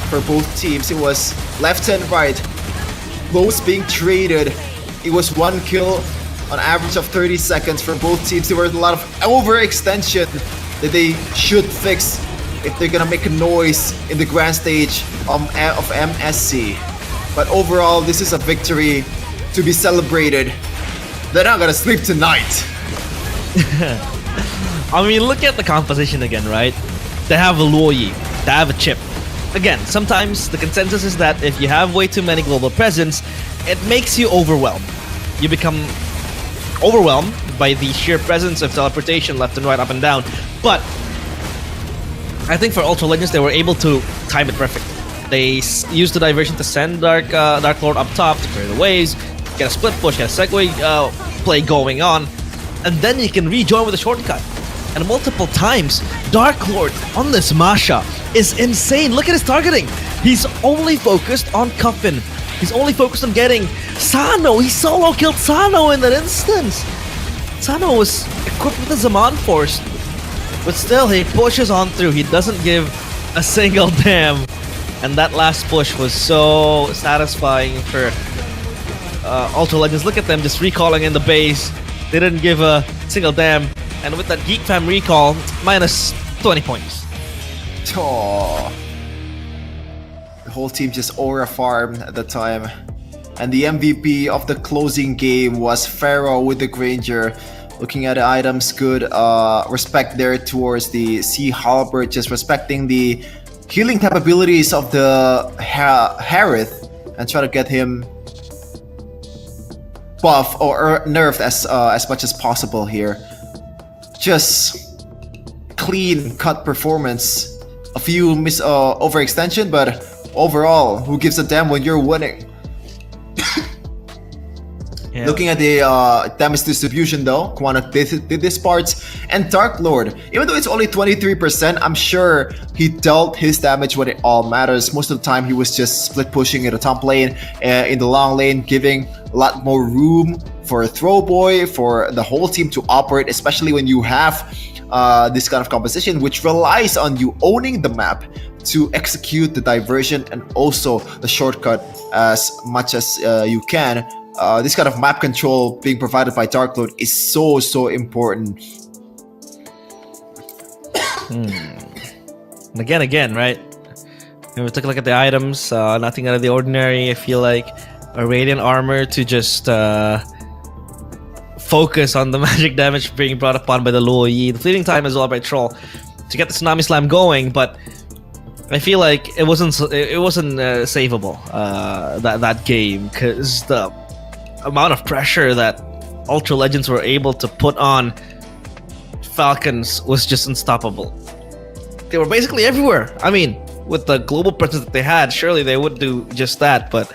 for both teams. It was left and right. Lows being traded. It was 1 kill on average of 30 seconds for both teams. There were a lot of overextension that they should fix if they're gonna make a noise in the grand stage of MSC. But overall, this is a victory to be celebrated. They're not gonna sleep tonight. I mean, look at the composition again, right? They have a Luoyi, they have a Chip. Again, sometimes the consensus is that if you have way too many global presence, it makes you overwhelmed. You become overwhelmed by the sheer presence of teleportation left and right, up and down. But I think for Ultra Legends, they were able to time it perfectly. They used the diversion to send Dark Lord up top to clear the waves, get a split push, get a segue play going on, and then you can rejoin with a shortcut. And multiple times, Dark Lord on this Masha is insane. Look at his targeting. He's only focused on Coffin. He's only focused on getting Sano. He solo killed Sano in that instance. Sano was equipped with the Zaman Force, but still he pushes on through. He doesn't give a single damn. And that last push was so satisfying for Ultra Legends. Look at them just recalling in the base. They didn't give a single damn. And with that Geek Fam recall, minus 20 points. Aww. The whole team just aura farmed at the time. And the MVP of the closing game was Pharaoh with the Granger. Looking at the items, good respect there towards the Sea Halberd, just respecting the healing capabilities of the Harith and try to get him buff or nerfed as much as possible here. Just clean cut performance, a few miss overextension, but overall, who gives a damn when you're winning? Looking at the damage distribution though, Quanok did his parts, and Dark Lord, even though it's only 23%, I'm sure he dealt his damage when it all matters. Most of the time he was just split pushing in the top lane, in the long lane, giving a lot more room for Throwboy, for the whole team to operate, especially when you have this kind of composition which relies on you owning the map to execute the diversion and also the shortcut as much as you can. This kind of map control being provided by Dark Lord is so important. Again, right? When we take a look at the items, nothing out of the ordinary. I feel like a radiant armor to just focus on the magic damage being brought upon by the Luo Yi. The fleeting time as well by Troll to get the Tsunami Slam going, but I feel like it wasn't savable that game, because the amount of pressure that Ultra Legends were able to put on Falcons was just unstoppable. They were basically everywhere. I mean, with the global presence that they had, surely they would do just that, but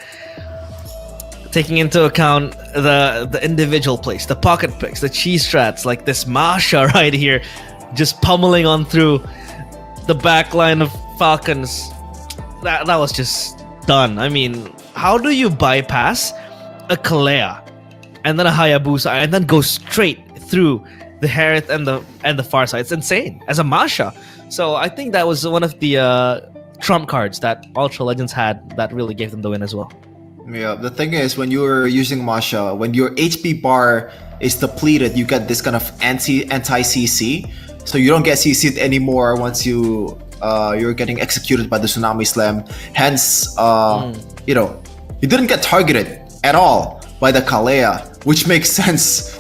taking into account the individual plays, the pocket picks, the cheese strats, like this Masha right here, just pummeling on through the back line of Falcons, that was just done. I mean, how do you bypass a Kalea and then a Hayabusa and then go straight through the Harith and the far side? It's insane as a Masha. So I think that was one of the trump cards that Ultra Legends had that really gave them the win as well. Yeah, the thing is, when you're using Masha, when your HP bar is depleted, you get this kind of anti-CC, so you don't get CC'd anymore once you're getting executed by the Tsunami Slam. Hence, you know, you didn't get targeted at all by the Kalea, which makes sense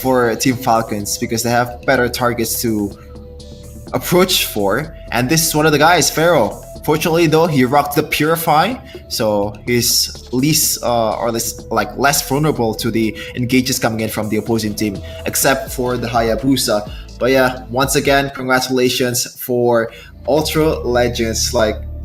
for Team Falcons because they have better targets to approach for. And this is one of the guys, Pharaoh. Fortunately though, he rocked the Purify, so he's less vulnerable to the engages coming in from the opposing team, except for the Hayabusa. But yeah, once again, congratulations for Ultra Legends.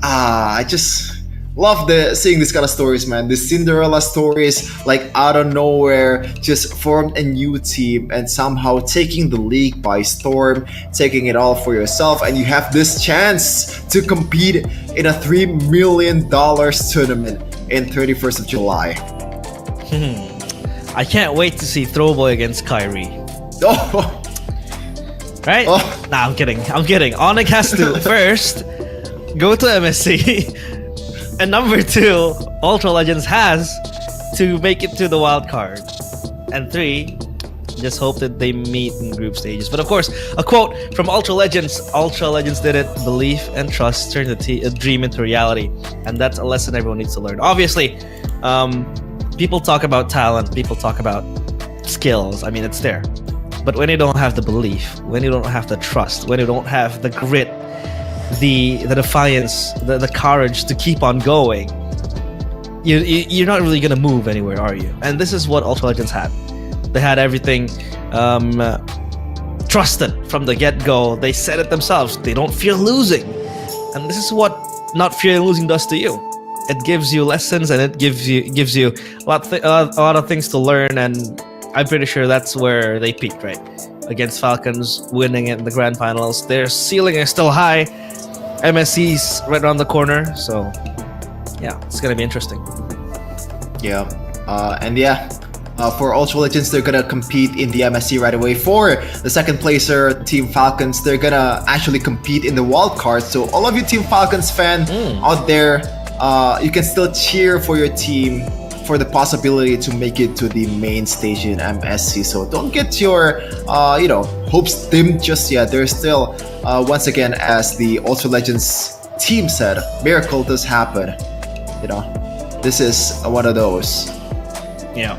I just love seeing these kind of stories, man. The Cinderella stories, like out of nowhere, just formed a new team and somehow taking the league by storm, taking it all for yourself, and you have this chance to compete in a $3 million tournament in 31st of July. I can't wait to see Throwboy against Kyrie. Oh. Right? Oh. Nah, I'm kidding. Onyx has to first go to MSC. And number 2, Ultra Legends has to make it to the wild card. And 3, just hope that they meet in group stages. But of course, a quote from Ultra Legends. Ultra Legends did it. Belief and trust turn a dream into reality. And that's a lesson everyone needs to learn. Obviously, people talk about talent. People talk about skills. I mean, it's there. But when you don't have the belief, when you don't have the trust, when you don't have the grit, the defiance, the courage to keep on going, you're not really gonna move anywhere, are you? And this is what Ultra Legends had. They had everything trusted from the get-go. They said it themselves. They don't fear losing, and this is what not fearing losing does to you. It gives you lessons, and it gives you a lot of things to learn. And I'm pretty sure that's where they peaked, right? Against Falcons, winning it in the grand finals. Their ceiling is still high. MSC's right around the corner, so yeah, it's gonna be interesting. Yeah, for Ultra Legends, they're gonna compete in the MSC right away. For the second placer, Team Falcons, they're gonna actually compete in the wild card. So all of you Team Falcons fan out there, you can still cheer for your team for the possibility to make it to the main stage in MSC. So don't get your hopes dimmed just yet. There's still once again, as the Ultra Legends team said, miracle does happen. This is one of those. Yeah,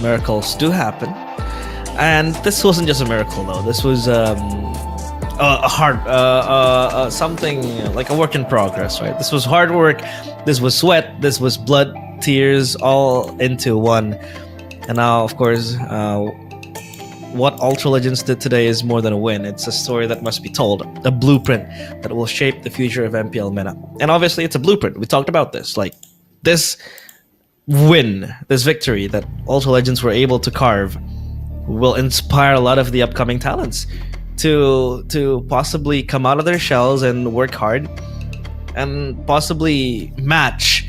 miracles do happen, and this wasn't just a miracle though. This was a hard something like a work in progress, right? This was hard work. This was sweat. This was blood, tears, all into one. And now, of course, what Ultra Legends did today is more than a win. It's a story that must be told, a blueprint that will shape the future of MPL MENA. And obviously, it's a blueprint. We talked about this. Like, this win, this victory that Ultra Legends were able to carve, will inspire a lot of the upcoming talents to possibly come out of their shells and work hard and possibly match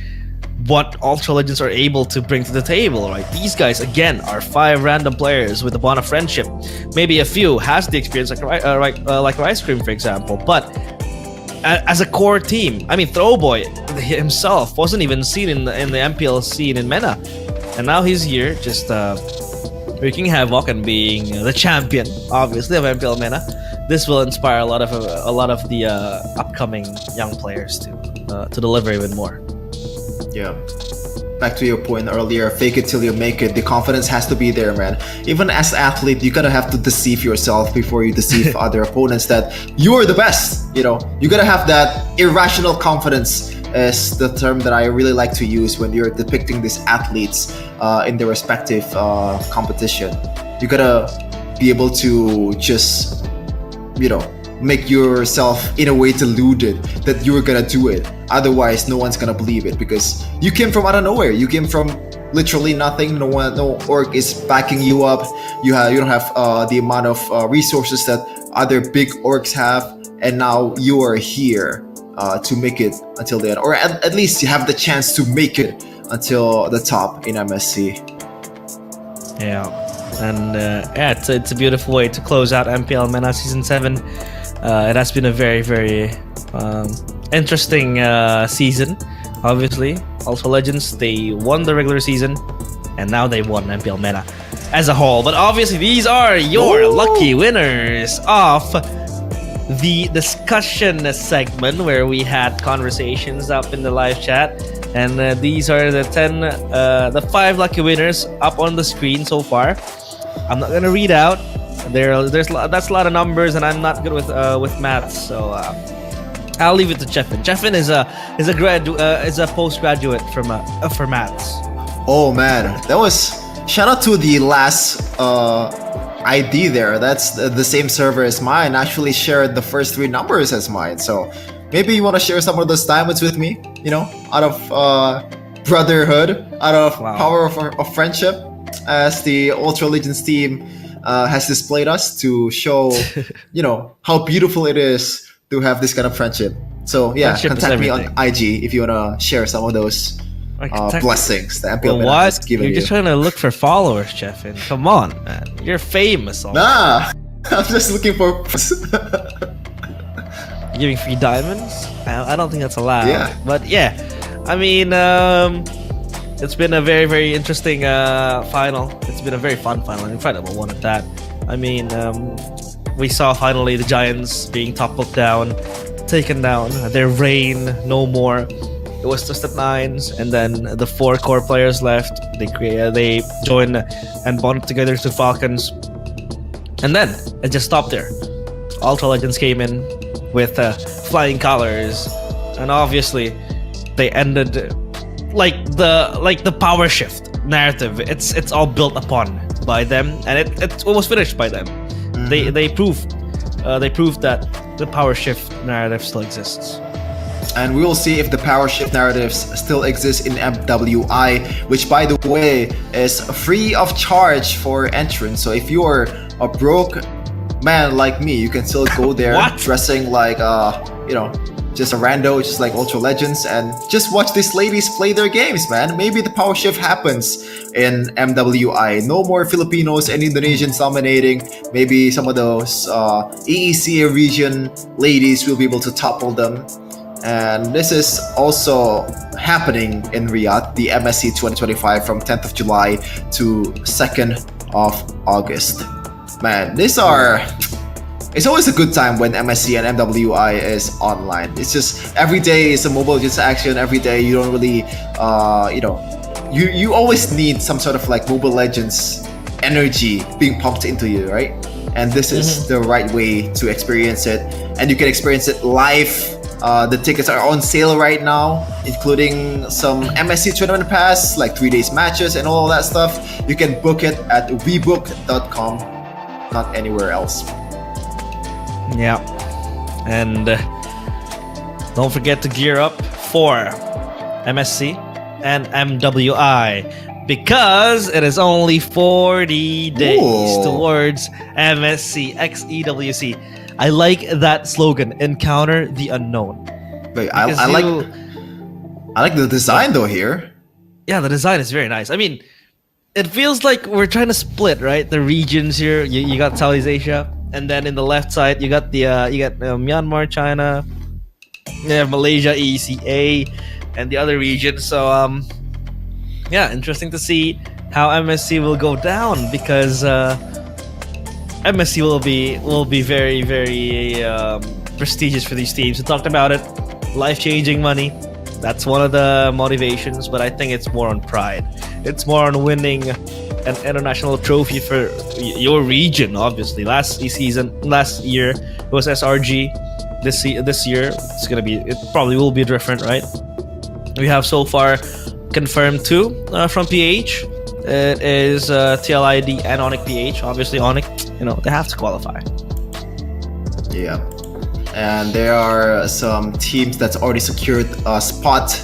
what Ultra Legends are able to bring to the table, right? These guys, again, are 5 random players with a bond of friendship. Maybe a few has the experience, like Rice Cream, for example. But as a core team, I mean, Throwboy himself wasn't even seen in the MPL scene in MENA, and now he's here, just wreaking havoc and being the champion, obviously, of MPL MENA. This will inspire a lot of the upcoming young players to deliver even more. Yeah. Back to your point earlier, fake it till you make it. The confidence has to be there, man. Even as an athlete, you gotta have to deceive yourself before you deceive other opponents that you're the best. You know, you gotta have that irrational confidence, is the term that I really like to use when you're depicting these athletes in their respective competition. You gotta be able to just, you know, make yourself in a way deluded that you're gonna do it. Otherwise, no one's gonna believe it, because you came from out of nowhere. You came from literally nothing. No org is backing you up. You don't have the amount of resources that other big orgs have, and now you are here to make it until the end, or at least you have the chance to make it until the top in MSC. Yeah, and yeah, it's a beautiful way to close out MPL MENA Season 7. It has been a very, very interesting season. Obviously, Ultra Legends, they won the regular season, and now they won MPL MENA as a whole. But obviously, these are your lucky winners of the discussion segment, where we had conversations up in the live chat. And these are the 5 lucky winners up on the screen so far. I'm not gonna read out. That's a lot of numbers, and I'm not good with maths, so I'll leave it to Cheffin. Cheffin is a postgraduate for maths. Oh man, that was, shout out to the last ID there. That's the same server as mine. Actually shared the first 3 numbers as mine. So maybe you want to share some of those diamonds with me. You know, out of brotherhood, out of power of friendship, as the Ultra Legends team has displayed us to show, you know, how beautiful it is to have this kind of friendship. So yeah, Friendship contact me on IG if you wanna share some of those blessings that MPL MENA has given you. You're just trying to look for followers, Cheffin. Come on, man. You're famous. Nah, I'm just looking for. Giving free diamonds? I don't think that's allowed. Yeah. But yeah, I mean, it's been a very, very interesting final. It's been a very fun final, an incredible one at that. I mean, we saw finally the Giants being toppled down, taken down. Their reign no more. It was just at 9s, and then the 4 core players left. They joined and bonded together to Falcons, and then it just stopped there. Ultra Legends came in with flying colors, and obviously they ended like the power shift narrative. It's all built upon by them, and it was finished by them. Mm-hmm. They proved that the power shift narrative still exists. And we will see if the power shift narratives still exist in MWI, which by the way is free of charge for entrance. So if you're a broke man like me, you can still go there dressing like you know, just a rando, just like Ultra Legends, and just watch these ladies play their games, man. Maybe the power shift happens in MWI. No more Filipinos and Indonesians dominating. Maybe some of those EEC region ladies will be able to topple them. And this is also happening in Riyadh, the MSC 2025, from 10th of July to 2nd of August. Man, it's always a good time when MSC and MWI is online. It's just every day is a Mobile Legends action. Every day you don't really, you know, you always need some sort of like Mobile Legends energy being pumped into you, right? And this is the right way to experience it, and you can experience it live. The tickets are on sale right now, including some MSC tournament pass, like 3 days matches and all that stuff. You can book it at webook.com, not anywhere else. Yeah, and don't forget to gear up for MSC. and MWI, because it is only 40 days Ooh. towards MSC XEWC. I like that slogan, encounter the unknown. Wait, I Because like the design though here. Yeah, the design is very nice. I mean, it feels like we're trying to split, right? The regions here. You got Southeast Asia, and then in the left side you got the Myanmar, China, Malaysia, ECA, and the other regions. So yeah, interesting to see how MSC will go down, because MSC will be very, very prestigious for these teams. We talked about it, life-changing money. That's one of the motivations, but I think it's more on pride. It's more on winning an international trophy for your region. Obviously, last year it was SRG. This year it probably will be different, right? We have so far confirmed 2 from PH. It is TLID and Onyx PH. Obviously, Onyx, they have to qualify. Yeah. And there are some teams that's already secured a spot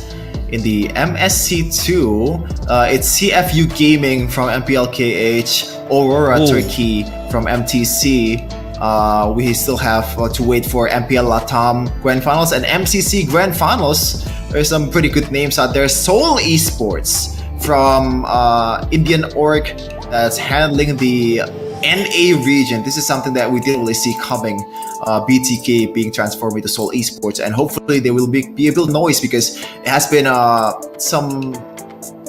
in the MSC2. It's CFU Gaming from MPLKH, Aurora Turkey from MTC. We still have to wait for MPL Latam Grand Finals and MCC Grand Finals. There's some pretty good names out there. Seoul Esports from Indian org that's handling the NA region. This is something that we didn't really see coming. BTK being transformed into Seoul Esports, and hopefully they will be able to noise, because it has been some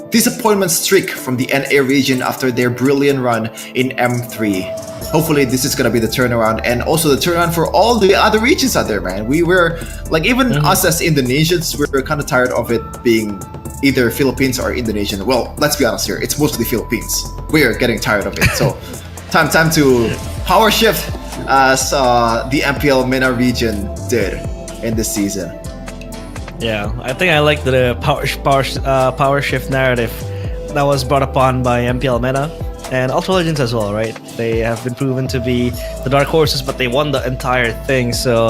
disappointment streak from the NA region after their brilliant run in M3. Hopefully this is gonna be the turnaround, and also the turnaround for all the other regions out there, man. We were like, even us as Indonesians, we're kind of tired of it being either Philippines or Indonesian. Well, let's be honest here, it's mostly Philippines. We're getting tired of it. So time to power shift as the MPL MENA region did in this season. Yeah, I think I like the power shift narrative that was brought upon by MPL MENA and Ultra Legends as well, right? They have been proven to be the dark horses, but they won the entire thing. So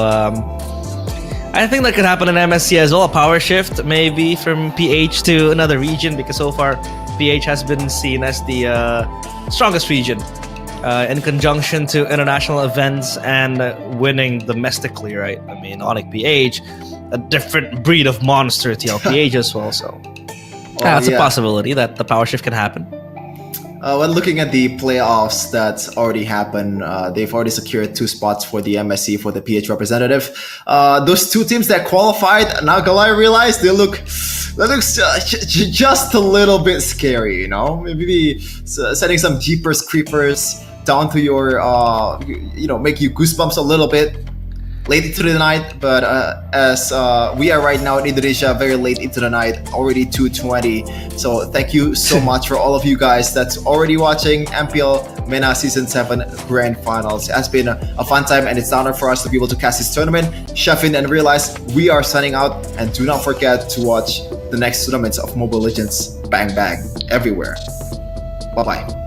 I think that could happen in MSC as well. A power shift maybe from PH to another region, because so far PH has been seen as the strongest region. In conjunction to international events and winning domestically, right? I mean, Onyx PH, a different breed of monster, TLPH as well. So that's a possibility that the power shift can happen. When looking at the playoffs that's already happened, they've already secured 2 spots for the MSC for the PH representative. Those 2 teams that qualified, now I realize that looks just a little bit scary, Maybe setting some Jeepers Creepers down to your, make you goosebumps a little bit late into the night. But as we are right now in Indonesia, very late into the night, already 2:20. So thank you so much for all of you guys that's already watching MPL MENA Season 7 Grand Finals. It has been a fun time, and it's an honor for us to be able to cast this tournament. Chef in and realize we are signing out, and do not forget to watch the next tournaments of Mobile Legends Bang Bang everywhere. Bye-bye.